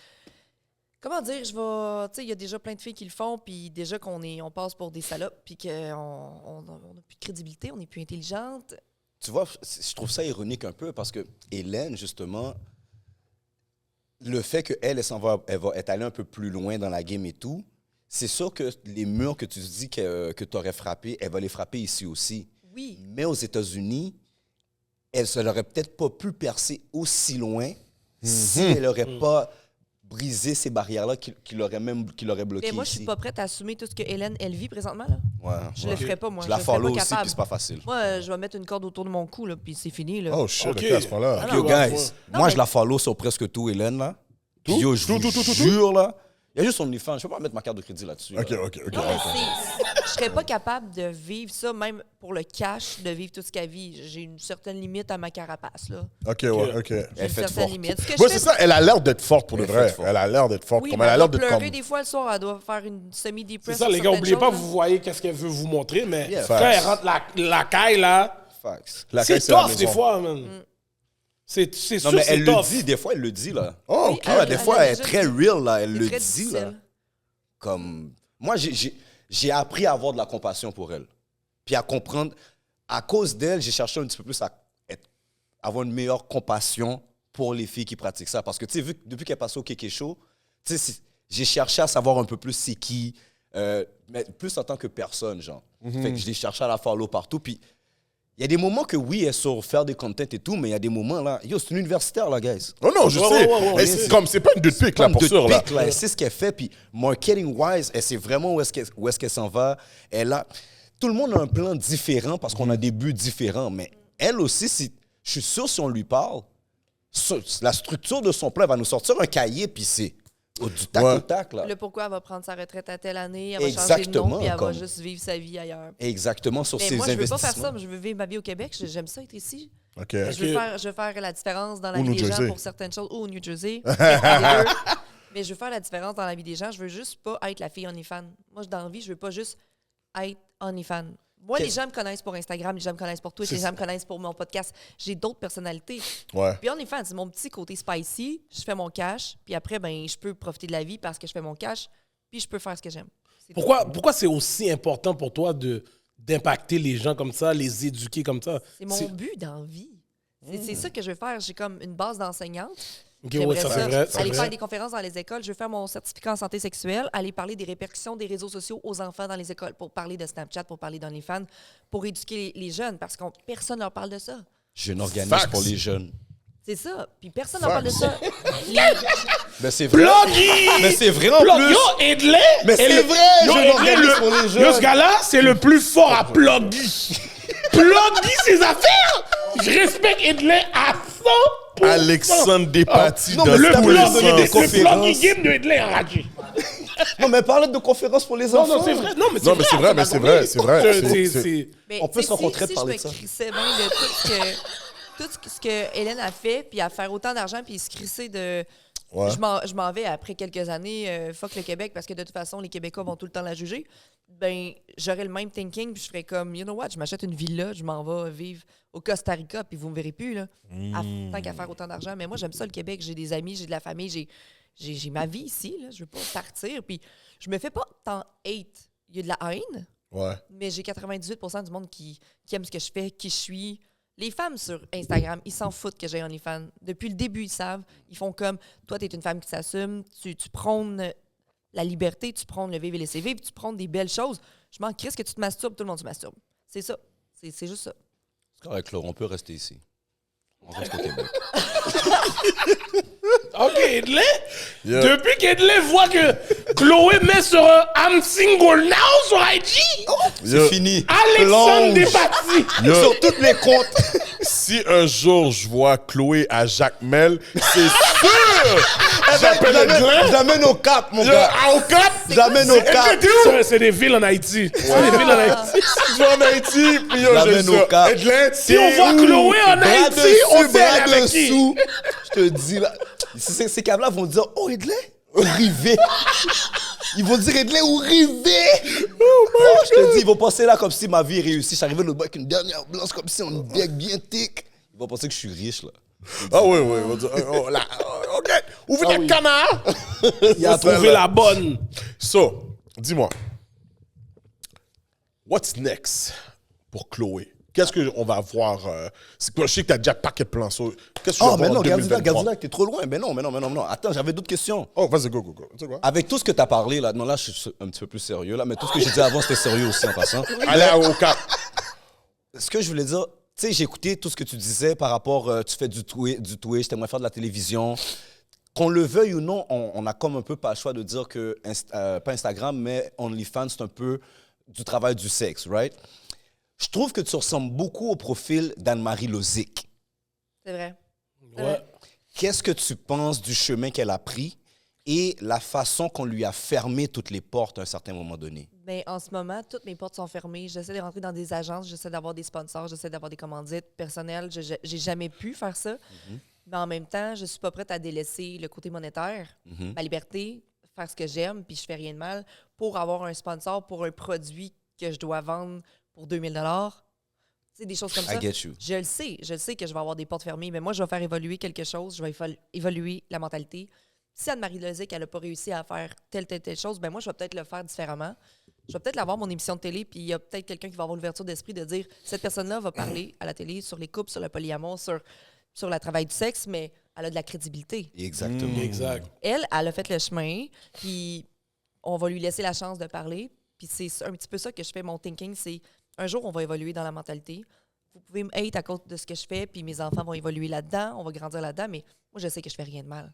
Comment dire, je vais... Tu sais, il y a déjà plein de filles qui le font, puis déjà on passe pour des salopes, puis qu'on n'a plus de crédibilité, on n'est plus intelligente. Tu vois, je trouve ça ironique un peu parce que Hélène, justement, le fait qu'elle elle va être allée un peu plus loin dans la game et tout, c'est sûr que les murs que tu dis que tu aurais frappés, elle va les frapper ici aussi. Oui. Mais aux États-Unis, elle ne l'aurait peut-être pas pu percer aussi loin si elle n'aurait pas brisé ces barrières-là qui l'auraient bloqué Mais moi, je ici. suis pas prête à assumer tout ce que Hélène, elle vit présentement, là. Ouais, Je ouais. le ferais pas, moi. Je la le serais follow pas aussi, capable. puis c'est pas facile. Moi, je vais mettre une corde autour de mon cou, là, puis c'est fini, là. Oh shit, Ok. ok, à ce point-là. Ah, Yo, ouais, guys, ouais. moi, mais- je la follow sur presque tout, Hélène, là. Puis Tout? yo, je Tout, vous tout, tout, tout, jure, là, il y a juste son OnlyFans. Je peux pas mettre ma carte de crédit là-dessus. Ok, là. ok. Non, mais je serais pas capable de vivre ça, même pour le cash, de vivre tout ce qu'elle vit. J'ai une certaine limite à ma carapace, là. Ok, ouais, ok. J'ai Elle une fait certaine forte. limite. Ce que Ouais, je c'est fais, ça, elle a l'air d'être forte pour de Elle vrai. fait forte. Elle a l'air d'être forte. oui, Comme mais elle a elle l'air doit d'être pleurer comme. des fois le soir, elle doit faire une C'est semi-dépress. ça, sur les gars, certaines oubliez pas, choses, vous là. voyez qu'est-ce qu'elle veut vous montrer, mais Yeah, quand facts. elle rentre la caille, là, Facts. La c'est caisse, c'est la tough des maison. fois, man. C'est Non, sûr, mais c'est elle le tough. dit, des fois, elle le dit, là. Oh, Oui, ok. Ah, des elle fois, a elle est déjà très dit. real, là. Elle C'est le très dit, difficile. là. Comme... Moi, j'ai appris à avoir de la compassion pour elle. Puis à comprendre... À cause d'elle, j'ai cherché un petit peu plus à avoir une meilleure compassion pour les filles qui pratiquent ça. Parce que, tu sais, depuis qu'elle est passée au Kéké Show, tu sais, j'ai cherché à savoir un peu plus c'est qui, mais plus en tant que personne, genre. Fait que je l'ai cherché à la follow partout. Puis il y a des moments que, oui, elle est sur faire des contents et tout, mais il y a des moments, là... Yo, c'est une universitaire, là, guys. Oh non, je Ouais, sais. ouais, ouais, Elle, ouais. c'est comme, c'est pas une deux de pique, là, Comme pour de sûr, là. pique, là. Elle sait ce qu'elle fait, puis marketing-wise, elle sait vraiment où est-ce qu'elle s'en va. Tout le monde a un plan différent parce qu'on a des buts différents, mais elle aussi, je suis sûr, si on lui parle, la structure de son plan, elle va nous sortir un cahier, puis c'est du tac Ouais. au tac, là. Le pourquoi elle va prendre sa retraite à telle année, elle va changer de Exactement, nom, puis elle va comme- juste vivre sa vie ailleurs. Exactement, sur Mais ses moi, je veux pas investissements. faire ça, mais je veux vivre ma vie au Québec. J'aime ça être ici. Ok. Je veux faire la différence dans la Ou vie New des gens Jersey. pour certaines choses. Ou au New Jersey. Les deux. Mais je veux faire la différence dans la vie des gens. Je veux juste pas être la fille OnlyFans. Moi, dans la vie, je veux pas juste être OnlyFans. Moi, les gens me connaissent pour Instagram, les gens me connaissent pour Twitch, les gens me connaissent pour mon podcast. J'ai d'autres personnalités. Ouais. Puis OnlyFans, c'est mon petit côté spicy. Je fais mon cash, puis après, ben, je peux profiter de la vie parce que je fais mon cash, puis je peux faire ce que j'aime. C'est tout. Pourquoi c'est aussi important pour toi d'impacter les gens comme ça, les éduquer comme ça? C'est mon but dans la vie. C'est ça que je veux faire. J'ai comme une base d'enseignante. Ok, J'aimerais ouais, ça, c'est vrai. c'est aller vrai. faire des conférences dans les écoles. Je veux faire mon certificat en santé sexuelle, aller parler des répercussions des réseaux sociaux aux enfants dans les écoles, pour parler de Snapchat, pour parler d'OnlyFans, pour éduquer les jeunes, parce que personne ne leur parle de ça. J'ai un organisme Facts. pour les jeunes. C'est ça. Puis personne n'en parle de ça. Mais c'est vrai. Pluggy! Mais c'est vrai en Plug- plus. Yo, Edley! Mais c'est est le- vrai, Yo, je Edley, l'organise pour les jeunes. Yo, ce gars-là, c'est le plus fort à Pluggy. Pluggy ses affaires! Je respecte Edley à 100%. Alexandre Despatie non, dans mais Le T'as tous voulu les donner Pluggy des sens. conférences. game de Edley enragé. Non, mais parle de conférences pour les Non, enfants. non, c'est vrai. Non, mais Non, mais c'est vrai, mais c'est vrai, c'est vrai. C'est... Mais, On peut tu sais, se rencontrer si de parler de je ça. me crissais bien de tout ce que Hélène a fait, puis à faire autant d'argent, puis se crisser de... Ouais. Je m'en vais après quelques années, fuck le Québec, parce que de toute façon, les Québécois vont tout le temps la juger. Ben, j'aurais le même thinking, puis je ferais comme, you know what, je m'achète une villa, je m'en vais vivre au Costa Rica, puis vous me verrez plus, là. Tant qu'à faire autant d'argent. Mais moi, j'aime ça, le Québec. J'ai des amis, j'ai de la famille, j'ai ma vie ici, là, je veux pas partir. Puis je me fais pas tant hate. Il y a de la haine, Ouais. mais j'ai 98% du monde qui aime ce que je fais, qui je suis. Les femmes sur Instagram, ils s'en foutent que j'ai OnlyFans. Depuis le début, ils savent. Ils font comme, toi, tu es une femme qui s'assume, tu prônes la liberté, tu prônes le vivre et laisser vivre, tu prônes des belles choses. Je m'en crisse que tu te masturbes, tout le monde se masturbe. C'est ça. C'est juste ça. C'est correct, Laure, on peut rester ici. On reste au Québec. OK, Edley. Yeah. Depuis qu'Edley voit que Chloé met sur un I'm single now sur IG, C'est fini. Alexandre Plonge. Despatie. Yo. Sur tous les comptes. Si un jour je vois Chloé à Jacmel, c'est sûr! J'appelle Edlin. J'amène au Cap, mon Yo, gars. au Cap! J'amène au Cap. C'est des villes en Haïti. C'est des villes en Haïti. Tu vas en Haïti, puis yo, J'amène j'ai au ça. Cap. Edlin, Si on voit Chloé en Bras Haïti, on dessus, sait bras avec qui. dessous. Je te dis, là, ces câbles-là vont dire, oh, Edley, ou rivé. Ils vont dire, Edley, ou rivé. Oh, je te dis, ils vont penser là comme si ma vie est réussie. Je suis arrivé le bas avec une dernière blanche, comme si on me bec bien thick. Ils vont penser que je suis riche, là. Ah oui, oui. On va dire, oh, là, OK. Ouvre ta canard. Il a trouvé la bonne. So, dis-moi. What's next pour Chloé? Qu'est-ce qu'on va voir? Je sais que tu as déjà paquet de plans. So, qu'est-ce que tu vas Oh, mais voir non, en regarde 2023? là, t'es trop loin. Mais non. Attends, j'avais d'autres questions. Oh, vas-y, go. Tu sais quoi? Avec tout ce que t'as parlé, là, non, là, je suis un petit peu plus sérieux, là, mais tout ce que j'ai dit avant, c'était sérieux aussi, en passant. Allez au Cap. Ce que je voulais dire, tu sais, j'ai écouté tout ce que tu disais par rapport, tu fais du Twitch, t'aimerais faire de la télévision. Qu'on le veuille ou non, on a comme un peu pas le choix de dire que, pas Instagram, mais OnlyFans, c'est un peu du travail du sexe, right? Je trouve que tu ressembles beaucoup au profil d'Anne-Marie Lozic. C'est vrai. Ouais. Qu'est-ce que tu penses du chemin qu'elle a pris et la façon qu'on lui a fermé toutes les portes à un certain moment donné? Mais en ce moment, toutes mes portes sont fermées. J'essaie de rentrer dans des agences, j'essaie d'avoir des sponsors, j'essaie d'avoir des commandites personnelles. J'ai jamais pu faire ça. Mais en même temps, je suis pas prête à délaisser le côté monétaire, ma liberté, faire ce que j'aime, puis je fais rien de mal, pour avoir un sponsor pour un produit que je dois vendre pour 2000 $. C'est des choses comme ça. I get you. Je le sais que je vais avoir des portes fermées, mais moi, je vais faire évoluer quelque chose, je vais évoluer la mentalité. Si Anne-Marie Lozic, elle n'a pas réussi à faire telle chose, ben moi, je vais peut-être le faire différemment. Je vais peut-être l'avoir mon émission de télé, puis il y a peut-être quelqu'un qui va avoir l'ouverture d'esprit de dire cette personne-là va parler à la télé sur les couples, sur le polyamour, sur le travail du sexe, mais elle a de la crédibilité. Exactement. Exact. Elle a fait le chemin, puis on va lui laisser la chance de parler. Puis c'est un petit peu ça que je fais, mon thinking, c'est un jour, on va évoluer dans la mentalité. Vous pouvez me hate à cause de ce que je fais, puis mes enfants vont évoluer là-dedans, on va grandir là-dedans, mais moi, je sais que je fais rien de mal.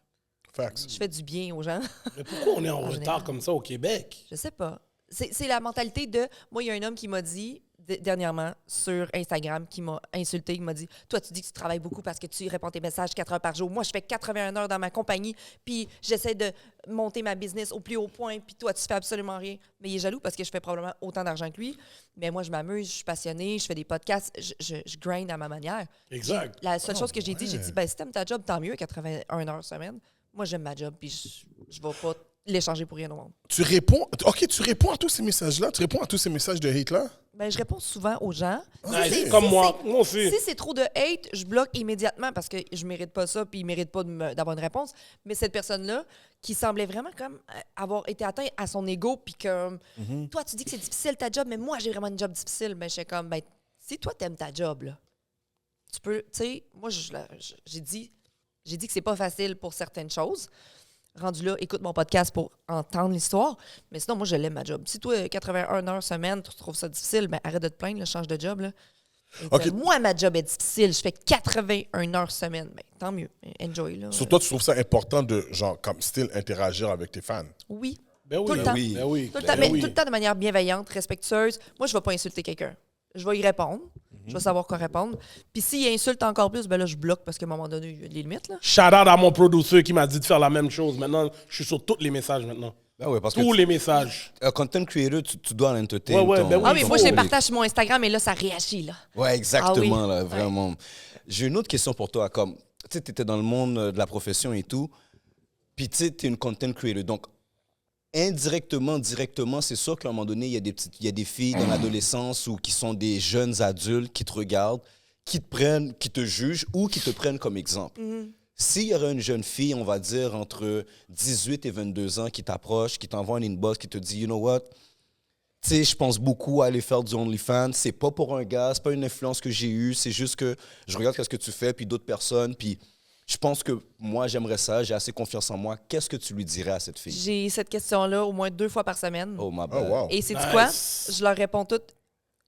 Facts. Je fais du bien aux gens. Mais pourquoi on est en retard général. comme ça au Québec? Je sais pas. C'est la mentalité de... Moi, il y a un homme qui m'a dit dernièrement sur Instagram, qui m'a insulté, qui m'a dit « Toi, tu dis que tu travailles beaucoup parce que tu réponds tes messages 4 heures par jour. Moi, je fais 81 heures dans ma compagnie, puis j'essaie de monter ma business au plus haut point, puis toi, tu fais absolument rien. » Mais il est jaloux parce que je fais probablement autant d'argent que lui. Mais moi, je m'amuse, je suis passionnée, je fais des podcasts, je grind à ma manière. Exact. La seule chose que j'ai dit, ben, si t'aimes ta job, tant mieux, 81 heures semaine. Moi, j'aime ma job, puis je vais pas l'échanger pour rien au monde. Tu réponds à tous ces messages-là? Tu réponds à tous ces messages de hate-là? Ben, je réponds souvent aux gens. Nice. Comme moi. Moi aussi. Si c'est trop de hate, je bloque immédiatement parce que je mérite pas ça puis il mérite pas d'avoir une réponse. Mais cette personne-là, qui semblait vraiment comme avoir été atteinte à son ego puis comme toi, tu dis que c'est difficile ta job, mais moi, j'ai vraiment une job difficile. Ben, je suis comme, ben, si toi, t'aimes ta job, là, tu peux, tu sais, moi, j'ai dit que c'est pas facile pour certaines choses. Rendu là, écoute mon podcast pour entendre l'histoire. Mais sinon, moi, je l'aime, ma job. Si toi, 81 heures semaine, tu trouves ça difficile, ben arrête de te plaindre, là, change de job. Là. Okay. Moi, ma job est difficile. Je fais 81 heures semaine. Ben, tant mieux. Enjoy. Là. Sur toi, tu trouves ça important de, genre, comme style, interagir avec tes fans? Oui. Ben oui. Tout le temps. oui. Ben oui. Tout le temps, Ben mais oui. tout le temps de manière bienveillante, respectueuse. Moi, je ne vais pas insulter quelqu'un. Je vais y répondre. Je vais savoir quoi répondre. Puis s'il insulte encore plus, ben là, je bloque parce qu'à un moment donné, il y a des limites. Là. Shout out à mon producer qui m'a dit de faire la même chose. Maintenant, je suis sur tous les messages maintenant. Ben ouais, parce que Tous les messages. content creator, tu dois l'entertain. Ouais, ben oui. Ah oui, moi, je les ton- partage sur mon Instagram et là, ça réagit. Là. Ouais, exactement, Ah oui. là, vraiment. J'ai une autre question pour toi. Comme, tu sais, tu étais dans le monde de la profession et tout, puis tu sais, tu es une content creator. Donc, indirectement, directement, c'est sûr qu'à un moment donné, il y a des filles dans l'adolescence ou qui sont des jeunes adultes qui te regardent, qui te prennent, qui te jugent ou qui te prennent comme exemple. S'il y aurait une jeune fille, on va dire, entre 18 et 22 ans qui t'approche, qui t'envoie un inbox, qui te dit « You know what? Tu sais, je pense beaucoup à aller faire du OnlyFans. C'est pas pour un gars, c'est pas une influence que j'ai eue. C'est juste que je regarde ce que tu fais, puis d'autres personnes, puis je pense que moi, j'aimerais ça. J'ai assez confiance en moi. Qu'est-ce que tu lui dirais à cette fille? » J'ai cette question-là au moins 2 fois par semaine. Oh, my Oh, bad. wow. Et c'est Nice. quoi? Je leur réponds toutes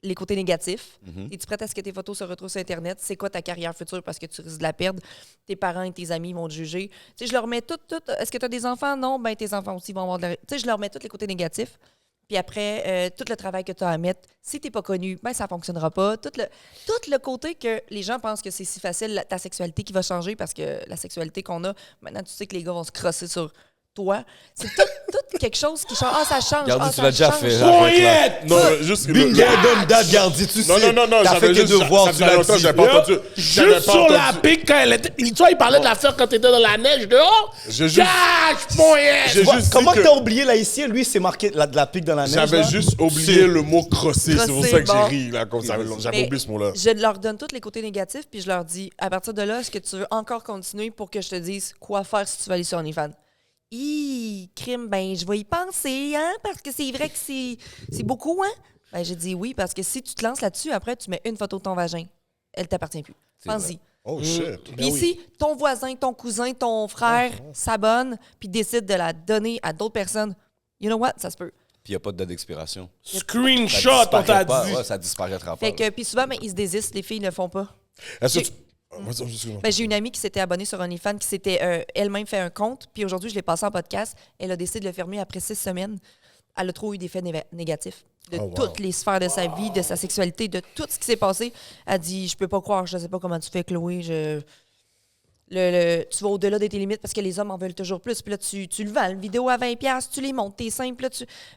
les côtés négatifs. Es-tu prête à ce que tes photos se retrouvent sur Internet? C'est quoi ta carrière future parce que tu risques de la perdre? Tes parents et tes amis vont te juger. Tu sais, je leur mets tout. Est-ce que tu as des enfants? Non, ben tes enfants aussi vont avoir de la... Tu sais, je leur mets tous les côtés négatifs. Puis après, tout le travail que tu as à mettre, si tu n'es pas connu, ben ça ne fonctionnera pas. Tout le côté que les gens pensent que c'est si facile, ta sexualité qui va changer parce que la sexualité qu'on a, maintenant tu sais que les gars vont se crosser sur toi. C'est tout quelque chose qui change. Ah, ça change. Gardi, Ah, tu ça l'as déjà change. fait. Arrête, là. Poignette! Non, juste... Bing, dum, dad, Gardi, tu sais. Non, T'as fait j'avais tes juste... devoirs, Ça tu faisait l'as longtemps que dit. j'avais pas entendu. J'avais Juste pas sur la entendu. pique quand elle était. Toi, il parlait de l'affaire quand t'étais dans la neige dehors. J'ai juste... Cache, poignette! J'ai juste Comment dit que t'as oublié l'haïtien? Lui, c'est marqué de la pique dans la neige. j'avais là. juste oublié le mot crosser. C'est pour Crosser, ça que bon. j'ai ri, là, comme ça. J'avais Mais oublié ce mot-là. Je leur donne tous les côtés négatifs, puis je leur dis, à partir de là, est-ce que tu veux encore continuer pour que je te dise quoi faire si tu veux aller sur OnlyFans? Crime, ben, je vais y penser, hein, parce que c'est vrai que c'est beaucoup, hein? Ben, j'ai dit oui, parce que si tu te lances là-dessus, après, tu mets une photo de ton vagin. Elle t'appartient plus. Pense-y. Oh, shit. Puis si ton voisin, ton cousin, ton frère s'abonne, puis décide de la donner à d'autres personnes, you know what? Ça se peut. Puis il n'y a pas de date d'expiration. Screenshot, Ça on t'a disparaît pas. dit. Ouais, ça disparaîtra pas. Fait que, puis souvent, ben, ils se désistent, les filles ne le font pas. Est-ce que tu... Vas-y, excuse-moi. Ben, j'ai une amie qui s'était abonnée sur OnlyFans, qui s'était elle-même fait un compte, puis aujourd'hui, je l'ai passé en podcast. Elle a décidé de le fermer après 6 semaines. Elle a trop eu des faits négatifs de toutes les sphères de sa vie, de sa sexualité, de tout ce qui s'est passé. Elle dit, je peux pas croire, je sais pas comment tu fais, Chloé. Tu vas au-delà de tes limites parce que les hommes en veulent toujours plus. Puis là, tu le vends, une vidéo à 20$, tu les montes, t'es simple. Là,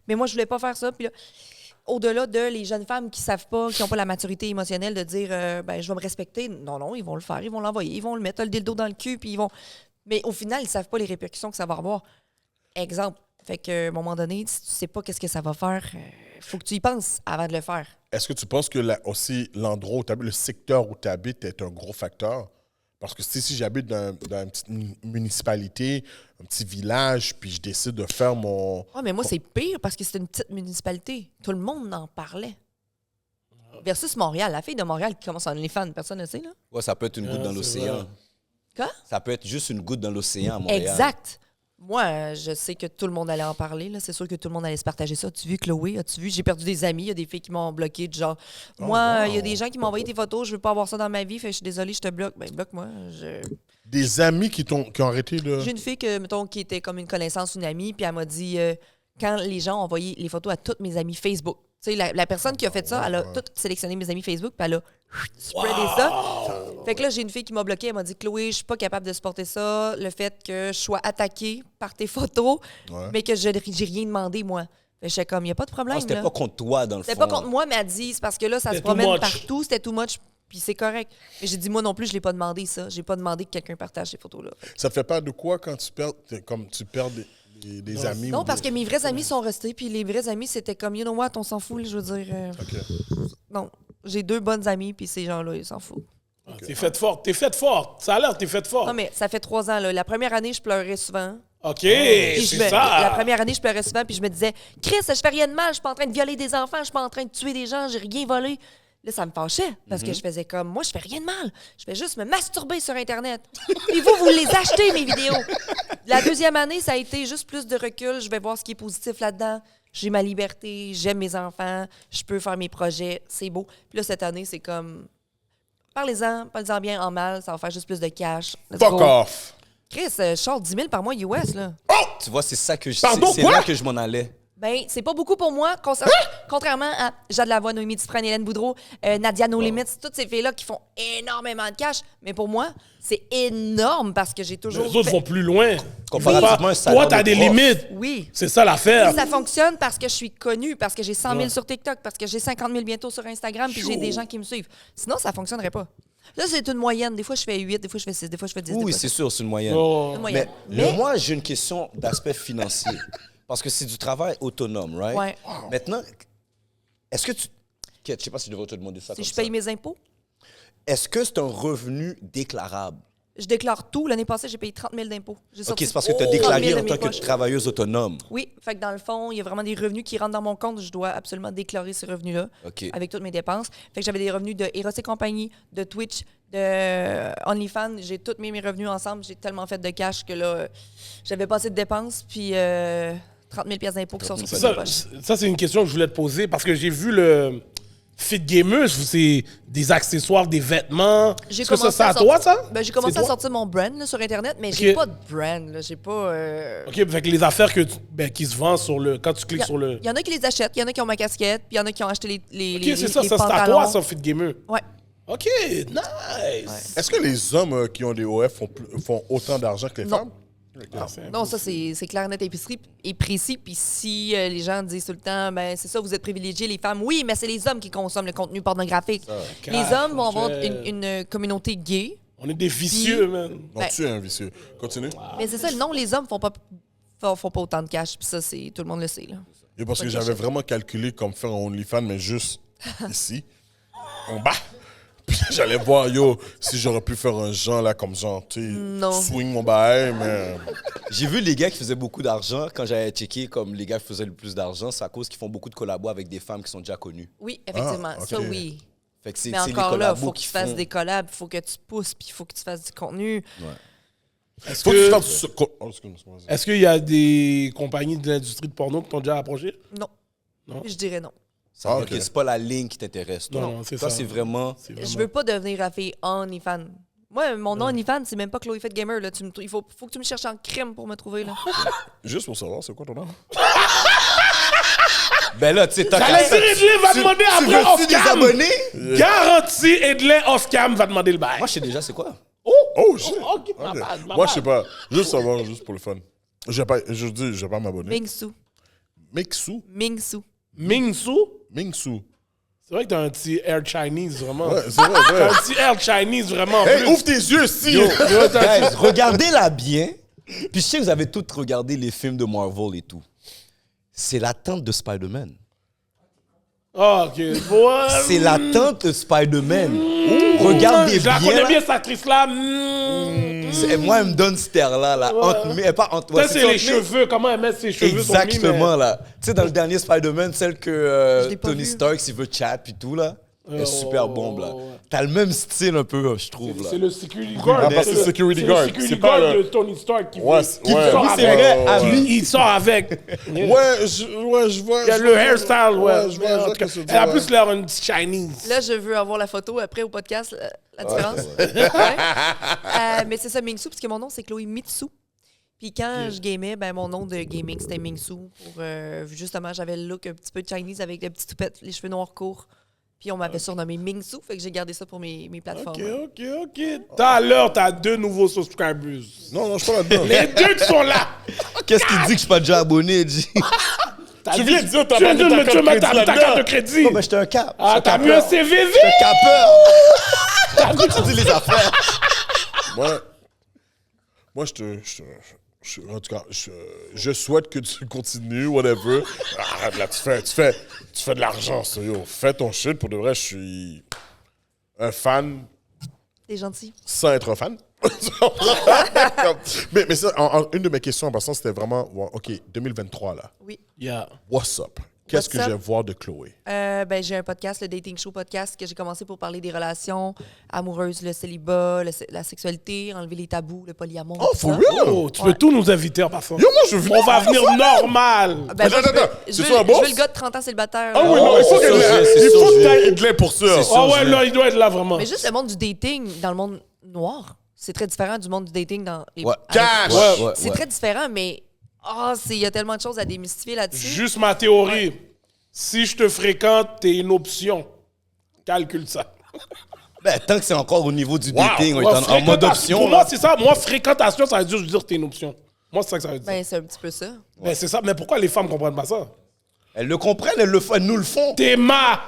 mais moi, je voulais pas faire ça. Puis là, au-delà de les jeunes femmes qui savent pas, qui n'ont pas la maturité émotionnelle de dire ben je vais me respecter. Non, ils vont le faire, ils vont l'envoyer, ils vont le mettre le dildo dans le cul, puis ils vont. Mais au final, ils savent pas les répercussions que ça va avoir. Exemple. Fait qu'à un moment donné, si tu sais pas qu'est-ce que ça va faire, faut que tu y penses avant de le faire. Est-ce que tu penses que aussi l'endroit où tu habites, le secteur où tu habites est un gros facteur? Parce que si j'habite dans une petite municipalité, un petit village, puis je décide de faire mon... Ah, mais moi, c'est pire parce que c'est une petite municipalité. Tout le monde en parlait. Versus Montréal. La fille de Montréal qui commence en OnlyFans, personne ne sait, là. Ouais, ça peut être une goutte dans l'océan. Quoi? Ça peut être juste une goutte dans l'océan à Montréal. Exact. Moi, je sais que tout le monde allait en parler. Là. C'est sûr que tout le monde allait se partager ça. As-tu vu, Chloé? As-tu vu? J'ai perdu des amis. Il y a des filles qui m'ont bloqué. Du genre, moi, il y a des gens qui m'ont envoyé tes photos. Je veux pas avoir ça dans ma vie. Fait que je suis désolée, je te bloque. Ben, bloque-moi. Des amis qui ont arrêté de... J'ai une fille mettons, qui était comme une connaissance, une amie. Puis elle m'a dit, quand les gens ont envoyé les photos à toutes mes amies Facebook. Tu sais, la personne qui a fait ça, elle a tout sélectionné mes amis Facebook. Puis elle a spreadé ça. Fait que là, j'ai une fille qui m'a bloqué. Elle m'a dit, Chloé, je suis pas capable de supporter ça. Le fait que je sois attaquée par tes photos, mais que j'ai rien demandé, moi. Fait que j'étais comme, il n'y a pas de problème. C'était là. pas contre toi, dans le fond. C'était pas contre moi, mais elle dit, c'est parce que là, ça se C'était too promène much. partout. C'était too much. Puis c'est correct. Mais j'ai dit, moi non plus, je l'ai pas demandé, ça. J'ai pas demandé que quelqu'un partage ces photos-là. Ça te fait pas de quoi quand tu perds des amis? Non, ou parce des- que mes vrais amis sont restés. Puis les vrais amis, c'était comme, you know what, on s'en fout, là, je veux dire. Non, j'ai 2 bonnes amies, puis ces gens-là, ils s'en foutent. T'es faite forte, t'es faite forte. Ça a l'air, t'es faite forte. Non, mais ça fait 3 ans, là. La première année, je pleurais souvent. OK, Puis c'est la ça. première année, je pleurais souvent, puis je me disais, Chris, je fais rien de mal, je suis pas en train de violer des enfants, je suis pas en train de tuer des gens, j'ai rien volé. Là, ça me fâchait, parce que je faisais comme, moi, je fais rien de mal. Je fais juste me masturber sur Internet. Puis vous les achetez, mes vidéos. La 2e année, ça a été juste plus de recul. Je vais voir ce qui est positif là-dedans. J'ai ma liberté, j'aime mes enfants, je peux faire mes projets, c'est beau. Puis là, cette année, c'est comme, parlez-en bien, en mal, ça va faire juste plus de cash. Let's Fuck go. off! Chris, je sors 10 000 par mois US, là. Tu vois, c'est ça que je Pardon, c'est quoi? là que je m'en allais. Ben, c'est pas beaucoup pour moi, contrairement à Jade Lavoie, Noémie Dufresne, Hélène Boudreau, Nadia No Limits, toutes ces filles-là qui font énormément de cash. Mais pour moi, c'est énorme parce que j'ai toujours... Les autres vont plus loin. Comparativement, un salaire Toi, t'as de des prof. limites. Oui. C'est ça l'affaire. Et ça fonctionne parce que je suis connue, parce que j'ai 100 000 sur TikTok, parce que j'ai 50 000 bientôt sur Instagram, puis j'ai des gens qui me suivent. Sinon, ça fonctionnerait pas. Là, c'est une moyenne. Des fois, je fais 8, des fois, je fais 6, des fois, je fais 10. Oui, des fois, c'est sûr, c'est une moyenne. Oh. une moyenne. Mais moi, j'ai une question d'aspect financier. Parce que c'est du travail autonome, right? Ouais. Maintenant, est-ce que tu... Je sais pas si je devrais te demander ça si comme je ça. paye mes impôts, Est-ce que c'est un revenu déclarable? Je déclare tout. L'année passée, j'ai payé 30 000 d'impôts. J'ai OK, sorti c'est parce que tu as 30 000 déclaré de en mes tant que poches. travailleuse autonome. Oui, fait que dans le fond, il y a vraiment des revenus qui rentrent dans mon compte. Je dois absolument déclarer ces revenus-là OK. avec toutes mes dépenses. Fait que j'avais des revenus de Eros et compagnie, de Twitch, de OnlyFans. J'ai tous mes revenus ensemble. J'ai tellement fait de cash que là, j'avais pas assez de dépenses. Puis 30 000 d'impôts qui sont sur mes poches. Ça, c'est une question que je voulais te poser parce que j'ai vu le Fit Gamer, c'est des accessoires, des vêtements. J'ai Est-ce que commencé c'est à à toi, sortir- ça? Ben, j'ai commencé C'est à toi? sortir mon brand là, sur Internet, mais j'ai Ok. pas de brand. Là. J'ai pas. OK, fait que les affaires qui se vendent quand tu cliques sur le... Il y en a qui les achètent, il y en a qui ont ma casquette, puis il y en a qui ont acheté les OK, c'est ça, les ça c'est à pantalons. toi, ça, Fit Gamer. Ouais. OK, nice. Est-ce que les hommes qui ont des OF font autant d'argent que les Non. femmes? Non, ça, c'est clair, net et précis. Puis si les gens disent tout le temps, ben c'est ça, vous êtes privilégiés, les femmes. Oui, mais c'est les hommes qui consomment le contenu pornographique. Les hommes vont avoir une communauté gay. On est des vicieux, man. Non, tu es un vicieux. Continue. Mais c'est ça, non, les hommes font pas autant de cash. Puis ça, tout le monde le sait. Là. Et parce que j'avais vraiment calculé comme faire un OnlyFans, mais juste ici, en bas. Puis j'allais voir, si j'aurais pu faire un genre là, comme genre, tu Non. sais, swing mon bail, mais. J'ai vu les gars qui faisaient beaucoup d'argent. Quand j'avais checké comme les gars qui faisaient le plus d'argent, c'est à cause qu'ils font beaucoup de collabos avec des femmes qui sont déjà connues. Oui, effectivement. Ah, ok. Ça, oui. Fait que c'est Mais c'est les encore là, il collabos faut que tu qui fasses font. des collabs, il faut que tu pousses, puis il faut que tu fasses du contenu. Est-ce Faut que tu que- fasses sur. Oh, excuse-moi, vas-y. est-ce qu'il y a des compagnies de l'industrie de porno qui t'ont déjà approché? Non. Non. Je dirais non. Ça, ok. ok, c'est pas la ligne qui t'intéresse. Toi, Non, c'est toi ça. c'est vraiment. C'est Je vraiment- veux pas devenir la fille OnlyFans. Moi, mon nom OnlyFans, c'est même pas Chloé Fit Gamer. Là. Il faut que tu me cherches en crime pour me trouver. Là. Juste pour savoir, c'est quoi ton nom? Ben là, tu sais, t'as J'allais qu'à- dire, Edley va demander Tu après veux-tu des off-cam. abonnés? Garanti, Edley off-cam va demander le bail. Moi, je sais déjà c'est quoi. Oh, shit! ok, ma Ok. bad, ma Moi, je sais bad. pas. Juste savoir, juste pour le fun. Je vais pas m'abonner. Mingsu. Mingsu? Mingsu. Mingsu? Mingsu. C'est vrai que t'as un petit air Chinese, vraiment. Ouais, c'est vrai, T'as ouais. un petit air Chinese, vraiment. en Hey, plus. ouvre tes yeux, si! Yo, guys, regardez-la bien. Puis je sais que vous avez toutes regardé les films de Marvel et tout. C'est la tante de Spider-Man. Ah, OK. Ouais. C'est la tante de Spider-Man. Regardez Je la bien. connais là. bien, cette actrice-là. Moi, elle me donne cette air-là. Là. Pas entre, ouais, Ça, c'est entre les mes- cheveux. Comment elle met ses cheveux sont mis, Exactement, mais- là. Tu sais, dans le dernier Spider-Man, celle que Je l'ai pas Tony vu. Stark, s'il veut chat puis tout, là. Elle est super bombe, là. ouais. T'as le même style un peu, je trouve, là. C'est le security guard. Ah, parce que le- security c'est guard. Le security C'est pas guard le- de Tony Stark qui, Ouais, qui ouais. sort Oui, avec. c'est vrai, à ouais. Il sort avec. Ouais, je vois. Il y a le hairstyle, ouais. je vois, En je vois tout cas, ce que tu elle a dis, plus ouais. l'air d'une petite Chinese. Là, je veux avoir la photo après au podcast, la différence. Ouais. Mais c'est ça, Mingsu, parce que mon nom, c'est Chloé Mitsu. Puis quand je gamais, ben, mon nom de gaming, c'était Mingsu. Pour, justement, j'avais le look un petit peu Chinese avec des petits toupettes, les cheveux noirs courts. Puis on m'avait surnommé Mingsu, fait que j'ai gardé ça pour mes plateformes. OK. Tout à l'heure, t'as 2 nouveaux subscribers. Non, je suis pas là-dedans. Les 2 qui sont là. Qu'est-ce qu'il dit que je suis pas déjà abonné, G? Tu viens de dire Tu viens de me tu mets ta carte de crédit. Non, mais j'étais un cap. Ah, t'as mis un CVV. J'étais capeur. Pourquoi tu dis les affaires? Moi, en tout cas, je souhaite que tu continues, whatever. Ah, là, tu fais de l'argent, sérieux. Fais ton shit. Pour de vrai, je suis un fan T'es gentil. sans être un fan. mais ça, une de mes questions en passant, c'était vraiment, OK, 2023, là. Oui. Yeah. What's up? Qu'est-ce que What's je up? vais voir de Chloé? Ben, j'ai un podcast, le Dating Show Podcast, que j'ai commencé pour parler des relations amoureuses, le célibat, la sexualité, enlever les tabous, le polyamour. Oh, tout for ça. real? Oh, tu peux tout nous inviter en passant. Yo, moi, je veux venir. On va venir normal. Ben, moi, Attends, je c'est veux- ça, un je boss? veux le gars de 30 ans célibataire. Ah là. oui, non, il faut c'est que sûr, c'est il sûr, faut je que vais. t'ailles de lait pour ça. C'est Ah ouais, là, il doit être là vraiment. Mais juste le monde du dating dans le monde noir, c'est très différent du monde du dating dans les... Ouais. Cash! Ouais. C'est très différent, mais il y a tellement de choses à démystifier là-dessus. Juste ma théorie. Si je te fréquente, t'es une option. Calcule ça. Ben, tant que c'est encore au niveau du dating, on est Ouais, en mode fréquentation. option. Pour là. moi, c'est ça. Moi, fréquentation, ça veut juste dire que t'es une option. Moi, c'est ça que ça veut dire. Ben, c'est un petit peu ça. Ben, c'est ça. Mais pourquoi les femmes comprennent pas ça? Elles le comprennent, elles nous le font. T'es ma...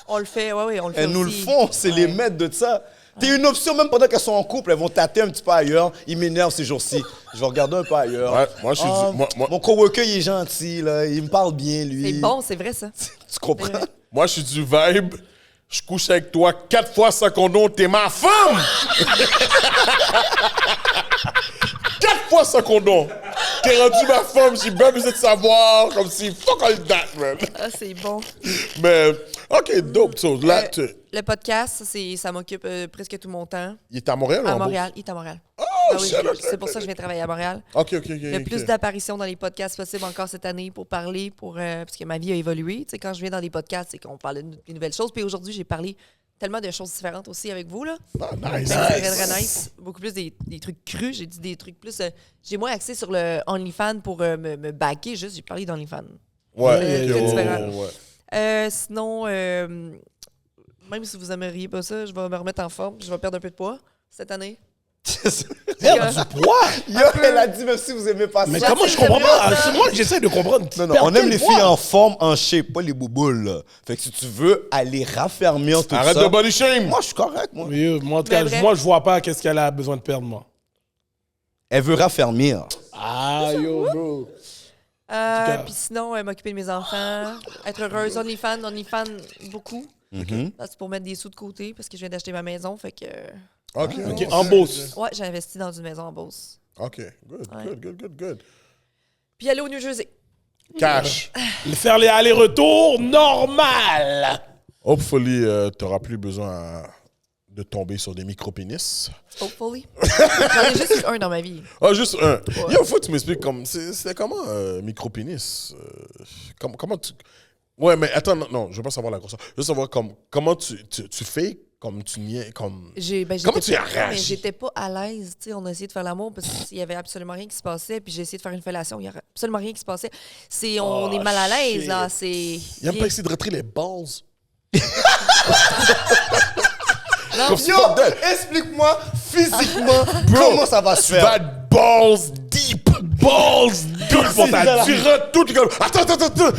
On le fait, oui, on le fait Elles nous le aussi. font, c'est les maîtres de ça. T'es une option, même pendant qu'elles sont en couple, elles vont tâter un petit peu ailleurs. Ils m'énervent ces jours-ci. Je vais regarder un peu ailleurs. Ouais, moi, je suis Ah, du- moi- Mon coworker, il est gentil, là. Il me parle bien, lui. C'est bon, c'est vrai, ça. Tu comprends? Moi, je suis du vibe. Je couche avec toi 4 fois sans condom, t'es ma femme! 4 fois sans condom! T'es rendu ma femme, j'ai bien besoin de savoir, comme si fuck all that, man! Ah, c'est bon. Mais, ok, dope. So, là, Le podcast, ça m'occupe presque tout mon temps. il est à Montréal ou À en Montréal, il est à Montréal. Oh, Ah oui, shit, ok, c'est pour ça que je viens travailler à Montréal. Ok. Le plus d'apparitions dans les podcasts possible encore cette année pour parler, parce que ma vie a évolué. Tu sais, quand je viens dans les podcasts, c'est qu'on parle de nouvelles choses. Puis aujourd'hui, j'ai parlé tellement de choses différentes aussi avec vous, là. Ah, nice. C'est très nice. Beaucoup plus des trucs crus. J'ai dit des trucs plus... j'ai moins axé sur le OnlyFans pour me backer. Juste, j'ai parlé d'OnlyFans. Ouais, très ok, différent. ouais. Sinon, même si vous aimeriez pas ça, je vais me remettre en forme. Je vais perdre un peu de poids cette année. Merde, du poids! Yo, elle a dit même si vous aimez pas ça. Mais comment je comprends pas? C'est moi, j'essaie de comprendre. Non, on aime les filles en forme, en shape, pas les bouboules, là. Fait que si tu veux aller raffermir tout Arrête ça... de body shame! Moi, je suis correct, moi. Mais, moi, en tout cas, Mais bref. moi, je vois pas qu'est-ce qu'elle a besoin de perdre, moi. Elle veut raffermir. Ah, yo, bro. cas- Puis sinon, m'occuper de mes enfants, être heureuse. OnlyFans beaucoup. Là, c'est pour mettre des sous de côté parce que je viens d'acheter ma maison. Fait que. Ok, OK, en Beauce. Ouais, j'ai investi dans une maison en Beauce. Ok, Ouais. good. Puis aller au New Jersey. Cash. Faire les allers-retours, normal. Hopefully, t'auras plus besoin de tomber sur des micro-pénis. Hopefully. J'en ai juste eu un dans ma vie. Ah, juste un. Ouais. Yo, faut que tu m'expliques comme. C'est comment micro-pénis? Comment tu. Ouais, mais attends, non, je veux pas savoir la grosseur. Je veux savoir comment tu fais, comme tu niais, comme. Comment tu Mais arraches? j'étais pas à l'aise. Tu sais, on a essayé de faire l'amour parce qu'il y avait absolument rien qui se passait. Puis j'ai essayé de faire une fellation. Il y a absolument rien qui se passait. On est mal à l'aise, shit. là. C'est. Il a pas essayé de rentrer les balls. Non, Yo, explique-moi physiquement comment ça va se Tu vas faire. être balls deep. Balls deep pour ta Tu rentres tout comme. Attends.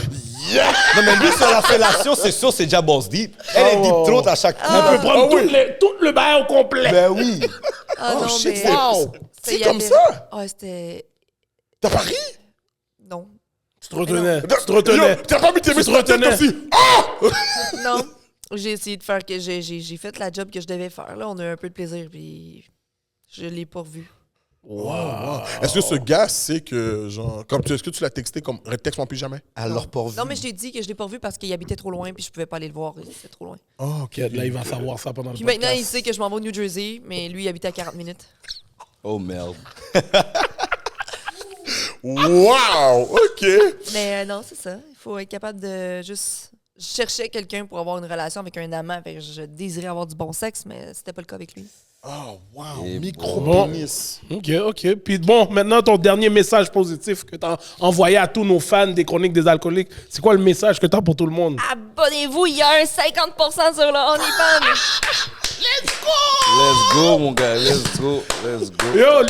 Yeah! Non, mais lui, sur la fellation, c'est sûr, c'est déjà boss deep. Elle est deep throat à chaque On peut prendre Ah oui. tout le bail au complet. Ben oui. Ah non, shit, mais. c'est il y comme avait- ça? Ah, c'était. T'as pas ri? Non. Tu te retenais. Yo, t'as pas mis tes mains Tu sur la tête retenais. comme si. Non. J'ai essayé de faire que j'ai fait la job que je devais faire. Là, on a eu un peu de plaisir, puis je l'ai pas revu. Wow. Est-ce que ce gars sait que, genre, est-ce que tu l'as texté comme texte-moi plus jamais? Alors, pour Non, mais je t'ai dit que je l'ai pas revu parce qu'il habitait trop loin, puis je pouvais pas aller le voir. C'était trop loin. Oh, ok. Là, il va savoir ça pendant le Puis podcast. maintenant, il sait que je m'en vais au New Jersey, mais lui, il habitait à 40 minutes. Oh merde. Wow! Ok. Mais non, c'est ça. Il faut être capable de juste. Je cherchais quelqu'un pour avoir une relation avec un amant. Fait que je désirais avoir du bon sexe, mais c'était pas le cas avec lui. Oh, wow. Et Micro-pénis. OK. Puis bon, maintenant, ton dernier message positif que tu as envoyé à tous nos fans des Chroniques des Alcooliques, c'est quoi le message que tu as pour tout le monde? Abonnez-vous, il y a un 50% sur le OnlyFans. Let's go, mon gars. Let's go. Yo,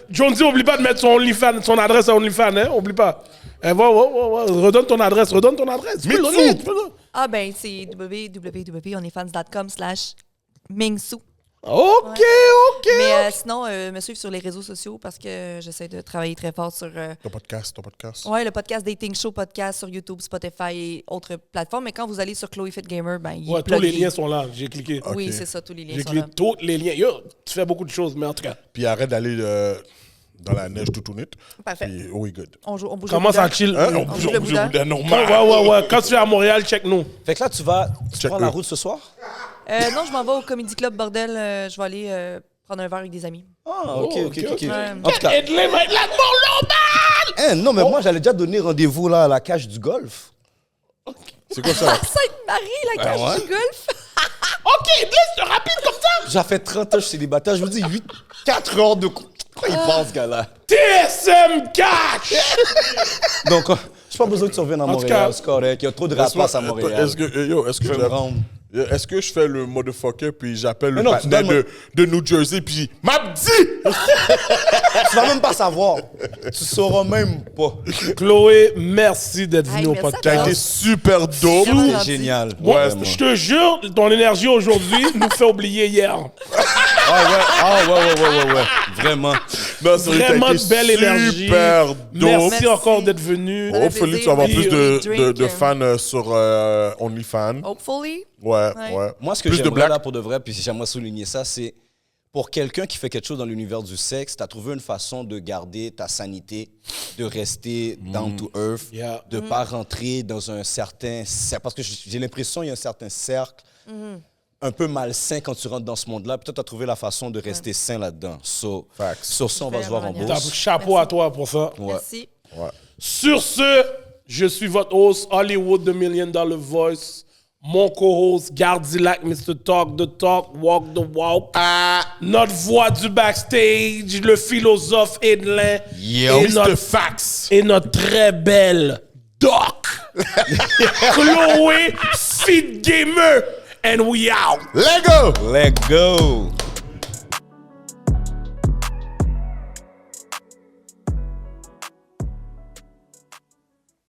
Jonesy, oublie pas de mettre son OnlyFans, son adresse à OnlyFans, hein? Oublie pas. Redonne ton adresse. Fais-le. Ah ben, c'est www.onlyfans.com/Mingsu. OK. Mais sinon, me suivre sur les réseaux sociaux parce que j'essaie de travailler très fort sur Ton podcast. le podcast Dating Show podcast sur YouTube, Spotify et autres plateformes. Mais quand vous allez sur Chloé Fit Gamer, ben, il est Ouais, tous les plugué. liens sont là. J'ai cliqué. Oui, Ok. c'est ça, tous les liens J'ai sont cliqué là. tous les liens. Yo, tu fais beaucoup de choses, mais en tout cas. Puis arrête d'aller dans la neige tout net. Parfait. Puis, oui, good. On bouge Commence le à boudin. chill. Hein? On bouge bouge le au boudin. boudin normal. Ouais. Quand tu es à Montréal, check nous. Fait que là, tu Check prends la eux. route ce soir? Non, je m'en vais au Comedy Club Bordel. Je vais aller prendre un verre avec des amis. Ah, ok. Ouais. En tout cas, non, mais moi, j'allais déjà donner rendez-vous là à la cage du golf. C'est quoi ça? Sainte-Marie, la cage ouais? du golf. OK, laisse rapide comme ça. Ça fait 30 ans que je suis célibataire. Je vous dis, 4 heures de... Quoi il pense, gars-là? TSM Cash. Donc, j'ai pas besoin que tu reviennes à En tout Montréal, cas, c'est correct. Il y a trop de rapaces à Montréal. Est-ce que Je vais me rendre. Est-ce que je fais le motherfucker puis j'appelle le non, tu partenaire donnes de New Jersey puis Mabdi! Tu vas même pas savoir. Tu sauras même pas. Chloé, merci d'être venue Hey, au merci à T'as podcast. été super dope. Vraiment C'est gentil. génial. Moi, Vraiment. je te jure, ton énergie aujourd'hui nous fait oublier hier. Ouais. Vraiment. Non, c'est vrai, Vraiment t'as de été belle énergie. super dope. Merci encore d'être venu. Ça fait Hopefully, plaisir. tu vas avoir plus Drink. de fans sur OnlyFans. Hopefully. Ouais. Ouais. Moi, ce que Plus de j'aimerais black. là pour de vrai, puis j'aimerais souligner ça, c'est pour quelqu'un qui fait quelque chose dans l'univers du sexe, tu as trouvé une façon de garder ta sanité, de rester down to earth, Yeah. de pas rentrer dans un certain cercle. Parce que j'ai l'impression qu'il y a un certain cercle un peu malsain quand tu rentres dans ce monde-là. Puis toi, tu as trouvé la façon de rester sain là-dedans. So, Facts. sur ça, on va se voir en Vraiment, bourse. Chapeau à toi pour ça. Ouais. Merci. Sur ce, je suis votre host, Hollywood, The $1 Million Voice. Mon co-host, Gardilac, Mr. Talk the Talk, Walk the Walk. Notre voix du backstage, le philosophe Edlin. Yo. Et notre Fax. Et notre très belle Doc. Chloé, Fit Gamer. And we out. Let go! Let go!